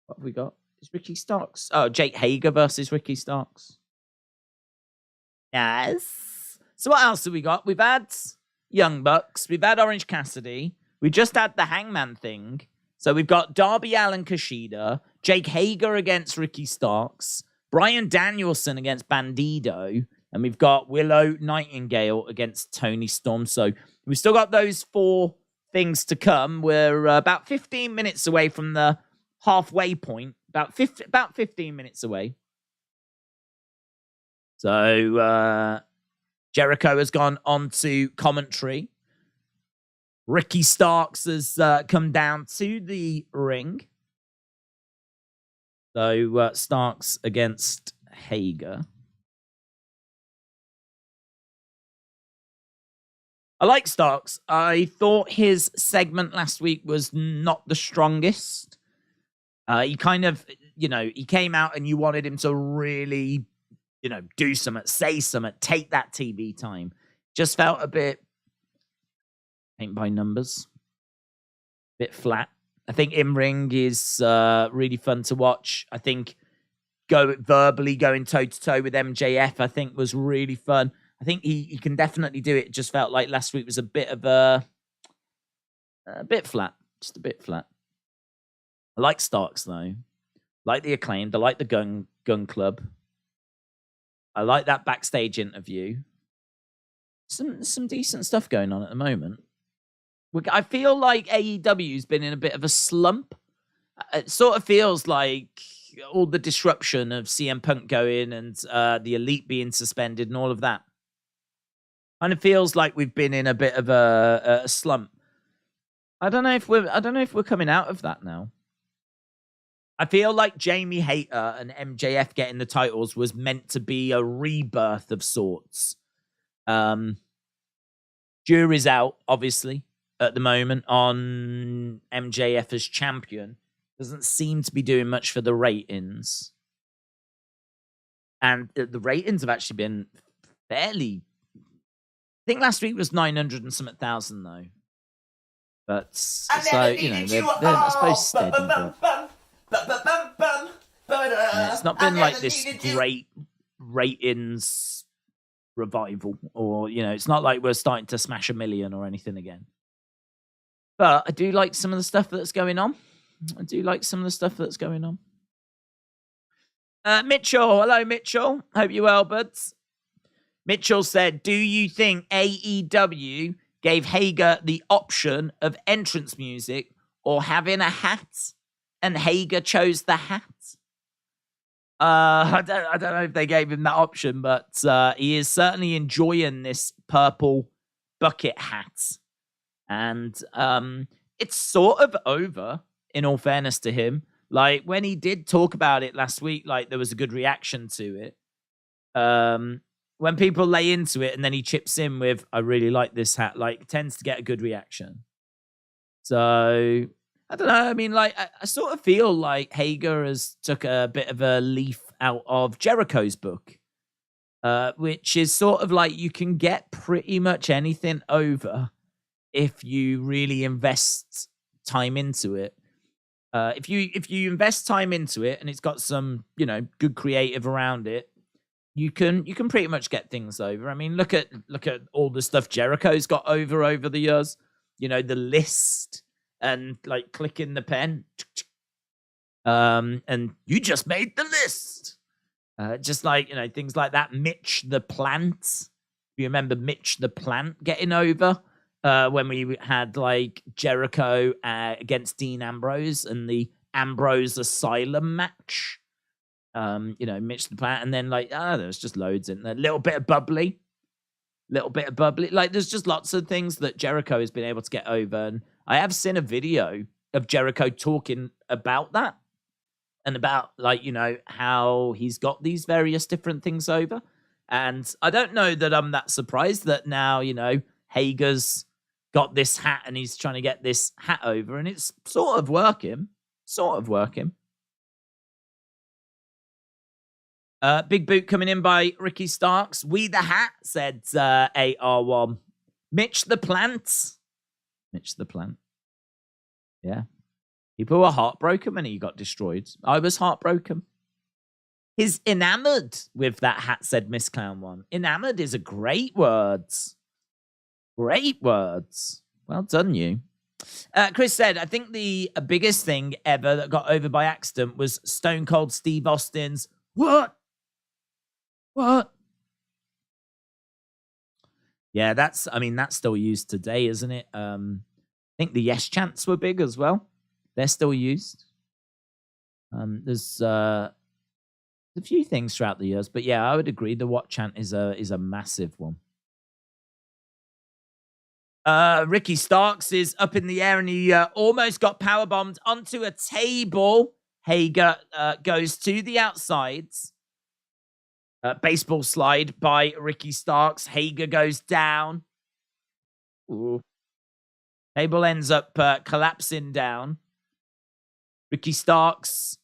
What have we got? Is Ricky Starks? Oh, Jake Hager versus Ricky Starks. Yes. So what else have we got? We've had Young Bucks. We've had Orange Cassidy. We just had the Hangman thing. So we've got Darby, Allin, Kushida, Jake Hager against Ricky Starks, Bryan Danielson against Bandido, and we've got Willow Nightingale against Toni Storm. So we've still got those 4 things to come. We're about 15 minutes away from the halfway point. About 15 minutes away. So Jericho has gone on to commentary. Ricky Starks has come down to the ring. So Starks against Hager. I like Starks. I thought his segment last week was not the strongest. He kind of, you know, he came out and you wanted him to really, you know, do something, say something, take that TV time. Just felt a bit paint by numbers, bit flat. I think in-ring is really fun to watch. I think verbally going toe-to-toe with MJF, I think was really fun. I think he can definitely do it. It just felt like last week was a bit of a bit flat. Just a bit flat. I like Starks, though. I like the Acclaimed. I like the Gun Club. I like that backstage interview. Some decent stuff going on at the moment. I feel like AEW's been in a bit of a slump. It sort of feels like all the disruption of CM Punk going and the Elite being suspended and all of that. Kind of feels like we've been in a bit of a slump. I don't know if we're coming out of that now. I feel like Jamie Hayter and MJF getting the titles was meant to be a rebirth of sorts. Jury's out, obviously, at the moment on MJF as champion. Doesn't seem to be doing much for the ratings. And the ratings have actually been fairly... I think last week was 900 and something thousand, though. But, so, you know, they're I suppose, steady. Yeah, it's not been like this great ratings revival. Or, you know, it's not like we're starting to smash 1 million or anything again. But I do like some of the stuff that's going on. Mitchell. Hello, Mitchell. Hope you're well, buds. Mitchell said, do you think AEW gave Hager the option of entrance music or having a hat and Hager chose the hat. I don't know if they gave him that option, but he is certainly enjoying this purple bucket hat. And it's sort of over, in all fairness to him. Like, when he did talk about it last week, like, there was a good reaction to it. When people lay into it and then he chips in with, I really like this hat, like, tends to get a good reaction. So, I don't know. I mean, like, I sort of feel like Hager has took a bit of a leaf out of Jericho's book, which is sort of like you can get pretty much anything over if you really invest time into it. If you invest time into it and it's got some, good creative around it, you can pretty much get things over. I mean, look at all the stuff Jericho's got over the years. The list and like clicking the pen. And you just made the list. Just like, things like that. Mitch the Plant. You remember Mitch the Plant getting over when we had like Jericho against Dean Ambrose and the Ambrose Asylum match. Mitch the Plant, and then like, there's just loads in there. A little bit of bubbly. Like, there's just lots of things that Jericho has been able to get over. And I have seen a video of Jericho talking about that and about, like, how he's got these various different things over. And I don't know that I'm that surprised that now, Hager's got this hat and he's trying to get this hat over, and it's sort of working. Big boot coming in by Ricky Starks. We the hat, said AR1. Mitch the Plant. Yeah. People were heartbroken when he got destroyed. I was heartbroken. He's enamored with that hat, said Miss Clown 1. Enamored is a great words. Great words. Well done, you. Chris said, I think the biggest thing ever that got over by accident was Stone Cold Steve Austin's What? Yeah, that's still used today, isn't it? I think the yes chants were big as well. They're still used. There's a few things throughout the years, but yeah, I would agree. The what chant is a massive one. Ricky Starks is up in the air and he almost got powerbombed onto a table. Hager goes to the outsides. Baseball slide by Ricky Starks. Hager goes down. Ooh. Table ends up collapsing down. Ricky Starks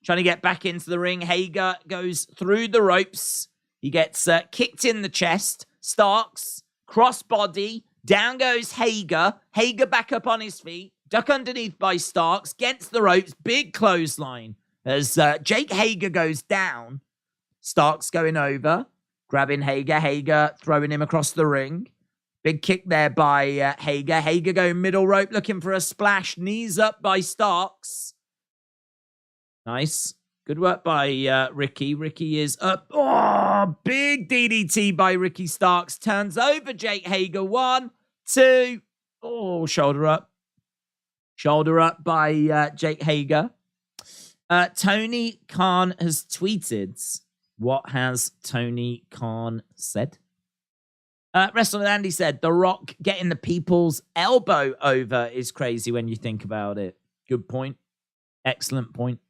trying to get back into the ring. Hager goes through the ropes. He gets kicked in the chest. Starks, crossbody. Down goes Hager. Hager back up on his feet. Duck underneath by Starks. Gets the ropes. Big clothesline. As Jake Hager goes down. Starks going over, grabbing Hager. Hager throwing him across the ring. Big kick there by Hager. Hager going middle rope, looking for a splash. Knees up by Starks. Nice. Good work by Ricky. Ricky is up. Oh, big DDT by Ricky Starks. Turns over Jake Hager. 1, 2. Oh, shoulder up. Shoulder up by Jake Hager. Tony Khan has tweeted... What has Tony Khan said? Wrestling with Andy said, The Rock getting the people's elbow over is crazy when you think about it. Good point. Excellent point.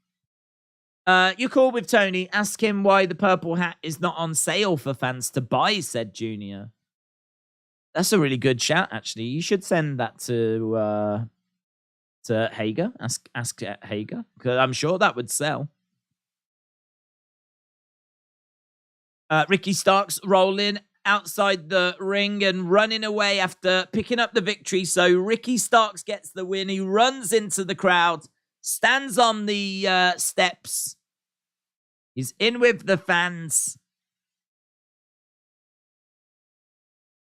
You're cool with Tony. Ask him why the purple hat is not on sale for fans to buy, said Junior. That's a really good shout, actually. You should send that to Hager. Ask Hager, because I'm sure that would sell. Ricky Starks rolling outside the ring and running away after picking up the victory. So Ricky Starks gets the win. He runs into the crowd, stands on the steps. He's in with the fans.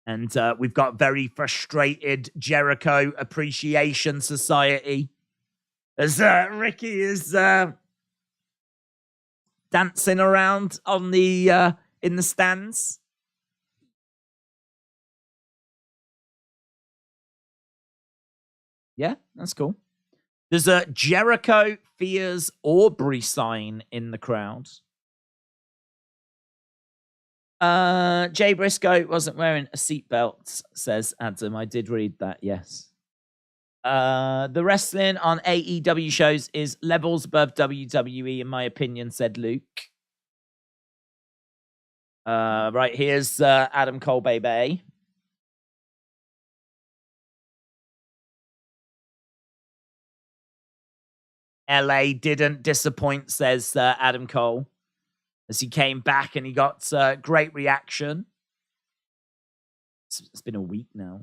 And we've got very frustrated Jericho Appreciation Society. As Ricky is... dancing around on the in the stands. Yeah, that's cool. There's a Jericho fears Aubrey sign in the crowd. Jay Briscoe wasn't wearing a seatbelt, says Adam. I did read that, yes. The wrestling on AEW shows is levels above WWE, in my opinion, said Luke. Right, here's Adam Cole, baby. LA didn't disappoint, says Adam Cole, as he came back and he got great reaction. It's been a week now.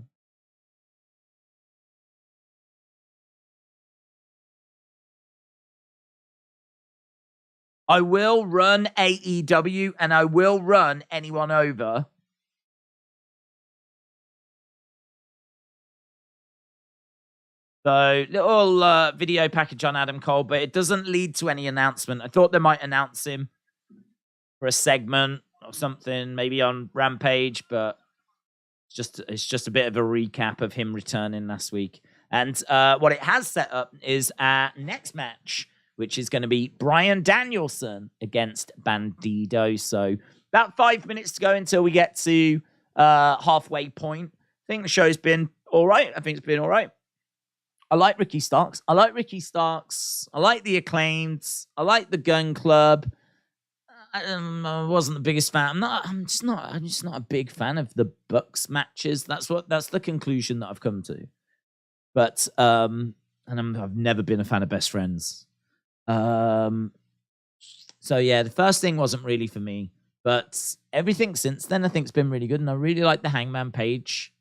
I will run AEW and I will run anyone over. So, little video package on Adam Cole, but it doesn't lead to any announcement. I thought they might announce him for a segment or something, maybe on Rampage, but it's just a bit of a recap of him returning last week. And what it has set up is our next match, which is going to be Bryan Danielson against Bandido. So about 5 minutes to go until we get to halfway point. I think the show's been all right. I think it's been all right. I like Ricky Starks. I like the Acclaimed. I like the Gun Club. I wasn't the biggest fan. I'm just not a big fan of the Bucks matches. That's the conclusion that I've come to. But I've never been a fan of Best Friends. So yeah, the first thing wasn't really for me, but everything since then I think's been really good, and I really like the Hangman Page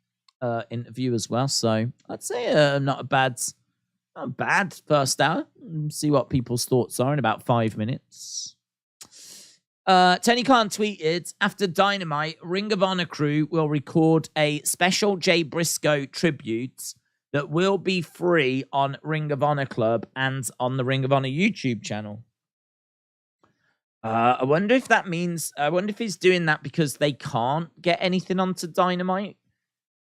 interview as well. So I'd say not a bad first hour. See what people's thoughts are in about 5 minutes. Tony Khan tweeted, after Dynamite, Ring of Honor crew will record a special Jay Briscoe tribute that will be free on Ring of Honor Club and on the Ring of Honor YouTube channel. I wonder if he's doing that because they can't get anything onto Dynamite.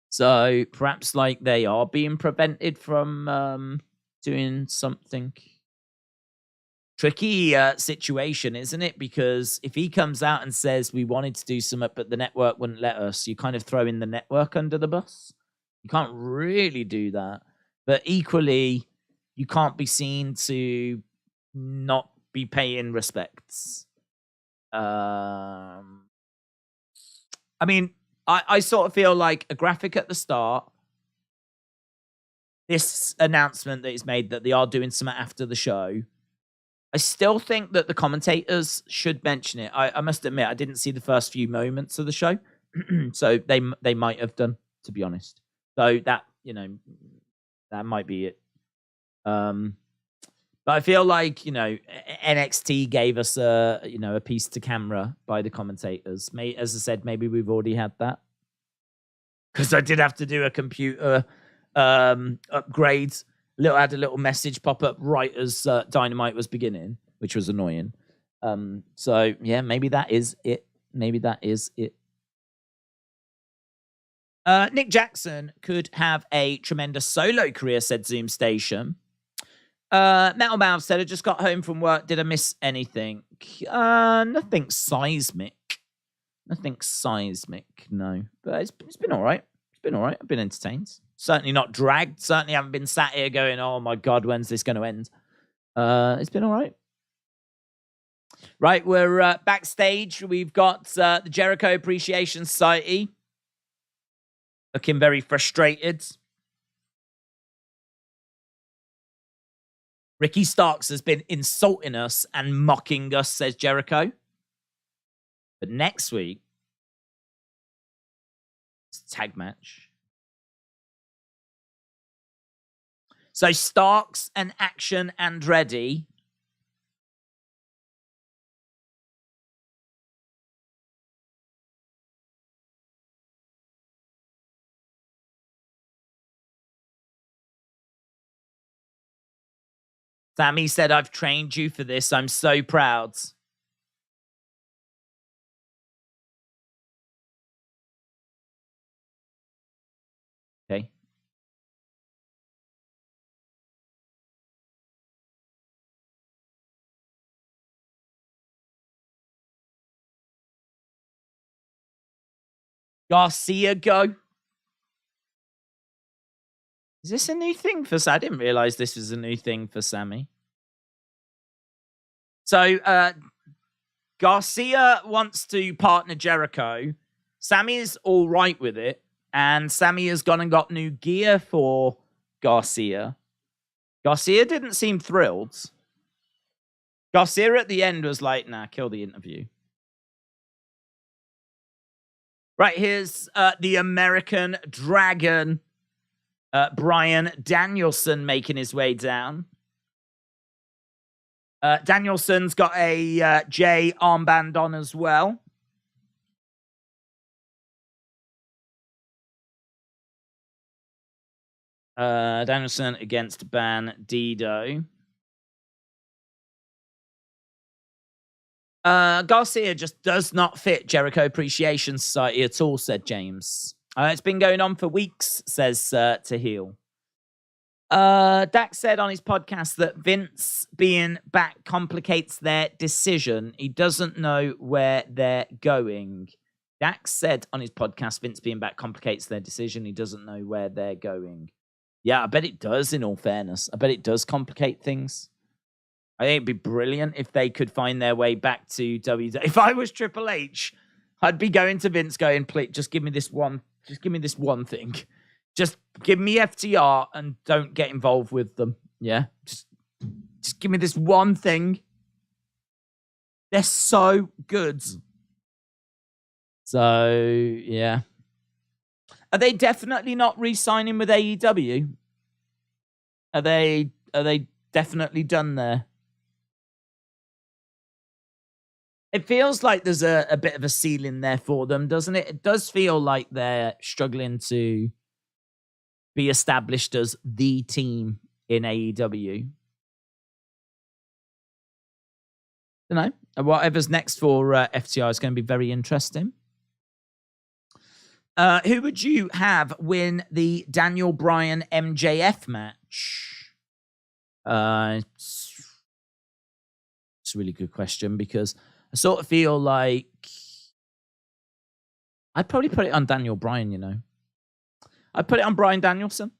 So perhaps like they are being prevented from doing something. Tricky situation, isn't it? Because if he comes out and says we wanted to do something but the network wouldn't let us, you kind of throw in the network under the bus. You can't really do that. But equally, you can't be seen to not be paying respects. I mean, I sort of feel like a graphic at the start, this announcement that is made that they are doing something after the show. I still think that the commentators should mention it. I must admit, I didn't see the first few moments of the show. So they might have done, to be honest. So that, that might be it. But I feel like, NXT gave us a piece to camera by the commentators. As I said, maybe we've already had that. Because I did have to do a computer upgrade. Had a little message pop up right as Dynamite was beginning, which was annoying. So yeah, maybe that is it. Nick Jackson could have a tremendous solo career, said Zoom Station. Metal Mouth said, I just got home from work. Did I miss anything? Nothing seismic. No. But it's been all right. I've been entertained. Certainly not dragged. Certainly haven't been sat here going, oh my God, when's this going to end? It's been all right. Right, we're backstage. We've got the Jericho Appreciation Society looking very frustrated. Ricky Starks has been insulting us and mocking us, says Jericho. But next week, it's a tag match. So Starks and Action and Ready. Sammy said, I've trained you for this. I'm so proud. Okay. Garcia go. Is this a new thing for Sammy? I didn't realize this was a new thing for Sammy. So, Garcia wants to partner Jericho. Sammy is all right with it. And Sammy has gone and got new gear for Garcia. Garcia didn't seem thrilled. Garcia at the end was like, nah, kill the interview. Right, here's the American Dragon, Bryan Danielson, making his way down. Danielson's got a J armband on as well. Danielson against Bandido. Garcia just does not fit Jericho Appreciation Society at all, said James. It's been going on for weeks, says Tahil. Dax said on his podcast that Vince being back complicates their decision. He doesn't know where they're going. Dax said on his podcast, Vince being back complicates their decision. He doesn't know where they're going. Yeah, I bet it does, in all fairness. I bet it does complicate things. I think it'd be brilliant if they could find their way back to WWE. If I was Triple H, I'd be going to Vince going, please, just give me this one thing. Just give me FTR and don't get involved with them. Yeah? Just give me this one thing. They're so good. So, yeah. Are they definitely not re-signing with AEW? Are they definitely done there? It feels like there's a bit of a ceiling there for them, doesn't it? It does feel like they're struggling to be established as the team in AEW. Don't know. Whatever's next for FTR is going to be very interesting. Who would you have win the Daniel Bryan MJF match? It's a really good question because I sort of feel like I'd probably put it on Daniel Bryan, you know. I'd put it on Bryan Danielson.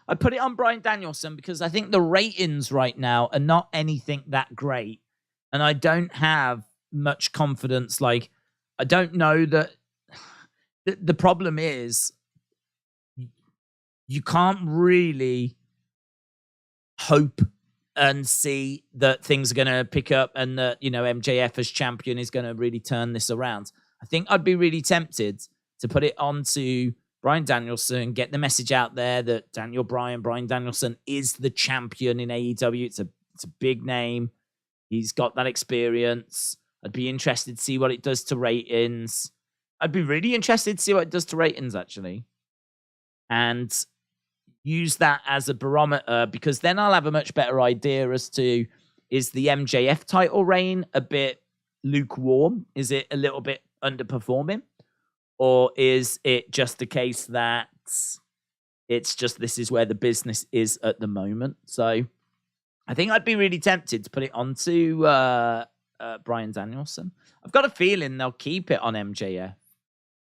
I'd put it on Bryan Danielson because I think the ratings right now are not anything that great. And I don't have much confidence. Like, I don't know that the problem is you can't really hope and see that things are going to pick up and that, you know, MJF as champion is going to really turn this around. I think I'd be really tempted to put it onto Bryan Danielson, get the message out there that Bryan Danielson is the champion in AEW. It's a big name. He's got that experience. I'd be interested to see what it does to ratings. I'd be really interested to see what it does to ratings, actually. And use that as a barometer, because then I'll have a much better idea as to, is the MJF title reign a bit lukewarm? Is it a little bit underperforming? Or is it just the case that it's just this is where the business is at the moment? So I think I'd be really tempted to put it onto Bryan Danielson. I've got a feeling they'll keep it on MJF.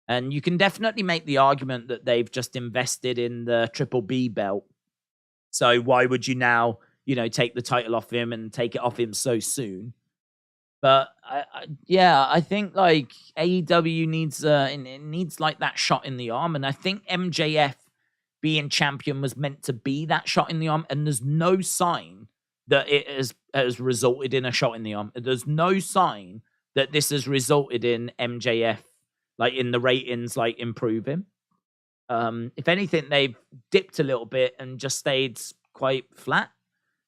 And you can definitely make the argument that they've just invested in the Triple B belt. So why would you now, you know, take the title off him and take it off him so soon? But I think like AEW needs like that shot in the arm. And I think MJF being champion was meant to be that shot in the arm. And there's no sign that it has resulted in a shot in the arm. There's no sign that this has resulted in MJF, like in the ratings, like improving. If anything, they've dipped a little bit and just stayed quite flat.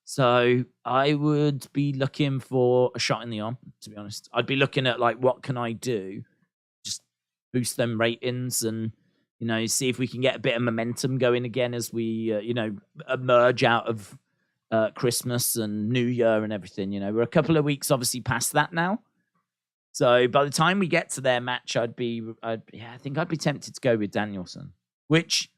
So I would be looking for a shot in the arm, to be honest. I'd be looking at like, what can I do? Just boost them ratings and, you know, see if we can get a bit of momentum going again as we, you know, emerge out of Christmas and New Year and everything. You know, we're a couple of weeks obviously past that now. So by the time we get to their match, I think I'd be tempted to go with Danielson, which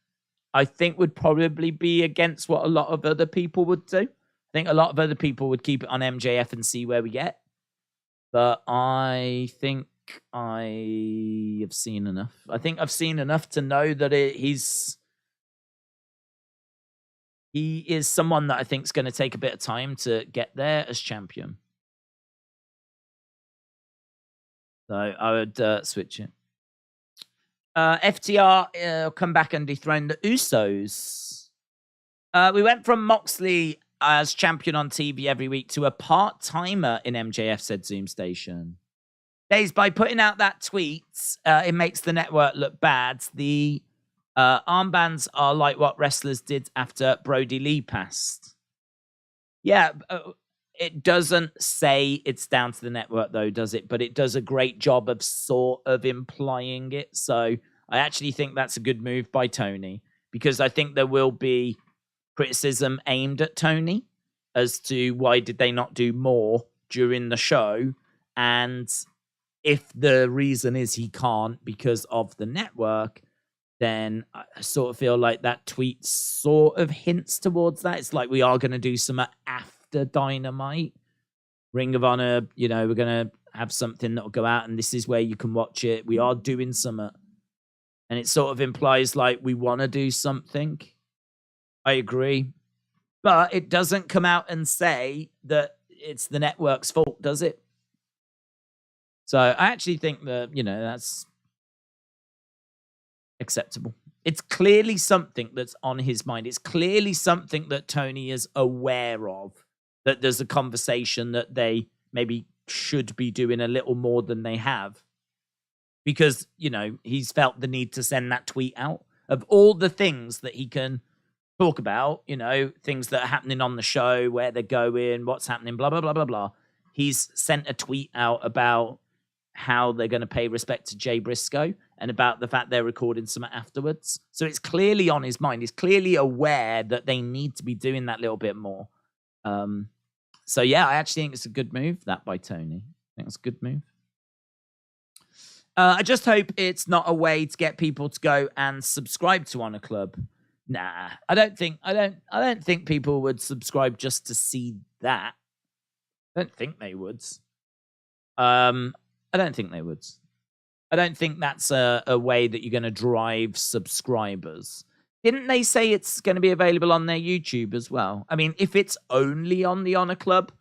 I think would probably be against what a lot of other people would do. I think a lot of other people would keep it on MJF and see where we get. But I think I have seen enough. I think I've seen enough to know that he is someone that I think is going to take a bit of time to get there as champion. So I would switch it. FTR come back and dethrone the Usos. We went from Moxley as champion on TV every week to a part-timer in MJF, said Zoom Station. Days, by putting out that tweet, it makes the network look bad. The armbands are like what wrestlers did after Brody Lee passed. Yeah, it doesn't say it's down to the network, though, does it? But it does a great job of sort of implying it. So I actually think that's a good move by Tony, because I think there will be criticism aimed at Tony as to why did they not do more during the show. And if the reason is he can't because of the network, then I sort of feel like that tweet sort of hints towards that. It's like, we are going to do some after Dynamite. Ring of Honor, we're going to have something that will go out and this is where you can watch it. We are doing something. And it sort of implies like we want to do something. I agree. But it doesn't come out and say that it's the network's fault, does it? So I actually think that, that's acceptable. It's clearly something that's on his mind. It's clearly something that Tony is aware of, that there's a conversation that they maybe should be doing a little more than they have. Because, he's felt the need to send that tweet out of all the things that he can talk about, things that are happening on the show, where they're going, what's happening, blah, blah, blah, blah, blah. He's sent a tweet out about how they're going to pay respect to Jay Briscoe and about the fact they're recording something afterwards. So it's clearly on his mind. He's clearly aware that they need to be doing that little bit more. So yeah, I actually think it's a good move, that by Tony. I think it's a good move. I just hope it's not a way to get people to go and subscribe to Honor Club. Nah, I don't think people would subscribe just to see that. I don't think they would. I don't think they would. I don't think that's a way that you're going to drive subscribers. Didn't they say it's going to be available on their YouTube as well? I mean, if it's only on the Honor Club,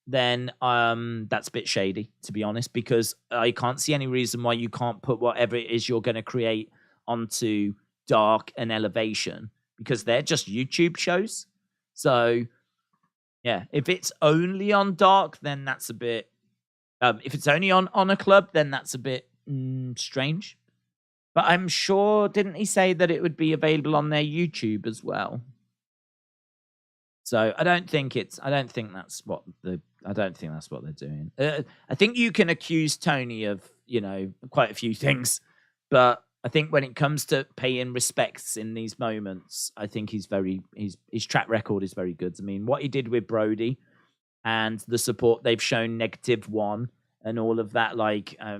then that's a bit shady, to be honest, because I can't see any reason why you can't put whatever it is you're going to create onto Dark and Elevation, because they're just YouTube shows. So, yeah, if it's only on Dark, then that's a bit... if it's only on Honor Club, then that's a bit strange. But I'm sure, didn't he say that it would be available on their YouTube as well? So I don't think that's what they're doing. I think you can accuse Tony of, quite a few things, but I think when it comes to paying respects in these moments, I think his track record is very good. I mean, what he did with Brody and the support they've shown -1 and all of that,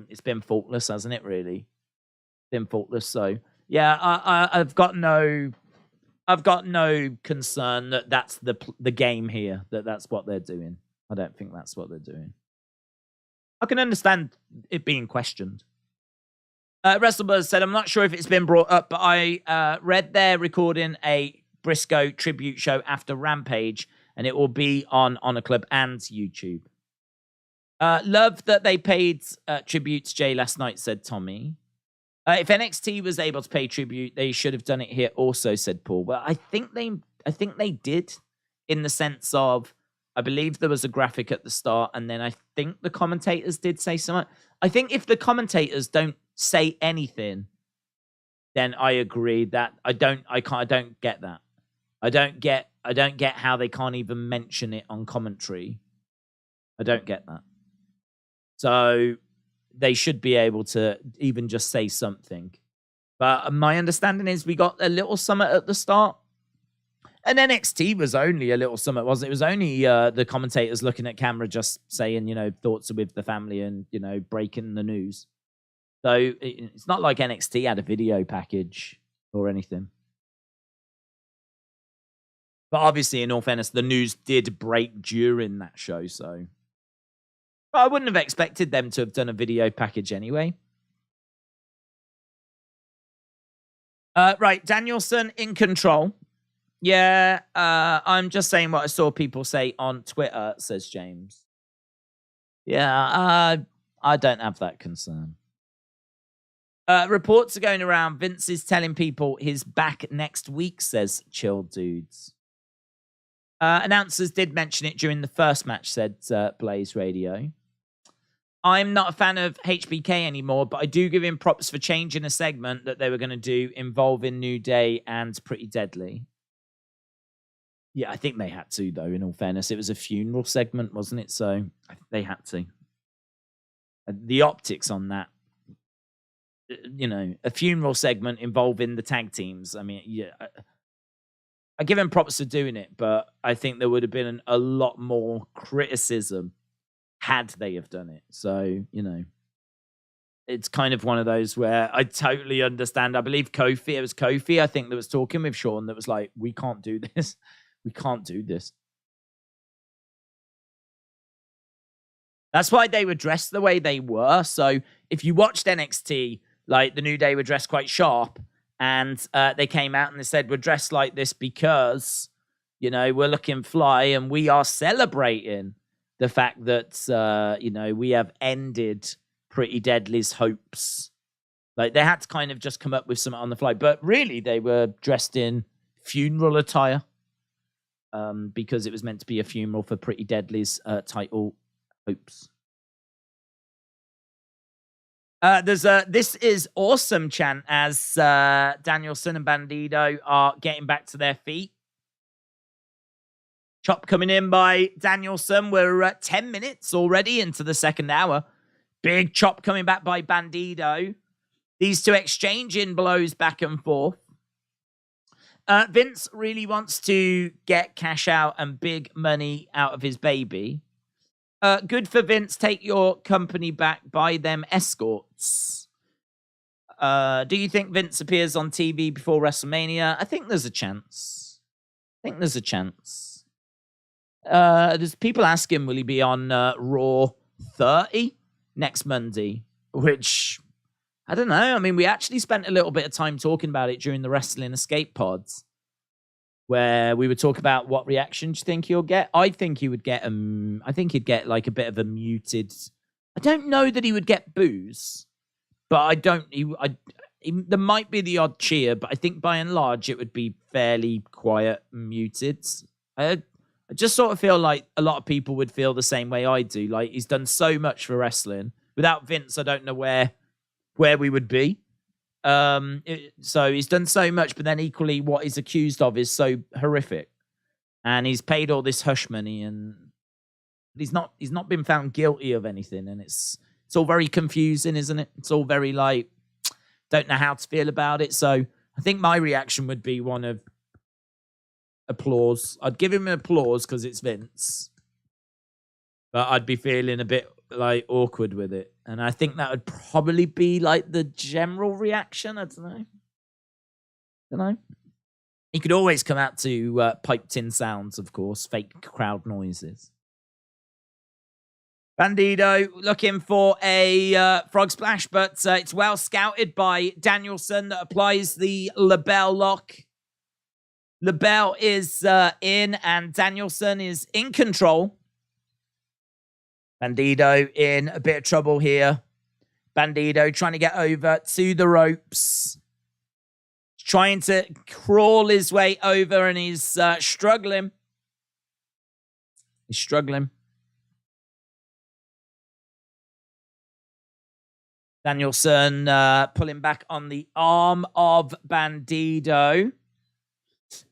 it's been faultless, hasn't it? Really, been faultless. So yeah, I've got no concern that that's the game here. That's what they're doing. I don't think that's what they're doing. I can understand it being questioned. WrestleBuzz said, I'm not sure if it's been brought up, but I read they're recording a Briscoe tribute show after Rampage, and it will be on Honor Club and YouTube. Love that they paid tribute to Jay last night, said Tommy. If NXT was able to pay tribute, they should have done it here also, said Paul. Well, I think they did, in the sense of, I believe there was a graphic at the start, and then I think the commentators did say something. I think if the commentators don't say anything, then I agree that I don't get that. I don't get how they can't even mention it on commentary. I don't get that. So they should be able to even just say something. But my understanding is we got a little summit at the start. And NXT was only a little summit, wasn't it? It was only the commentators looking at camera just saying, thoughts are with the family and, breaking the news. So it's not like NXT had a video package or anything. But obviously, in all fairness, the news did break during that show, so... I wouldn't have expected them to have done a video package anyway. Right, Danielson in control. Yeah, I'm just saying what I saw people say on Twitter, says James. Yeah, I don't have that concern. Reports are going around. Vince is telling people he's back next week, says Chill Dudes. Announcers did mention it during the first match, said Blaze Radio. I'm not a fan of HBK anymore, but I do give him props for changing a segment that they were going to do involving New Day and Pretty Deadly. Yeah, I think they had to, though, in all fairness. It was a funeral segment, wasn't it? So they had to. The optics on that, you know, a funeral segment involving the tag teams. I mean, yeah, I give him props for doing it, but I think there would have been a lot more criticism had they have done it. So, you know, it's kind of one of those where I totally understand. I believe it was Kofi, I think, that was talking with Sean that was like, we can't do this. We can't do this. That's why they were dressed the way they were. So if you watched NXT, like the New Day were dressed quite sharp, and they came out and they said, we're dressed like this because, you know, we're looking fly and we are celebrating the fact that, you know, we have ended Pretty Deadly's hopes. Like they had to kind of just come up with something on the fly. But really, they were dressed in funeral attire. Because it was meant to be a funeral for Pretty Deadly's title hopes. There's a "This is awesome" chant as Danielson and Bandido are getting back to their feet. Chop coming in by Danielson. We're at 10 minutes already into the second hour. Big chop coming back by Bandido. These two exchanging blows back and forth. Vince really wants to get cash out and big money out of his baby. Good for Vince. Take your company back. Buy them escorts. Do you think Vince appears on TV before WrestleMania? I think there's a chance. There's people asking, will he be on Raw 30 next Monday? Which... I don't know. I mean, we actually spent a little bit of time talking about it during the Wrestling Escape Pods, where we would talk about what reaction do you think he'll get. I think he would get I think he'd get like a bit of a muted. I don't know that he would get boos, but I don't. There might be the odd cheer, but I think by and large it would be fairly quiet, muted. I just sort of feel like a lot of people would feel the same way I do. Like he's done so much for wrestling. Without Vince, I don't know where we would be. So he's done so much, but then equally what he's accused of is so horrific. And he's paid all this hush money and he's not been found guilty of anything. And it's all very confusing, isn't it? It's all very like, don't know how to feel about it. So I think my reaction would be one of applause. I'd give him an applause because it's Vince. But I'd be feeling a bit like awkward with it. And I think that would probably be like the general reaction. I don't know. He could always come out to piped in sounds, of course, fake crowd noises. Bandido looking for a frog splash, but it's well scouted by Danielson that applies the LeBell lock. LeBell is in and Danielson is in control. Bandido in a bit of trouble here. Bandido trying to get over to the ropes. Trying to crawl his way over and he's struggling. Danielson pulling back on the arm of Bandido.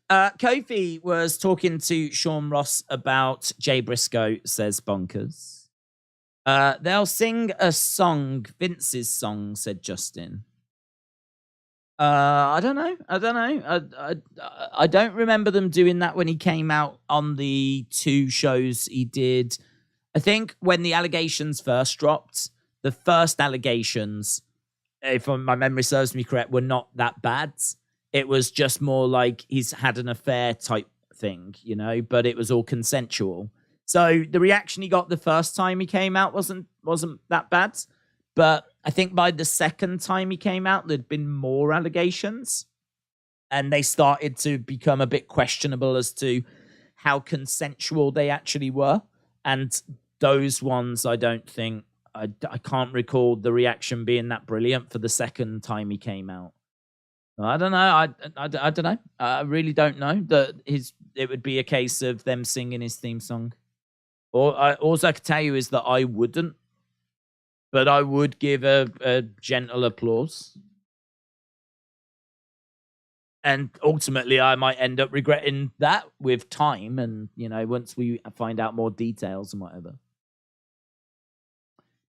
Kofi was talking to Sean Ross about Jay Briscoe, says Bonkers. They'll sing a song, Vince's song, said Justin. I don't know. I don't remember them doing that when he came out on the 2 shows he did. I think when the allegations first dropped, the first allegations, if my memory serves me correct, were not that bad. It was just more like he's had an affair type thing, you know, but it was all consensual. So the reaction he got the first time he came out wasn't that bad. But I think by the second time he came out, there'd been more allegations. And they started to become a bit questionable as to how consensual they actually were. And those ones, I don't think, I can't recall the reaction being that brilliant for the second time he came out. I don't know. I don't know. I really don't know that it would be a case of them singing his theme song. All I could tell you is that I wouldn't, but I would give a gentle applause. And ultimately, I might end up regretting that with time and, once we find out more details and whatever.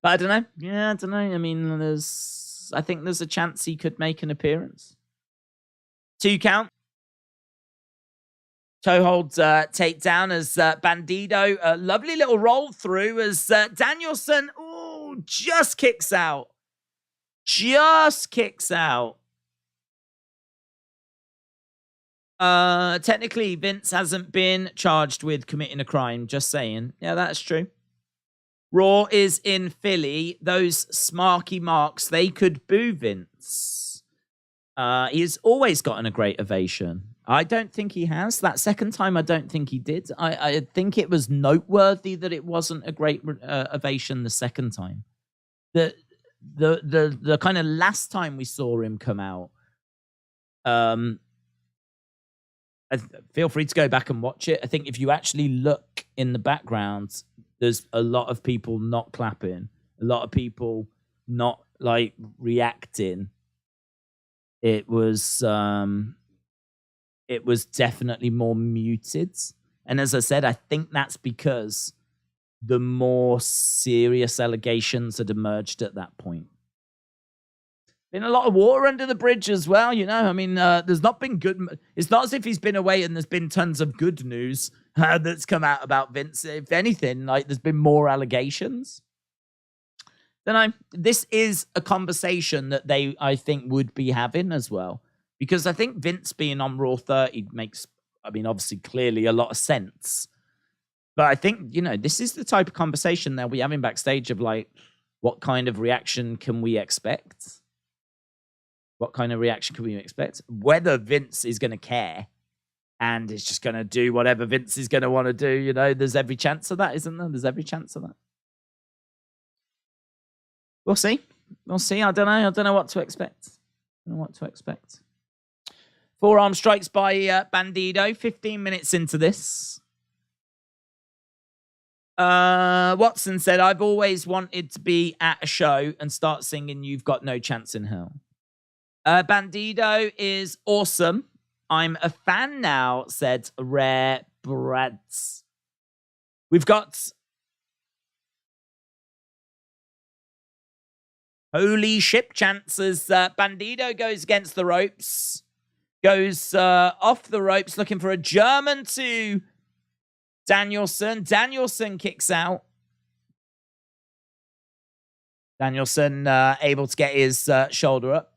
But I don't know. Yeah, I don't know. I mean, I think there's a chance he could make an appearance. 2 count. Toe holds takedown as Bandido. A lovely little roll through as Danielson, just kicks out. Just kicks out. Technically, Vince hasn't been charged with committing a crime. Just saying. Yeah, that's true. Raw is in Philly. Those smarky marks, they could boo Vince. He's always gotten a great ovation. I don't think he has. That second time, I don't think he did. I think it was noteworthy that it wasn't a great ovation the second time. The kind of last time we saw him come out, feel free to go back and watch it. I think if you actually look in the background, there's a lot of people not clapping, a lot of people not reacting. It was definitely more muted. And as I said, I think that's because the more serious allegations had emerged at that point. Been a lot of water under the bridge as well, I mean, there's not been good. It's not as if he's been away and there's been tons of good news that's come out about Vince. If anything, there's been more allegations. This is a conversation that they, I think, would be having as well. Because I think Vince being on Raw 30 makes, obviously, clearly a lot of sense. But I think, this is the type of conversation that we're having backstage of what kind of reaction can we expect? What kind of reaction can we expect? Whether Vince is going to care and is just going to do whatever Vince is going to want to do, there's every chance of that, isn't there? There's every chance of that. We'll see. I don't know what to expect. Forearm strikes by Bandido. 15 minutes into this. Watson said, I've always wanted to be at a show and start singing You've Got No Chance in Hell. Bandido is awesome. I'm a fan now, said Rare Brads. We've got holy ship chants as Bandido goes against the ropes. Goes off the ropes looking for a German to Danielson. Danielson kicks out. Danielson able to get his shoulder up.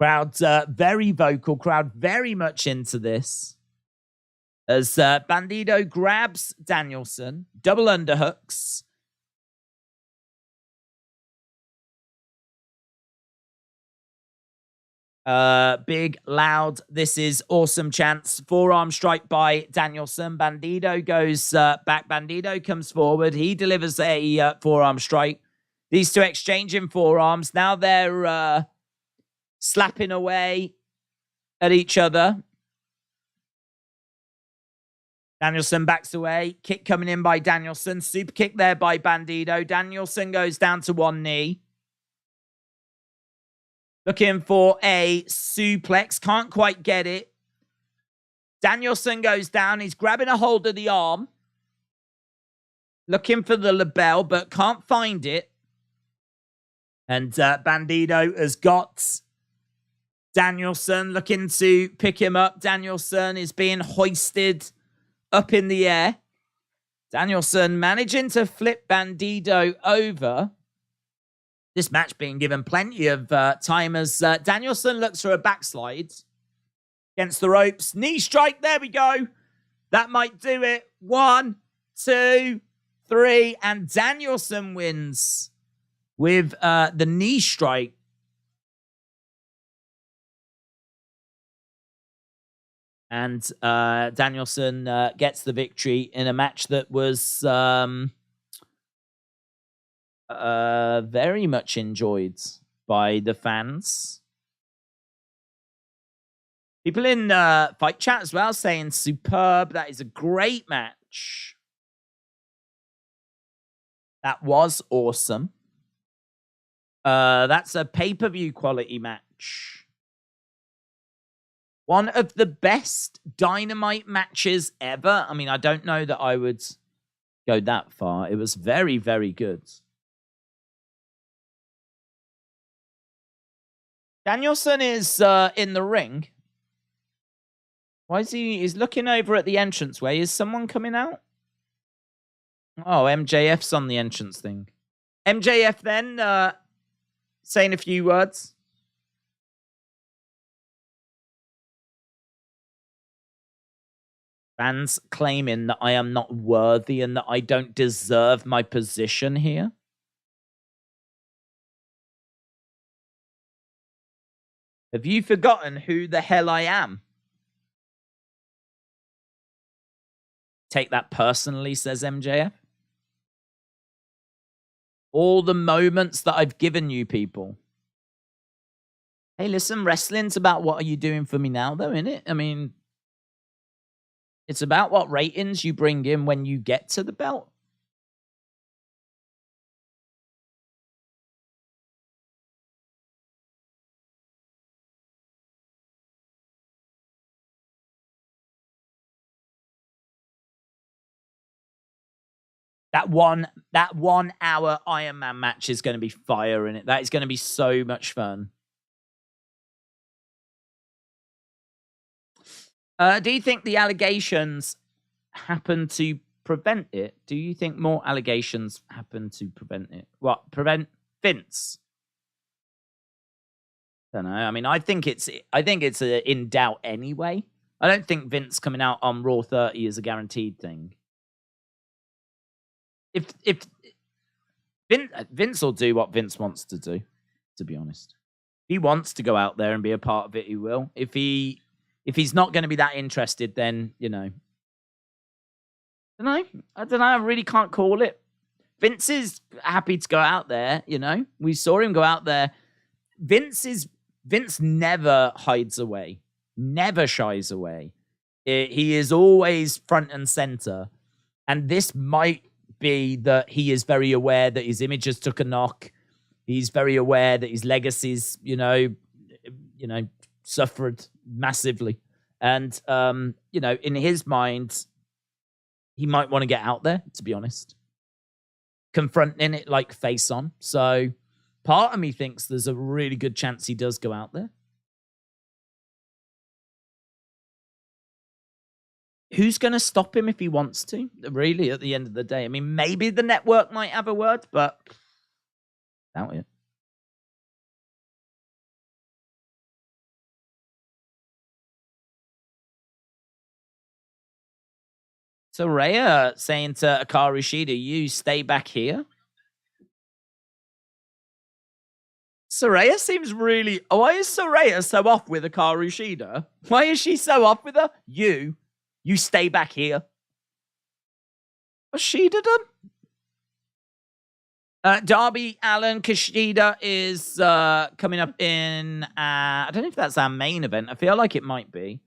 Crowd very vocal. Crowd very much into this. As Bandido grabs Danielson. Double underhooks. Big, loud, this is awesome chants. Forearm strike by Danielson. Bandido goes back. Bandido comes forward. He delivers a forearm strike. These two exchanging forearms. Now they're slapping away at each other. Danielson backs away. Kick coming in by Danielson. Super kick there by Bandido. Danielson goes down to one knee. Looking for a suplex. Can't quite get it. Danielson goes down. He's grabbing a hold of the arm. Looking for the label, but can't find it. And Bandido has got Danielson looking to pick him up. Danielson is being hoisted up in the air. Danielson managing to flip Bandido over. This match being given plenty of time as Danielson looks for a backslide against the ropes. Knee strike. There we go. That might do it. 1, 2, 3. And Danielson wins with the knee strike. And Danielson gets the victory in a match that was very much enjoyed by the fans. People in fight chat as well saying superb. That is a great match. That was awesome. That's a pay-per-view quality match. One of the best Dynamite matches ever. I mean, I don't know that I would go that far. It was very, very good. Danielson is in the ring. Why is he? He's looking over at the entranceway. Is someone coming out? Oh, MJF's on the entrance thing. MJF then saying a few words. Fans claiming that I am not worthy and that I don't deserve my position here. Have you forgotten who the hell I am? Take that personally, says MJF. All the moments that I've given you people. Hey, listen, wrestling's about what are you doing for me now, though, innit? I mean, it's about what ratings you bring in when you get to the belt. That 1 hour Iron Man match is going to be fire in it. That is going to be so much fun. Do you think the allegations happen to prevent it? Do you think more allegations happen to prevent it? What? Prevent Vince? I don't know. I mean, I think it's in doubt anyway. I don't think Vince coming out on Raw 30 is a guaranteed thing. If Vince will do what Vince wants to do, to be honest. If he wants to go out there and be a part of it, he will. If he's not going to be that interested, then, you know. I don't know. I really can't call it. Vince is happy to go out there, you know. We saw him go out there. Vince never hides away. Never shies away. He is always front and center. And this might be that he is very aware that his image has took a knock. He's very aware that his legacy's, you know, suffered massively. And, you know, in his mind, he might want to get out there, to be honest. Confronting it like face on. So part of me thinks there's a really good chance he does go out there. Who's going to stop him if he wants to? Really, at the end of the day. I mean, maybe the network might have a word, but doubt it. So Rhea saying to Hikaru Shida, you stay back here. Saraya seems really... Why is Saraya so off with Hikaru Shida? Why is she so off with her? You stay back here. What's Shida done? Darby, Allin, Kushida is coming up in... I don't know if that's our main event. I feel like it might be.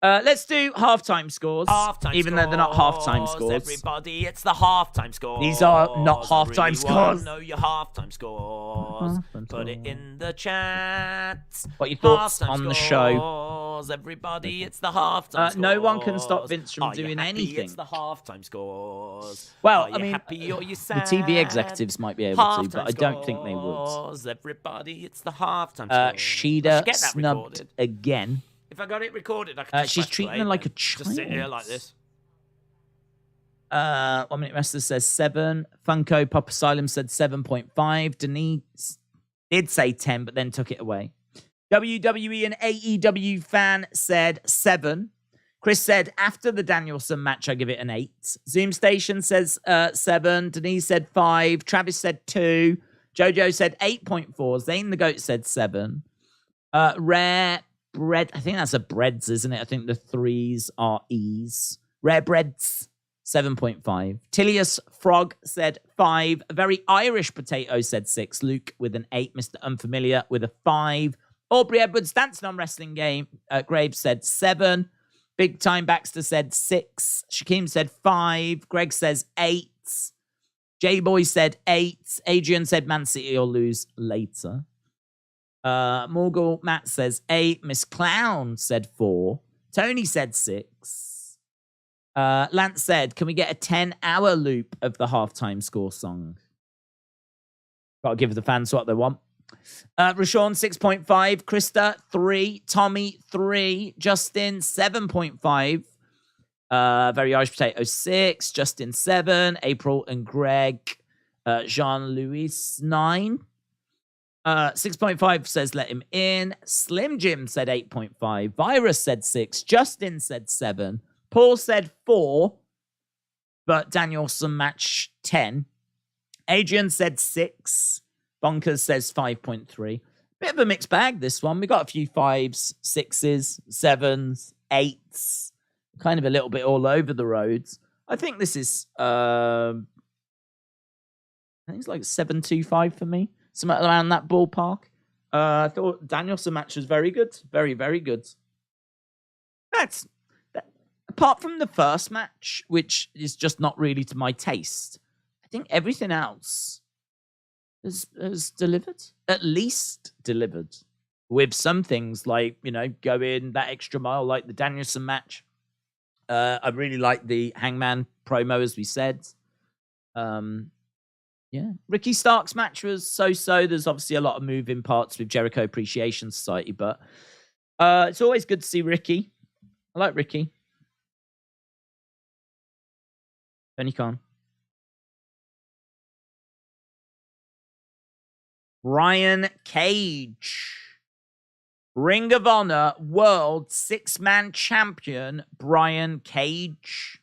Let's do halftime scores. Even though they're not halftime scores. Everybody, it's the halftime scores. These are not halftime scores. Know your halftime scores. Put it in the chat. What are your thoughts on the show? Everybody, it's the halftime scores. No one can stop Vince from doing anything. It's the halftime scores. Well, I mean, happy or you sad? The TV executives might be able to, but I don't think they would. Everybody, it's the halftime scores. Shida snubbed recorded again. If I got it recorded, I could just she's treating her like a child. Just sit here like this. 1 Minute Wrestler says 7. Funko Pop Asylum said 7.5. Denise did say 10, but then took it away. WWE and AEW fan said 7. Chris said, after the Danielson match, I give it an 8. Zoom Station says 7. Denise said 5. Travis said 2. Jojo said 8.4. Zane the Goat said 7. Rare Bread, I think that's a Breads, isn't it? I think the 3s are E's. Rare Breads, 7.5. Tilius Frog said 5. A Very Irish Potato said 6. Luke with an 8. Mr. Unfamiliar with a 5. Aubrey Edwards, Dancing on Wrestling Game. Graves said 7. Big Time Baxter said 6. Shaquem said 5. Greg says 8. J-Boy said 8. Adrian said Man City will lose later. Morgul Matt says 8. Miss Clown said 4. Tony said 6. Lance said, can we get a 10-hour loop of the halftime score song? Gotta give the fans what they want. Rashawn 6.5. Krista 3. Tommy 3. Justin 7.5. Very Irish Potato 6. Justin 7. April and Greg. Jean-Louis 9. 6.5 says let him in. Slim Jim said 8.5. Virus said 6. Justin said 7. Paul said 4. But Danielson match 10. Adrian said 6. Bonkers says 5.3. Bit of a mixed bag, this one. We got a few 5s, 6s, 7s, 8s. Kind of a little bit all over the roads. I think this is, I think it's like 7.25 for me. Something around that ballpark. I thought Danielson match was very good. Very, very good. Apart from the first match, which is just not really to my taste, I think everything else has delivered. At least delivered. With some things like, going that extra mile, like the Danielson match. I really like the Hangman promo, as we said. Yeah. Ricky Stark's match was so-so. There's obviously a lot of moving parts with Jericho Appreciation Society, but it's always good to see Ricky. I like Ricky. Tony Khan. Brian Cage. Ring of Honor World 6-Man Champion Brian Cage.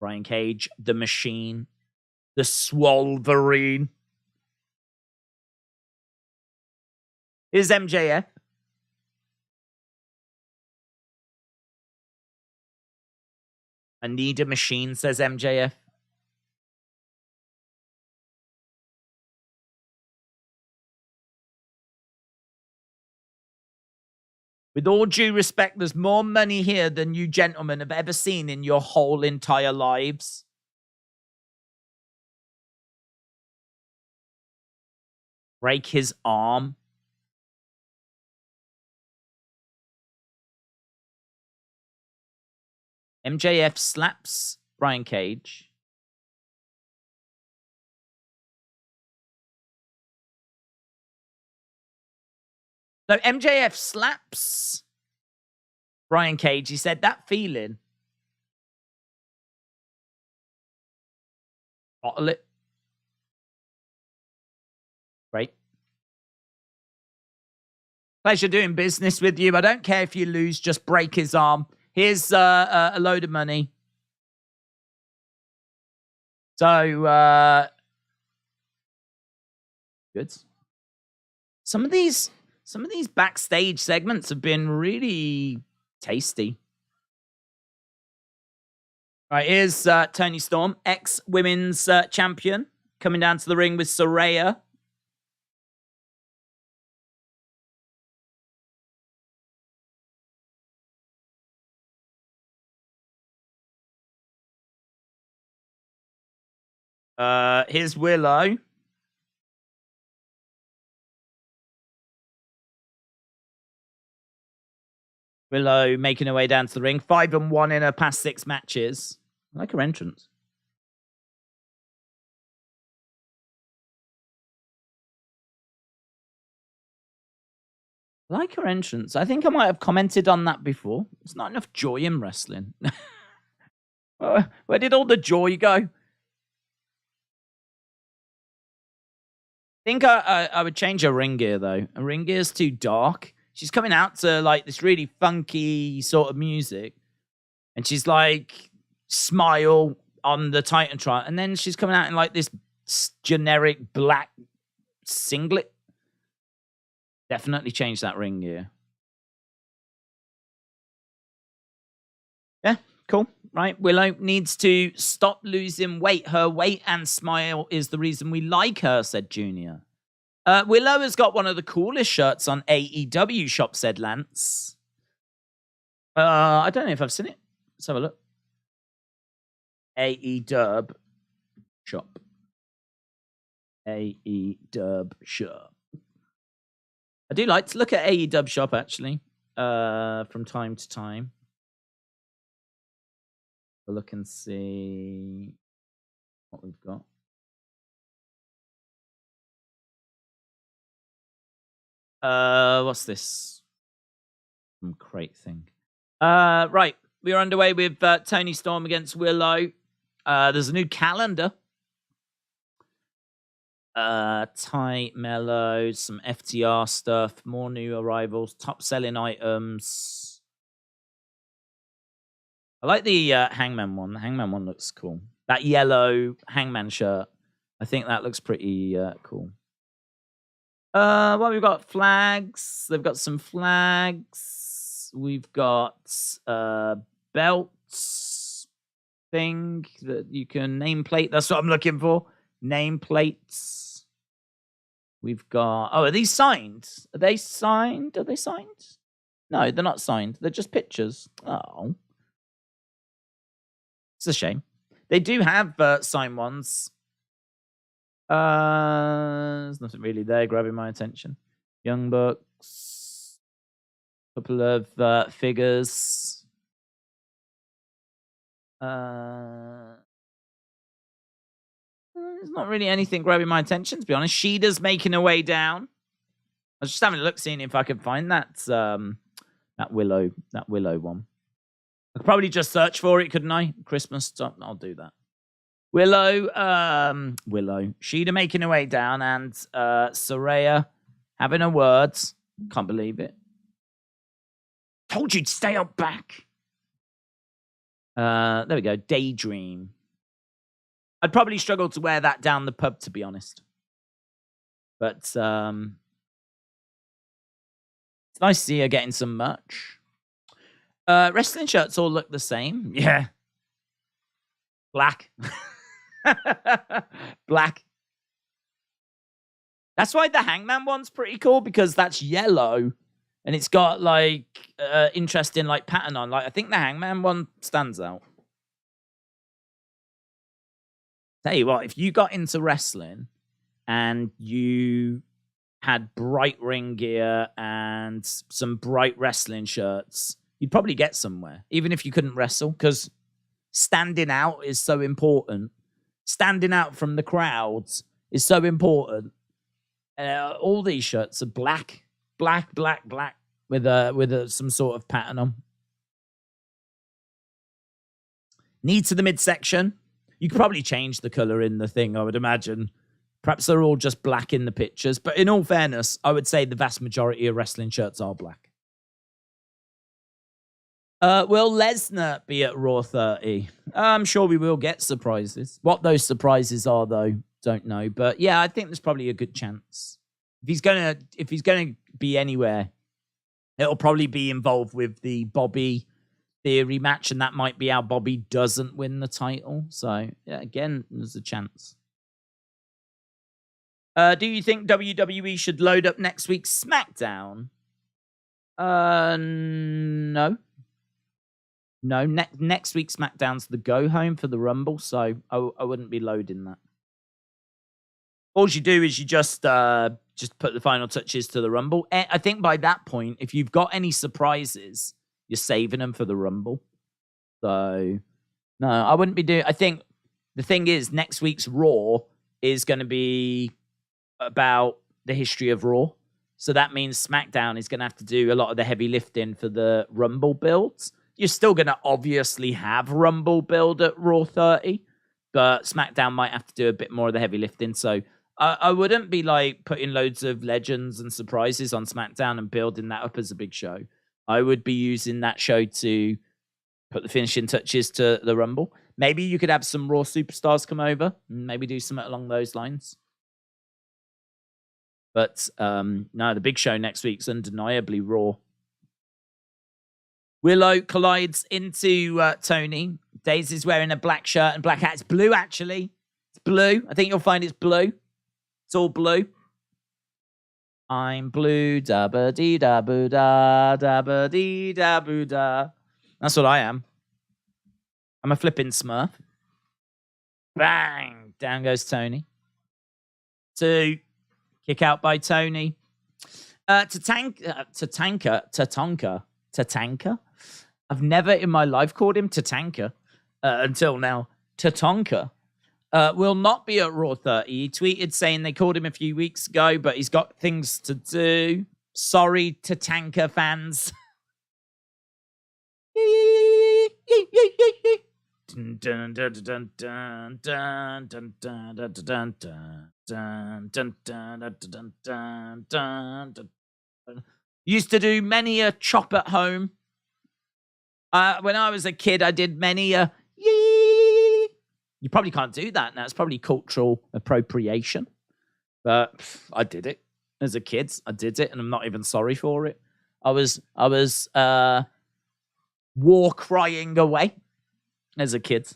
Brian Cage, the Machine, the Swolverine. Here's MJF. I need a machine, says MJF. With all due respect, there's more money here than you gentlemen have ever seen in your whole entire lives. Break his arm. MJF slaps Brian Cage. So MJF slaps Brian Cage. He said, that feeling. Bottle it. Great. Pleasure doing business with you. I don't care if you lose, just break his arm. Here's a load of money. So, good. Some of these backstage segments have been really tasty. All right, here's Tony Storm, ex-women's champion, coming down to the ring with Saraya. Here's Willow. Willow making her way down to the ring. 5-1 in her past 6 matches. I like her entrance. I like her entrance. I think I might have commented on that before. There's not enough joy in wrestling. Where did all the joy go? I think I would change her ring gear, though. Her ring gear's too dark. she's coming out to like this really funky sort of music, and she's like smile on the Titantron, and then she's coming out in like this generic black singlet. Definitely change that ring gear. Yeah, cool. Right, Willow needs to stop losing weight. Her weight and smile is the reason we like her, said Junior. Willow has got one of the coolest shirts on AEW shop, said Lance. I don't know if I've seen it. Let's have a look. AEW shop. AEW shop. I do like to look at AEW shop, actually, from time to time. We'll look and see what we've got. What's this? Some crate thing. Right. We are underway with Tony Storm against Willow. There's a new calendar. Tight Mellow, some FTR stuff, more new arrivals, top selling items. I like the Hangman one. The Hangman one looks cool. That yellow Hangman shirt. I think that looks pretty cool. Well, we've got flags. They've got some flags. We've got belts thing that you can nameplate. That's what I'm looking for. Nameplates. We've got... Oh, are these signed? Are they signed? Are they signed? No, they're not signed. They're just pictures. Oh. It's a shame. They do have signed ones. There's nothing really there grabbing my attention. Young Bucks. Couple of figures. There's not really anything grabbing my attention, to be honest. Sheeta's making her way down. I was just having a look, seeing if I could find that Willow one. I could probably just search for it, couldn't I? Christmas stuff. I'll do that. Willow. Sheeta making her way down, and Saraya having her words. Can't believe it. Told you to stay up back. There we go. Daydream. I'd probably struggle to wear that down the pub, to be honest. But it's nice to see her getting some merch. Wrestling shirts all look the same. Yeah. Black. Black. That's why the Hangman one's pretty cool, because that's yellow and it's got like interesting like pattern on. Like I think the Hangman one stands out. Tell you what, if you got into wrestling and you had bright ring gear and some bright wrestling shirts, you'd probably get somewhere, even if you couldn't wrestle, because standing out is so important. Standing out from the crowds is so important. All these shirts are black, with some sort of pattern on. Knee to the midsection. You could probably change the color in the thing, I would imagine. Perhaps they're all just black in the pictures. But in all fairness, I would say the vast majority of wrestling shirts are black. Will Lesnar be at Raw 30? I'm sure we will get surprises. What those surprises are, though, don't know. But yeah, I think there's probably a good chance. If he's gonna be anywhere, it'll probably be involved with the Bobby Theory match, and that might be how Bobby doesn't win the title. So yeah, again, there's a chance. Do you think WWE should load up next week's SmackDown? No. No, next week's SmackDown's the go home for the Rumble, so I wouldn't be loading that. All you do is you just put the final touches to the Rumble. I think by that point, if you've got any surprises, you're saving them for the Rumble. So, no, I wouldn't be doing... I think the thing is, next week's Raw is going to be about the history of Raw. So that means SmackDown is going to have to do a lot of the heavy lifting for the Rumble builds. You're still going to obviously have Rumble build at Raw 30, but SmackDown might have to do a bit more of the heavy lifting. So I wouldn't be like putting loads of legends and surprises on SmackDown and building that up as a big show. I would be using that show to put the finishing touches to the Rumble. Maybe you could have some Raw superstars come over and maybe do something along those lines. But no, the big show next week's undeniably Raw. Willow collides into Tony. Daisy's wearing a black shirt and black hat. It's blue, actually. It's blue. I think you'll find it's blue. It's all blue. I'm blue, da-ba-dee-da-boo-da, da-ba-dee-da-boo-da. That's what I am. I'm a flipping Smurf. Bang! Down goes Tony. 2. Kick out by Tony. Tatanka. I've never in my life called him Tatanka until now. Tatanka will not be at Raw 30. He tweeted saying they called him a few weeks ago, but he's got things to do. Sorry, Tatanka fans. Used to do many a chop at home. When I was a kid, I did many a yee. You probably can't do that now. It's probably cultural appropriation. But I did it as a kid. I did it, and I'm not even sorry for it. I was war crying away as a kid.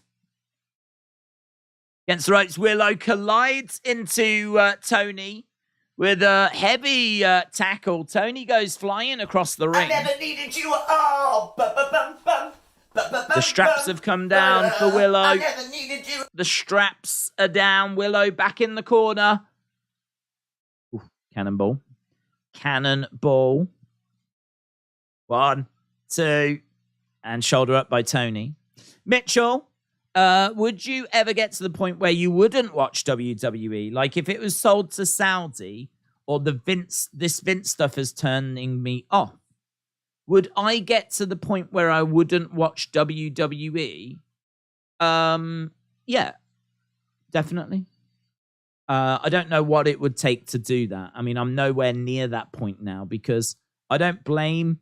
Against the ropes, Willow collides into Tony with a heavy tackle. Tony goes flying across the ring. I never needed you at all. The straps have come down for Willow. I never needed you. The straps are down. Willow back in the corner. Ooh, cannonball. 1, 2, and shoulder up by Tony. Mitchell, would you ever get to the point where you wouldn't watch WWE? Like if it was sold to Saudi or this Vince stuff is turning me off, would I get to the point where I wouldn't watch WWE? Yeah, definitely. I don't know what it would take to do that. I mean, I'm nowhere near that point now because I don't blame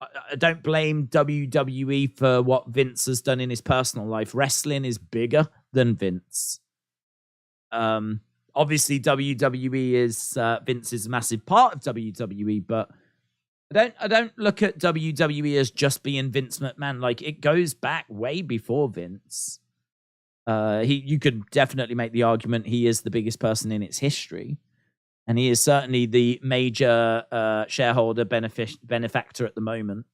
WWE for what Vince has done in his personal life. Wrestling is bigger than Vince. Obviously, WWE is Vince's massive part of WWE, but I don't look at WWE as just being Vince McMahon. Like it goes back way before Vince. You could definitely make the argument he is the biggest person in its history. And he is certainly the major shareholder benefactor at the moment.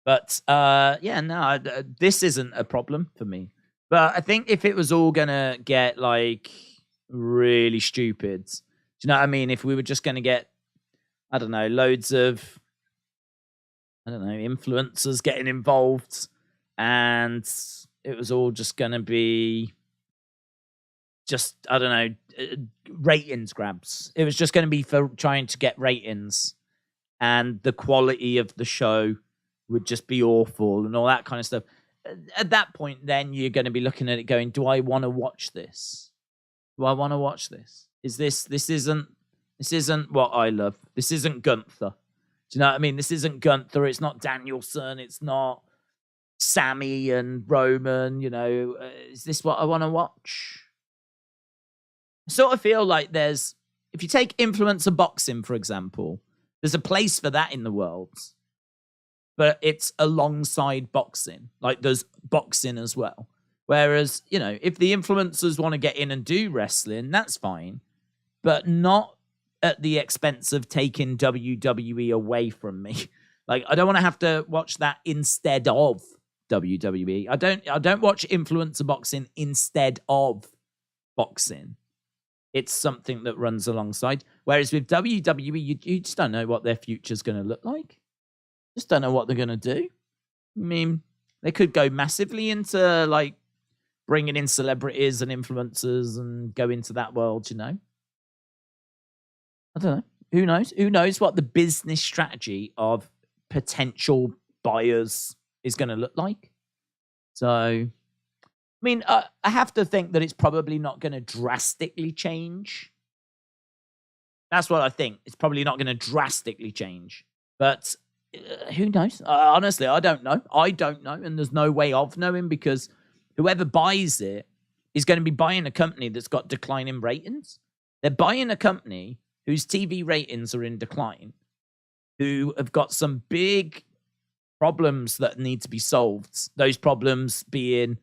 But this isn't a problem for me. But I think if it was all going to get like really stupid, do you know what I mean? If we were just going to get, I don't know, loads of, influencers getting involved and it was all just going to be ratings grabs. It was just going to be for trying to get ratings and the quality of the show would just be awful and all that kind of stuff. At that point, then you're going to be looking at it going, do I want to watch this? Do I want to watch this? This isn't what I love. This isn't Gunther. Do you know what I mean? This isn't Gunther. It's not Danielson. It's not Sammy and Roman. Is this what I want to watch? I sort of feel like if you take influencer boxing, for example, there's a place for that in the world, but it's alongside boxing. Like there's boxing as well. Whereas, if the influencers want to get in and do wrestling, that's fine, but not at the expense of taking WWE away from me. Like, I don't want to have to watch that instead of WWE. I don't watch influencer boxing instead of boxing. It's something that runs alongside. Whereas with WWE, you just don't know what their future's going to look like. Just don't know what they're going to do. I mean, they could go massively into, like, bringing in celebrities and influencers and go into that world, I don't know. Who knows? Who knows what the business strategy of potential buyers is going to look like? So, mean, I have to think that it's probably not going to drastically change. That's what I think. It's probably not going to drastically change. But who knows? Honestly, I don't know. I don't know. And there's no way of knowing because whoever buys it is going to be buying a company that's got declining ratings. They're buying a company whose TV ratings are in decline, who have got some big problems that need to be solved. Those problems being,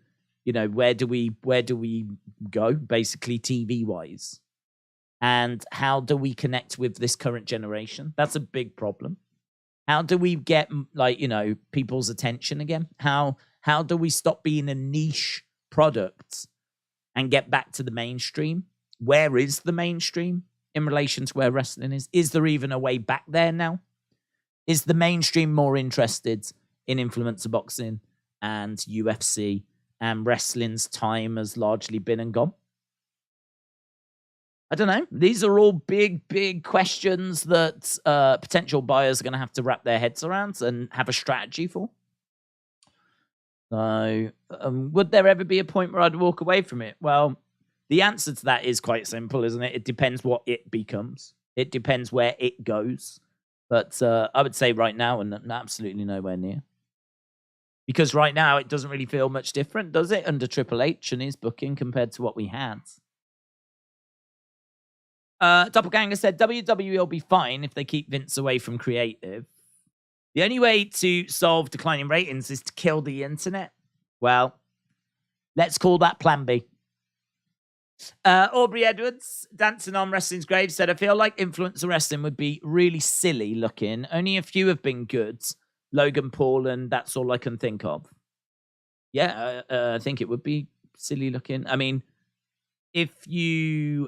where do we go, basically TV-wise? And how do we connect with this current generation? That's a big problem. How do we get, people's attention again? How do we stop being a niche product and get back to the mainstream? Where is the mainstream in relation to where wrestling is? Is there even a way back there now? Is the mainstream more interested in influencer boxing and UFC, and wrestling's time has largely been and gone? I don't know. These are all big, big questions that potential buyers are going to have to wrap their heads around and have a strategy for. So, would there ever be a point where I'd walk away from it? Well, the answer to that is quite simple, isn't it? It depends what it becomes. It depends where it goes. But I would say right now, and absolutely nowhere near. Because right now, it doesn't really feel much different, does it? Under Triple H and his booking compared to what we had. Doppelganger said, WWE will be fine if they keep Vince away from creative. The only way to solve declining ratings is to kill the internet. Well, let's call that Plan B. Aubrey Edwards, dancing on wrestling's grave, said, I feel like influencer wrestling would be really silly looking. Only a few have been good. Logan Paul, and that's all I can think of. Yeah, I think it would be silly looking. I mean, if you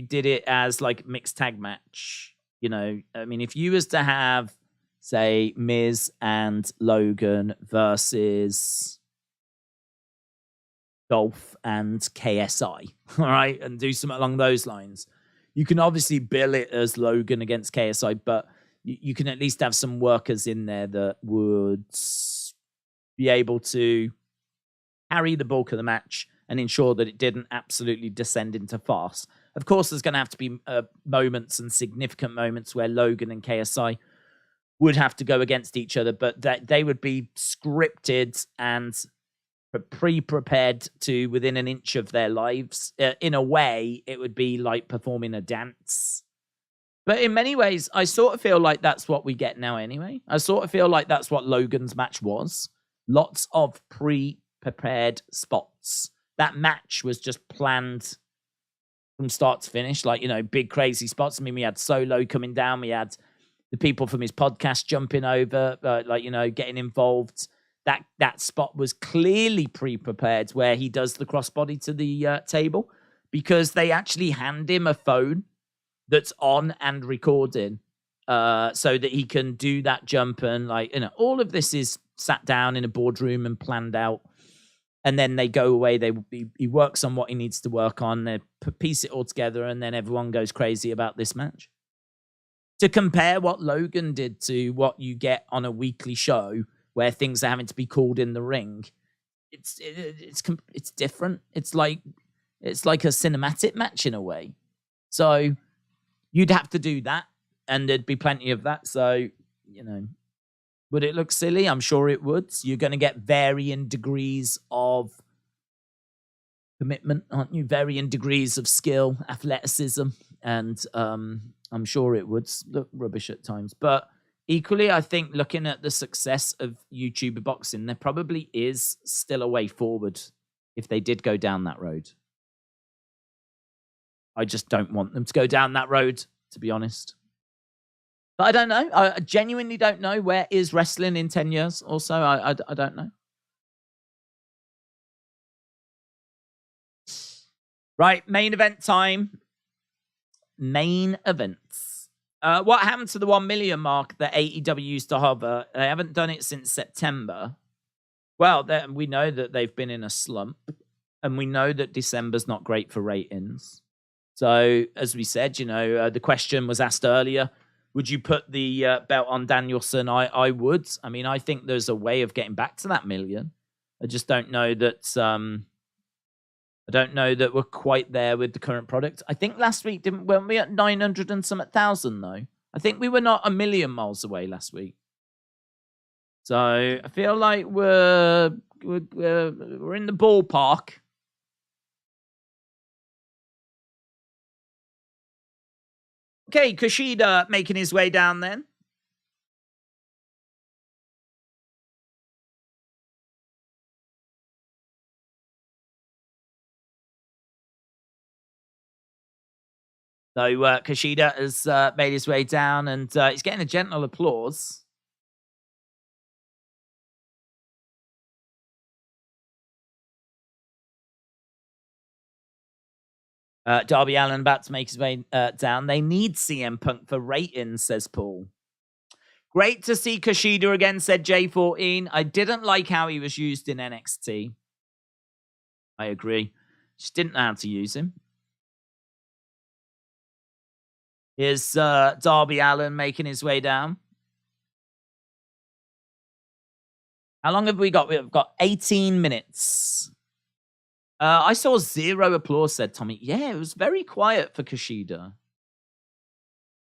did it as like mixed tag match, if you was to have, say, Miz and Logan versus Dolph and KSI, all right, and do something along those lines, you can obviously bill it as Logan against KSI, but you can at least have some workers in there that would be able to carry the bulk of the match and ensure that it didn't absolutely descend into farce. Of course, there's going to have to be moments and significant moments where Logan and KSI would have to go against each other, but that they would be scripted and pre-prepared to within an inch of their lives. In a way, it would be like performing a dance. But in many ways, I sort of feel like that's what we get now anyway. I sort of feel like that's what Logan's match was. Lots of pre-prepared spots. That match was just planned from start to finish, big crazy spots. I mean, we had Solo coming down. We had the people from his podcast jumping over, getting involved. That spot was clearly pre-prepared where he does the crossbody to the table because they actually hand him a phone that's on and recording so that he can do that jump. And all of this is sat down in a boardroom and planned out. And then they go away. He works on what he needs to work on. They piece it all together, and then everyone goes crazy about this match. To compare what Logan did to what you get on a weekly show, where things are having to be called in the ring, it's different. It's like a cinematic match in a way. So you'd have to do that, and there'd be plenty of that. So would it look silly? I'm sure it would. You're going to get varying degrees of commitment, aren't you? Varying degrees of skill, athleticism, and I'm sure it would look rubbish at times. But equally, I think looking at the success of YouTuber boxing, there probably is still a way forward if they did go down that road. I just don't want them to go down that road, to be honest. But I don't know. I genuinely don't know. Where is wrestling in 10 years or so? I don't know. Right, main event time. Main events. What happened to the 1 million mark that AEW used to hover? They haven't done it since September. Well, we know that they've been in a slump, and we know that December's not great for ratings. So, as we said, the question was asked earlier, would you put the belt on Danielson? I would. I mean, I think there's a way of getting back to that million. I just don't know that. I don't know that we're quite there with the current product. I think last week weren't we at 900 and some thousand though? I think we were not a million miles away last week. So I feel like we're in the ballpark. Okay, Kushida making his way down then. So Kushida has made his way down and he's getting a gentle applause. Darby Allin about to make his way down. They need CM Punk for ratings, says Paul. Great to see Kushida again, said J14. I didn't like how he was used in NXT. I agree. Just didn't know how to use him. Here's Darby Allin making his way down. How long have we got? We've got 18 minutes. I saw 0 applause, said Tommy. Yeah, it was very quiet for Kushida.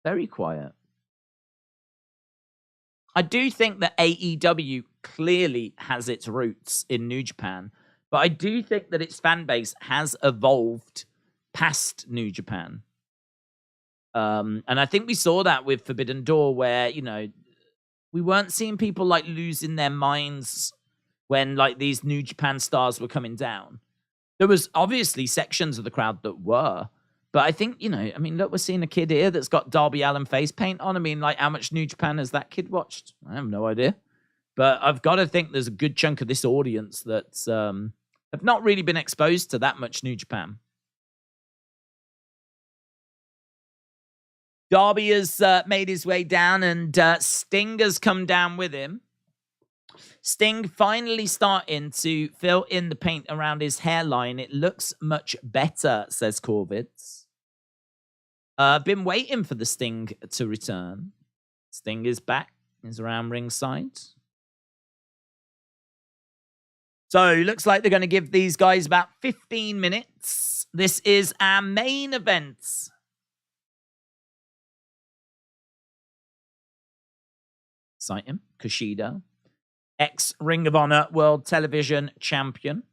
Very quiet. I do think that AEW clearly has its roots in New Japan, but I do think that its fan base has evolved past New Japan. And I think we saw that with Forbidden Door where, you know, we weren't seeing people like losing their minds when like these New Japan stars were coming down. There was obviously sections of the crowd that were, but I think, you know, I mean, look, we're seeing a kid here that's got Darby Allin face paint on. I mean, like, how much New Japan has that kid watched? I have no idea. But I've got to think there's a good chunk of this audience that have not really been exposed to that much New Japan. Darby has made his way down, and Sting has come down with him. Sting finally starting to fill in the paint around his hairline. It looks much better, says Corvids. Been waiting for the Sting to return. Sting is back. He's around ringside. So, looks like they're going to give these guys about 15 minutes. This is our main event. Exciting. Kushida. Ex-Ring of Honor World Television Champion.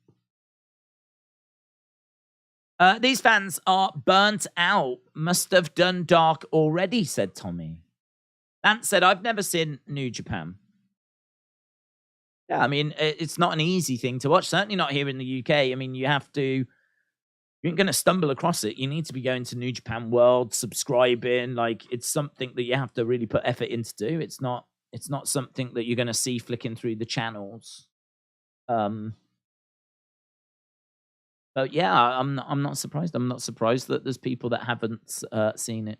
These fans are burnt out. Must have done dark already, said Tommy. Lance said, I've never seen New Japan. Yeah, I mean, it's not an easy thing to watch. Certainly not here in the UK. I mean, you have to... You ain't going to stumble across it. You need to be going to New Japan World, subscribing. Like, it's something that you have to really put effort into do. It's not something that you're going to see flicking through the channels. But yeah, I'm not surprised. I'm not surprised that there's people that haven't seen it.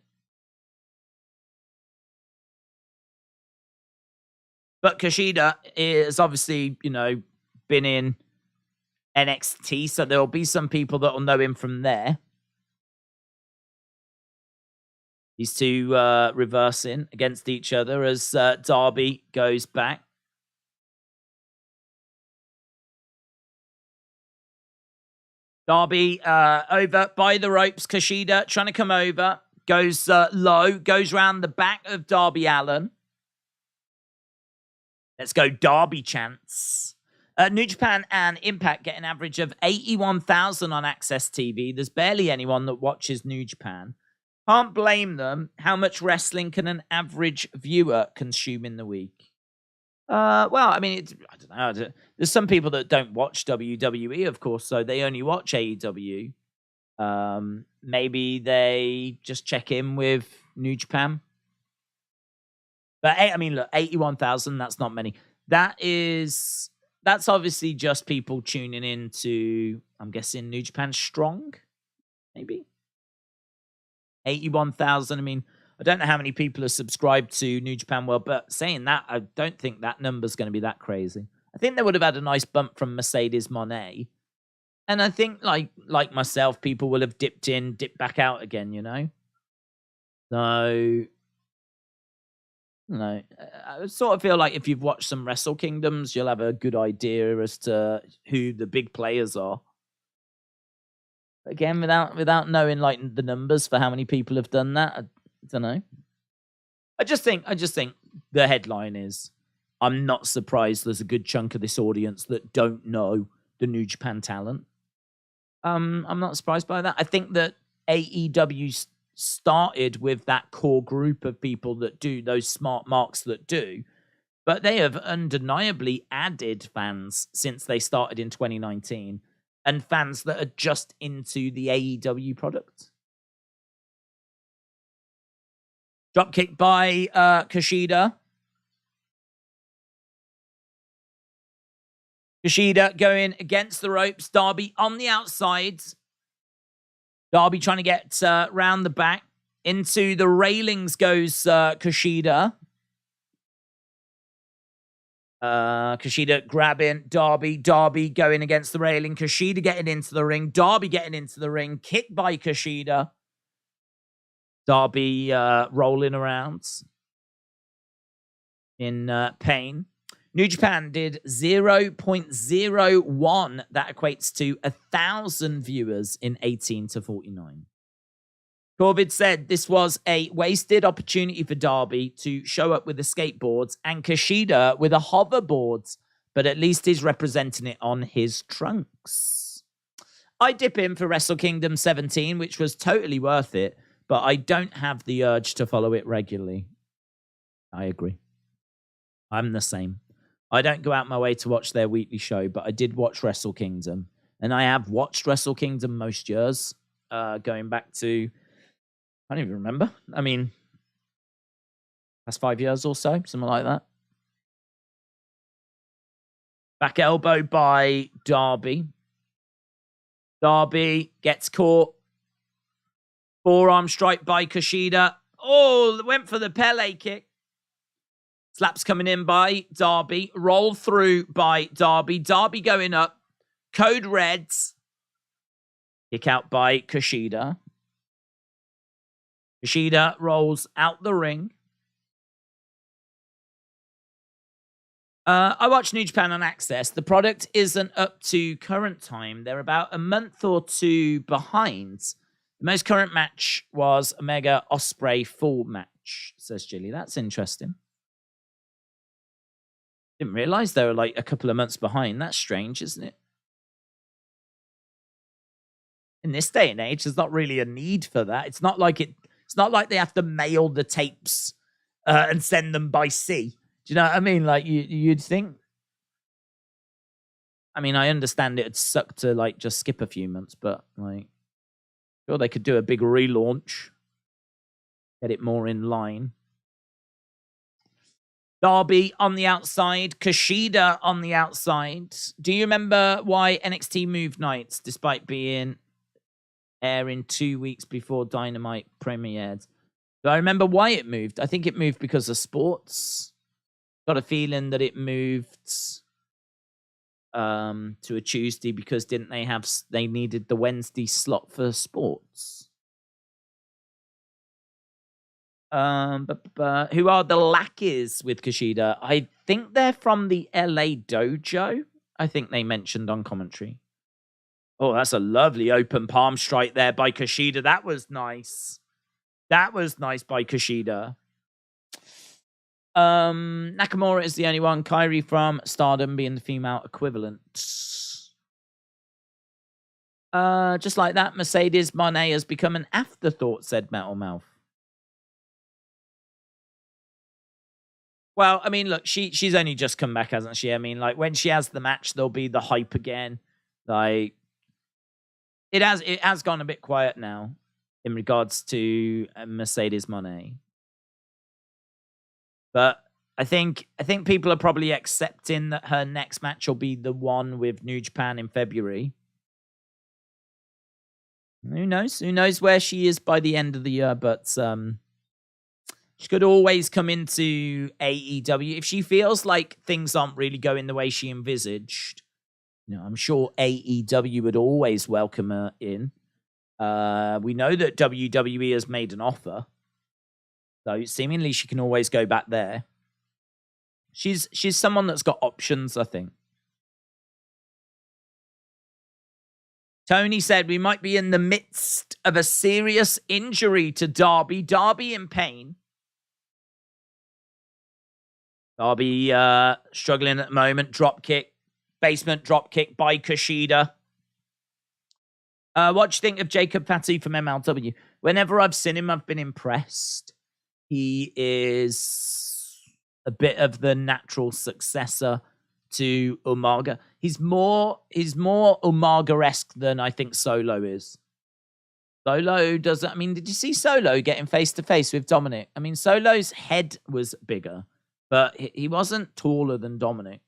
But Kushida is obviously, you know, been in NXT, so there'll be some people that will know him from there. These two reversing against each other as Darby goes back. Darby over by the ropes. Kushida trying to come over. Goes low. Goes round the back of Darby Allin. Let's go Darby chants. New Japan and Impact get an average of 81,000 on Access TV. There's barely anyone that watches New Japan. Can't blame them. How much wrestling can an average viewer consume in the week? Well, I mean, I don't know. There's some people that don't watch WWE, of course, so they only watch AEW. Maybe they just check in with New Japan. But, I mean, look, 81,000, that's not many. That's obviously just people tuning in to, I'm guessing, New Japan Strong, maybe? 81,000. I mean, I don't know how many people are subscribed to New Japan World, but saying that, I don't think that number's going to be that crazy. I think they would have had a nice bump from Mercedes Moné. And I think, like myself, people will have dipped in, dipped back out again, you know? So, No, I sort of feel like if you've watched some Wrestle Kingdoms, you'll have a good idea as to who the big players are. Again, without knowing like the numbers for how many people have done that, I don't know. I just think the headline is, I'm not surprised there's a good chunk of this audience that don't know the New Japan talent. I'm not surprised by that. I think that AEW started with that core group of people that do those smart marks that do, but they have undeniably added fans since they started in 2019 and fans that are just into the AEW product. Dropkick by Kushida. Kushida going against the ropes. Darby on the outside. Darby trying to get round the back. Into the railings goes Kushida. Kushida grabbing Darby. Darby going against the railing. Kushida getting into the ring. Darby getting into the ring. Kick by Kushida. Darby rolling around in pain. New Japan did 0.01. That equates to 1,000 viewers in 18 to 49. Corvid said this was a wasted opportunity for Darby to show up with the skateboards and Kushida with a hoverboard, but at least he's representing it on his trunks. I dip in for Wrestle Kingdom 17, which was totally worth it, but I don't have the urge to follow it regularly. I agree. I'm the same. I don't go out my way to watch their weekly show, but I did watch Wrestle Kingdom. And I have watched Wrestle Kingdom most years, going back to, I don't even remember. I mean, that's 5 years or so, something like that. Back elbow by Darby. Darby gets caught. Forearm strike by Kushida. Oh, went for the Pele kick. Slaps coming in by Darby. Roll through by Darby. Darby going up. Code Reds. Kick out by Kushida. Kushida rolls out the ring. I watch New Japan on Access. The product isn't up to current time. They're about a month or two behind. The most current match was Omega Osprey full match, says Jilly. That's interesting. Didn't realize they were like a couple of months behind. That's strange, isn't it? In this day and age, there's not really a need for that. It's not like they have to mail the tapes and send them by sea. Do you know what I mean? Like you'd think. I mean, I understand it'd suck to like just skip a few months, but like, sure they could do a big relaunch, get it more in line. Darby on the outside, Kushida on the outside. Do you remember why NXT moved nights despite being airing 2 weeks before Dynamite premiered? Do I remember why it moved? I think it moved because of sports. Got a feeling that it moved to a Tuesday because they needed the Wednesday slot for sports. Who are the lackeys with Kushida? I think they're from the LA Dojo. I think they mentioned on commentary. Oh, that's a lovely open palm strike there by Kushida. That was nice. That was nice by Kushida. Nakamura is the only one. Kairi from Stardom being the female equivalent. Just like that, Mercedes Moné has become an afterthought, said Metal Mouth. Well, I mean, look, she's only just come back, hasn't she? I mean, like, when she has the match, there'll be the hype again. Like, it has gone a bit quiet now in regards to Mercedes Moné. But I think people are probably accepting that her next match will be the one with New Japan in February. Who knows? Who knows where she is by the end of the year? But she could always come into AEW if she feels like things aren't really going the way she envisaged. You know, I'm sure AEW would always welcome her in. We know that WWE has made an offer. So seemingly she can always go back there. She's someone that's got options, I think. Tony said we might be in the midst of a serious injury to Darby. Darby in pain. Darby struggling at the moment. Drop kick. Basement drop kick by Kushida. What do you think of Jacob Fatu from MLW? Whenever I've seen him, I've been impressed. He is a bit of the natural successor to Umaga. He's more Umaga-esque than I think Solo is. Solo doesn't... I mean, did you see Solo getting face-to-face with Dominic? I mean, Solo's head was bigger, but he wasn't taller than Dominic.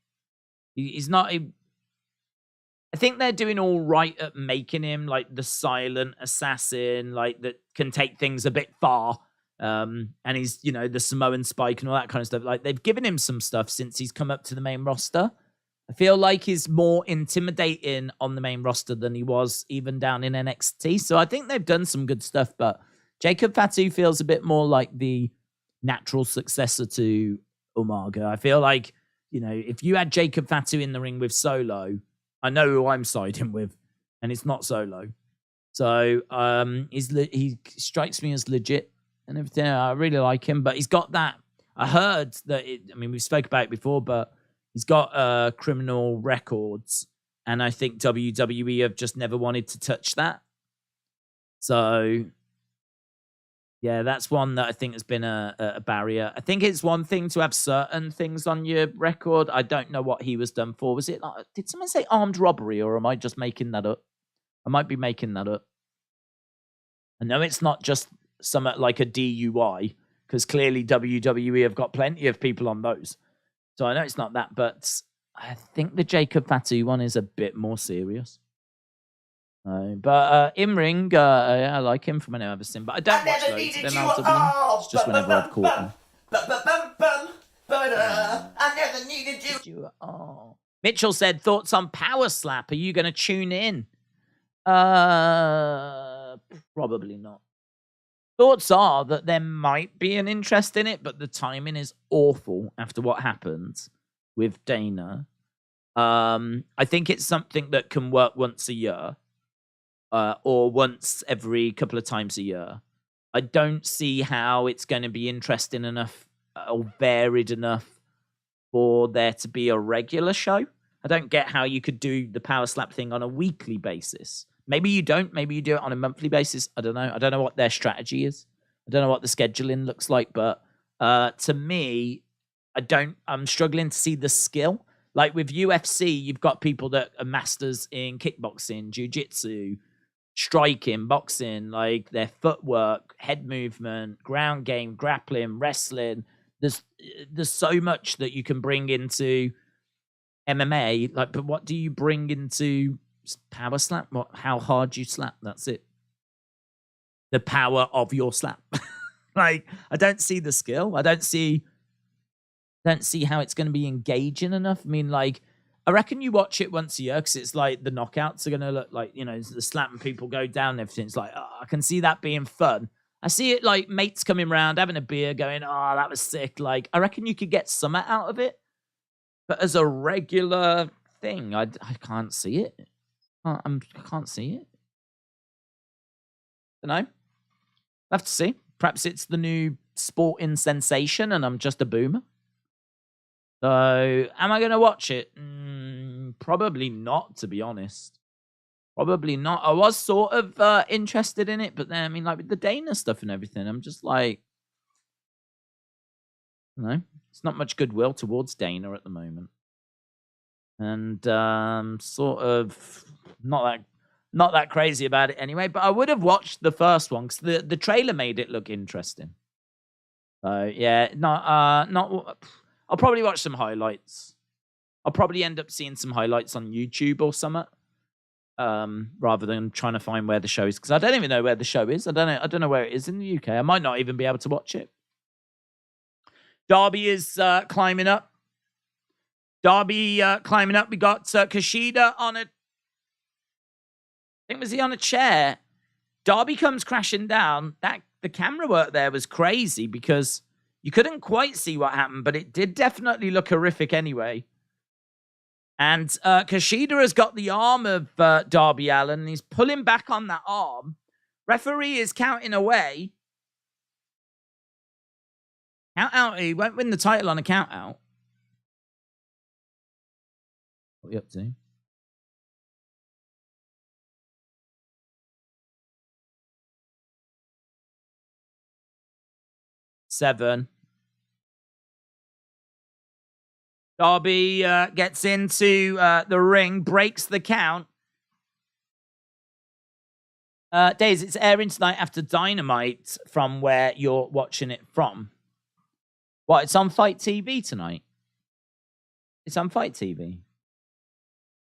He's not... I think they're doing all right at making him like the silent assassin, like that can take things a bit far. And he's, you know, the Samoan Spike and all that kind of stuff. Like, they've given him some stuff since he's come up to the main roster. I feel like he's more intimidating on the main roster than he was even down in NXT. So I think they've done some good stuff, but Jacob Fatu feels a bit more like the natural successor to Umaga. I feel like, you know, if you had Jacob Fatu in the ring with Solo, I know who I'm siding with, and it's not Solo. So he strikes me as legit and everything. I really like him, but he's got that. I heard that, we spoke about it before, but he's got criminal records, and I think WWE have just never wanted to touch that. So, yeah, that's one that I think has been a barrier. I think it's one thing to have certain things on your record. I don't know what he was done for. Was it like, did someone say armed robbery, or am I just making that up? I might be making that up. I know it's not just something like a DUI, because clearly WWE have got plenty of people on those. So I know it's not that, but I think the Jacob Fatu one is a bit more serious. But in-ring, I like him from whenever I've seen, but I don't watch loads of MLW. It's just whenever I've caught him. I never needed you. Mitchell said, thoughts on Power Slap? Are you going to tune in? Probably not. Thoughts are that there might be an interest in it, but the timing is awful after what happened with Dana. I think it's something that can work once a year, or once every couple of times a year. I don't see how it's going to be interesting enough or varied enough for there to be a regular show. I don't get how you could do the Power Slap thing on a weekly basis. Maybe you don't. Maybe you do it on a monthly basis. I don't know. I don't know what their strategy is. I don't know what the scheduling looks like. But to me, I'm struggling to see the skill. Like with UFC, you've got people that are masters in kickboxing, jiu-jitsu, striking, boxing, like their footwork, head movement, ground game, grappling, wrestling. There's so much that you can bring into MMA. Like, but what do you bring into Power Slap? How hard you slap? That's it. The power of your slap. Like, I don't see the skill. I don't see how it's going to be engaging enough. I mean, like, I reckon you watch it once a year because it's like the knockouts are going to look like, you know, the slapping people go down and everything. It's like, I can see that being fun. I see it like mates coming around, having a beer, going, oh, that was sick. Like, I reckon you could get something out of it. But as a regular thing, I can't see it. I can't see it. I don't know. I'll have to see. Perhaps it's the new sporting sensation and I'm just a boomer. So, am I going to watch it? Probably not, to be honest. Probably not. I was sort of interested in it, but then, I mean, like with the Dana stuff and everything, I'm just like, no, it's not much goodwill towards Dana at the moment. And sort of not that crazy about it anyway. But I would have watched the first one because the trailer made it look interesting. So yeah, not. I'll probably watch some highlights. I'll probably end up seeing some highlights on YouTube or something, rather than trying to find where the show is, because I don't even know where the show is. I don't know where it is in the UK. I might not even be able to watch it. Darby is climbing up. Climbing up. We got Kushida on a... I think, was he on a chair? Darby comes crashing down. the camera work there was crazy because you couldn't quite see what happened, but it did definitely look horrific anyway. And Kushida has got the arm of Darby Allin, and he's pulling back on that arm. Referee is counting away. Count out. He won't win the title on a count out. What are you up to? Seven. Darby gets into the ring, breaks the count. Days, it's airing tonight after Dynamite from where you're watching it from. What, it's on Fight TV tonight? It's on Fight TV.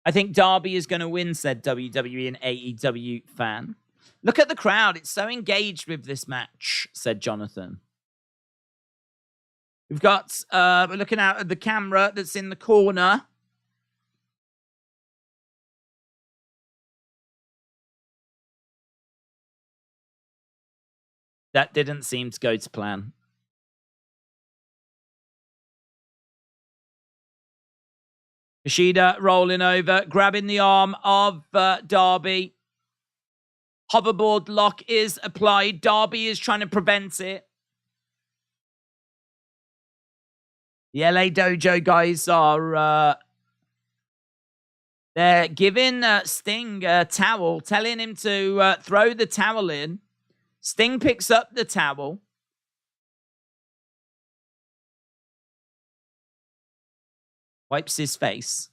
I think Darby is going to win, said WWE and AEW fan. Look at the crowd. It's so engaged with this match, said Jonathan. We've got, we're looking out at the camera that's in the corner. That didn't seem to go to plan. Kushida rolling over, grabbing the arm of Darby. Hoverboard lock is applied. Darby is trying to prevent it. The LA Dojo guys are they're giving Sting a towel, telling him to throw the towel in. Sting picks up the towel. Wipes his face.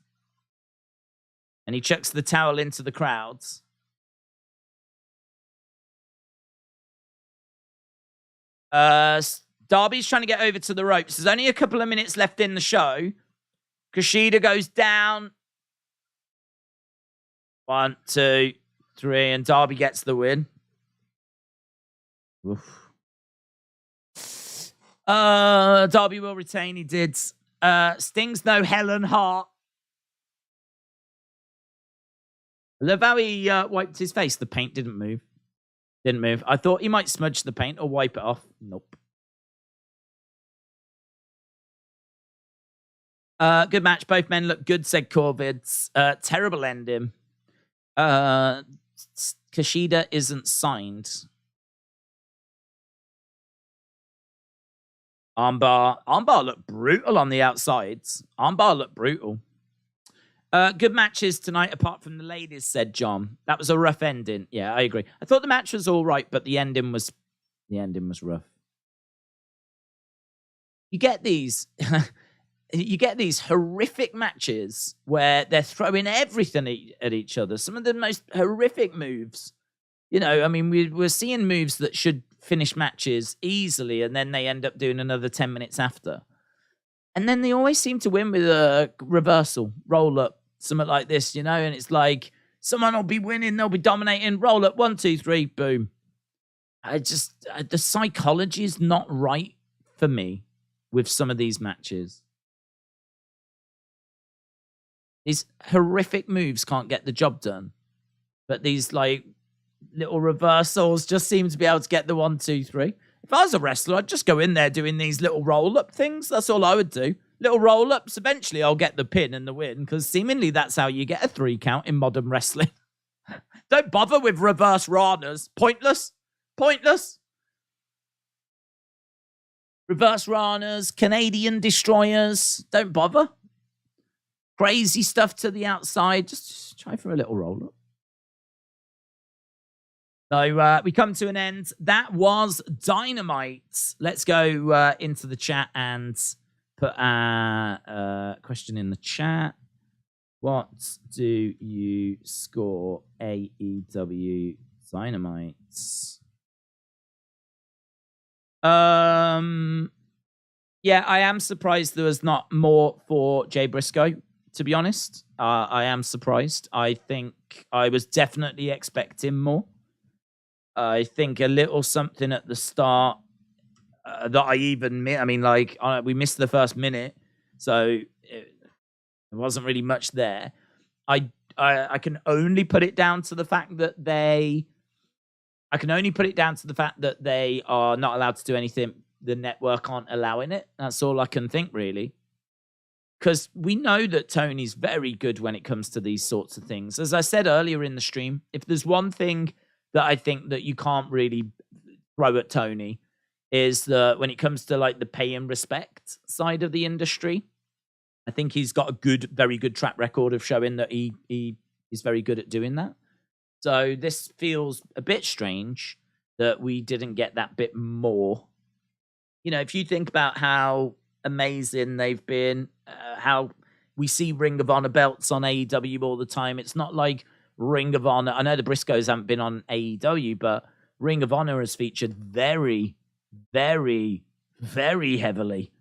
And he chucks the towel into the crowds. Darby's trying to get over to the ropes. There's only a couple of minutes left in the show. Kushida goes down. 1, 2, 3, and Darby gets the win. Oof. Darby will retain. He did. Sting's no Helen Hart. I love how he wiped his face. The paint didn't move. Didn't move. I thought he might smudge the paint or wipe it off. Nope. Good match. Both men look good, said Corvids. Terrible ending. Kushida isn't signed. Armbar looked brutal on the outsides. Armbar looked brutal. Good matches tonight, apart from the ladies, said John. That was a rough ending. Yeah, I agree. I thought the match was all right, but the ending was rough. You get these you get these horrific matches where they're throwing everything at each other. Some of the most horrific moves. You know, I mean, we're seeing moves that should finish matches easily, and then they end up doing another 10 minutes after. And then they always seem to win with a reversal, roll up, something like this, you know? And it's like, someone will be winning, they'll be dominating, roll up, 1, 2, 3, boom. The psychology is not right for me with some of these matches. These horrific moves can't get the job done. But these, like, little reversals just seem to be able to get the 1, 2, 3. If I was a wrestler, I'd just go in there doing these little roll-up things. That's all I would do. Little roll-ups. Eventually, I'll get the pin and the win, because seemingly that's how you get a 3 count in modern wrestling. Don't bother with reverse Ranas. Pointless. Pointless. Reverse Ranas, Canadian destroyers. Don't bother. Crazy stuff to the outside. Just try for a little roll-up. So we come to an end. That was Dynamite. Let's go into the chat and put a question in the chat. What do you score AEW Dynamite? Yeah, I am surprised there was not more for Jay Briscoe, to be honest. I am surprised. I think I was definitely expecting more. I think a little something at the start that I even I mean, like, we missed the first minute, so it wasn't really much there. I can only put it down to the fact that they I can only put it down to the fact that they are not allowed to do anything. The network aren't allowing it. That's all I can think, really. Because we know that Tony's very good when it comes to these sorts of things. As I said earlier in the stream, if there's one thing that I think that you can't really throw at Tony, is that when it comes to like the pay and respect side of the industry, I think he's got a very good track record of showing that he is very good at doing that. So this feels a bit strange that we didn't get that bit more. You know, if you think about how amazing they've been, how we see Ring of Honor belts on AEW all the time. It's not like Ring of Honor. I know the Briscoes haven't been on AEW, but Ring of Honor has featured very, very, very heavily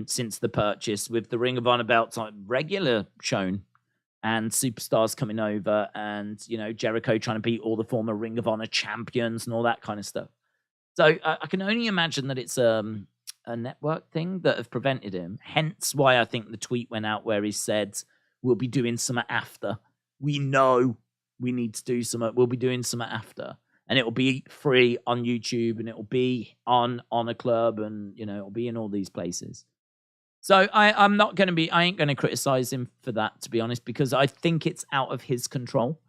since the purchase, with the Ring of Honor belts on regular shown and superstars coming over, and, you know, Jericho trying to beat all the former Ring of Honor champions and all that kind of stuff. So I can only imagine that it's a network thing that have prevented him. Hence why I think the tweet went out where he said, we'll be doing something after. We know we need to do something. We'll be doing something after. And it'll be free on YouTube, and it'll be on a club, and, you know, it'll be in all these places. So I ain't going to criticize him for that, to be honest, because I think it's out of his control.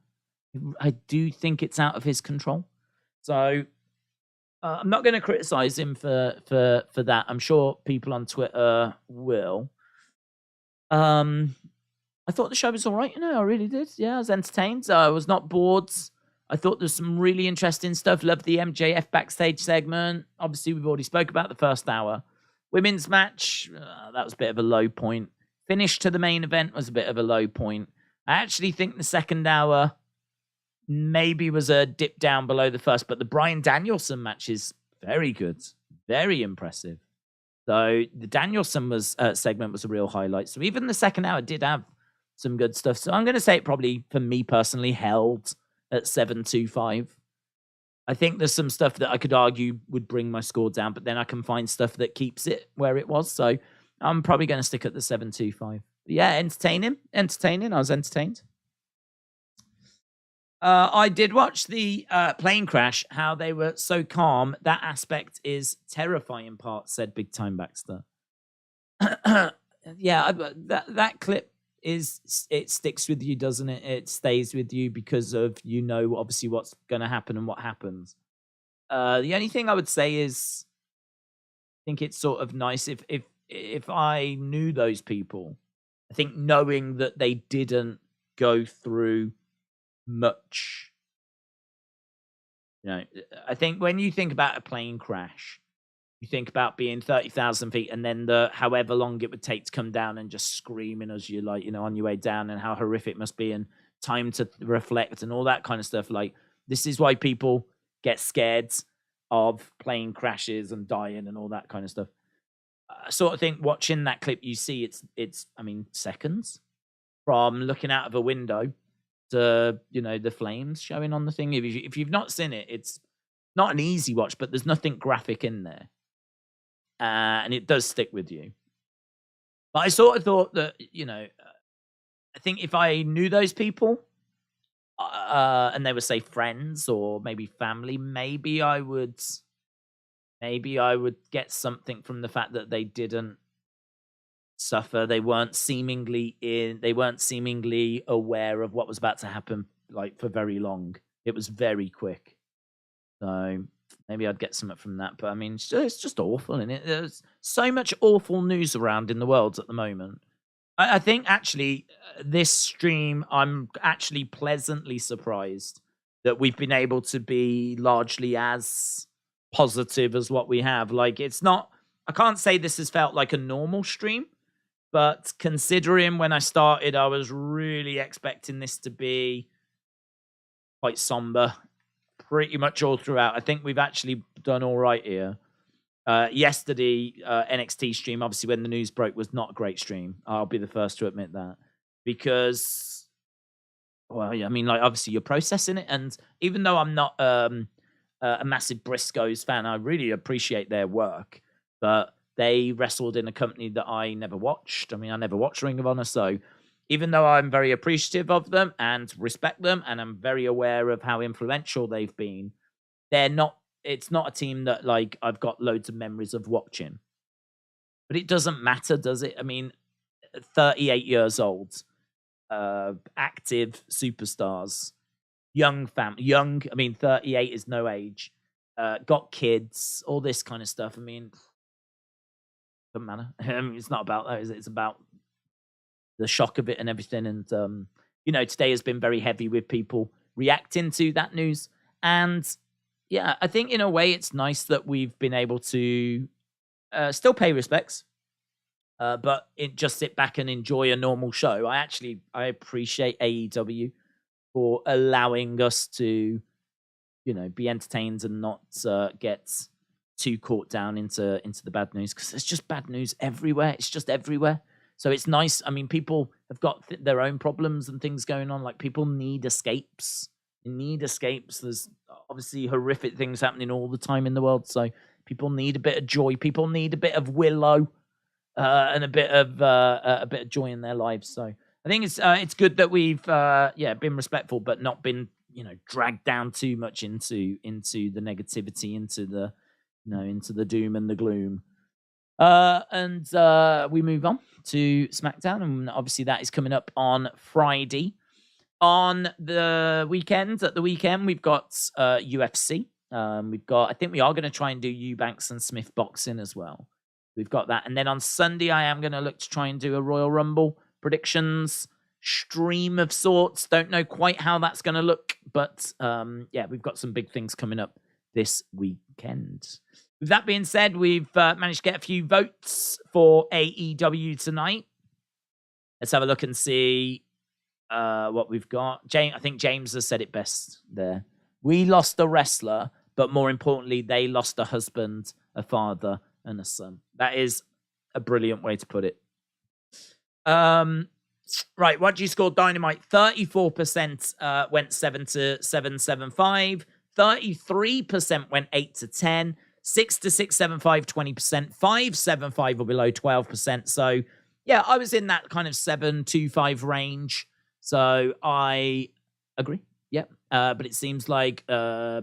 I do think it's out of his control. So I'm not going to criticize him for that. I'm sure people on Twitter will. I thought the show was all right. You know, I really did. Yeah, I was entertained. I was not bored. I thought there's some really interesting stuff. Loved the MJF backstage segment. Obviously, we've already spoke about the first hour. Women's match, that was a bit of a low point. Finish to the main event was a bit of a low point. I actually think the second hour maybe was a dip down below the first, but the Bryan Danielson match is very good, very impressive. So the Danielson segment was a real highlight. So even the second hour did have some good stuff. So I'm going to say it probably, for me personally, held at 7.25. I think there's some stuff that I could argue would bring my score down, but then I can find stuff that keeps it where it was. So I'm probably going to stick at the 7.25. Yeah, entertaining. I was entertained. I did watch the plane crash, how they were so calm. That aspect is terrifying part, said Big Time Baxter. Yeah, that clip it sticks with you, doesn't it? It stays with you because of, you know, obviously what's going to happen and what happens. The only thing I would say is, I think it's sort of nice if I knew those people. I think knowing that they didn't go through much, you know, I think when you think about a plane crash, you think about being 30,000 feet and then the however long it would take to come down and just screaming as you're, like, you know, on your way down, and how horrific it must be, and time to reflect and all that kind of stuff. Like, this is why people get scared of plane crashes and dying and all that kind of stuff. I sort of think watching that clip, you see it's I mean, seconds from looking out of a window to, you know, the flames showing on the thing. If you've not seen it, it's not an easy watch, but there's nothing graphic in there. And it does stick with you. But I sort of thought that, you know, I think if I knew those people, and they were, say, friends or maybe family, maybe I would get something from the fact that they didn't suffer. They weren't seemingly aware of what was about to happen, like, for very long. It was very quick. So maybe I'd get something from that. But I mean, it's just awful, isn't it? There's so much awful news around in the world at the moment. I think actually this stream, I'm actually pleasantly surprised that we've been able to be largely as positive as what we have. Like, it's not, I can't say this has felt like a normal stream, but considering when I started, I was really expecting this to be quite somber pretty much all throughout. I think we've actually done all right here. Yesterday, NXT stream, obviously when the news broke, was not a great stream. I'll be the first to admit that. Because, well, I mean, like, obviously you're processing it. And even though I'm not a massive Briscoes fan, I really appreciate their work. But they wrestled in a company that I never watched. I mean, I never watched Ring of Honor. So even though I'm very appreciative of them and respect them, and I'm very aware of how influential they've been, it's not a team that like I've got loads of memories of watching. But it doesn't matter, does it? I mean, 38 years old, active superstars, young, I mean, 38 is no age, got kids, all this kind of stuff. I mean, doesn't matter. It's not about that, is it? It's about the shock of it and everything. And, today has been very heavy with people reacting to that news. And yeah, I think in a way it's nice that we've been able to still pay respects, but just sit back and enjoy a normal show. I appreciate AEW for allowing us to, be entertained and not get too caught down into the bad news, because there's just bad news everywhere. It's just everywhere. So it's nice. I mean, people have got their own problems and things going on. Like, people need escapes. They need escapes. There's obviously horrific things happening all the time in the world. So people need a bit of joy. People need a bit of willow and a bit of joy in their lives. So I think it's good that we've been respectful, but not been dragged down too much into the negativity, into the doom and the gloom. And we move on to SmackDown, and obviously that is coming up on Friday. On the weekend, we've got UFC. I think we are going to try and do Eubanks and Smith boxing as well. We've got that. And then on Sunday, I am going to look to try and do a Royal Rumble predictions stream of sorts. Don't know quite how that's going to look, but we've got some big things coming up this weekend. With that being said, we've managed to get a few votes for AEW tonight. Let's have a look and see what we've got. I think James has said it best there. We lost a wrestler, but more importantly, they lost a husband, a father, and a son. That is a brilliant way to put it. Right, what do you score Dynamite? 34% went 7 to 775. 33% went 8 to 10. 6 to 675, 20%. 575 or below, 12%. So, yeah, I was in that kind of 7-2-5 range. So I agree. Yeah. But it seems like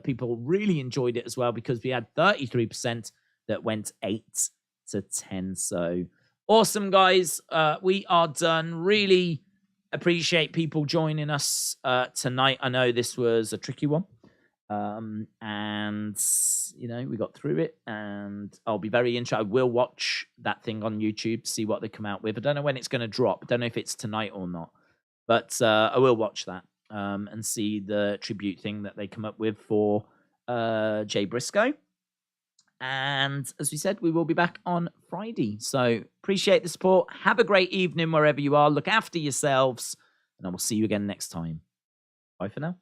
people really enjoyed it as well, because we had 33% that went 8 to 10. So awesome, guys. We are done. Really appreciate people joining us tonight. I know this was a tricky one. And we got through it, and I'll be very interested. I will watch that thing on YouTube, see what they come out with. I don't know when it's going to drop. I don't know if it's tonight or not, but I will watch that and see the tribute thing that they come up with for Jay Briscoe. And as we said, we will be back on Friday. So appreciate the support. Have a great evening wherever you are. Look after yourselves, and I will see you again next time. Bye for now.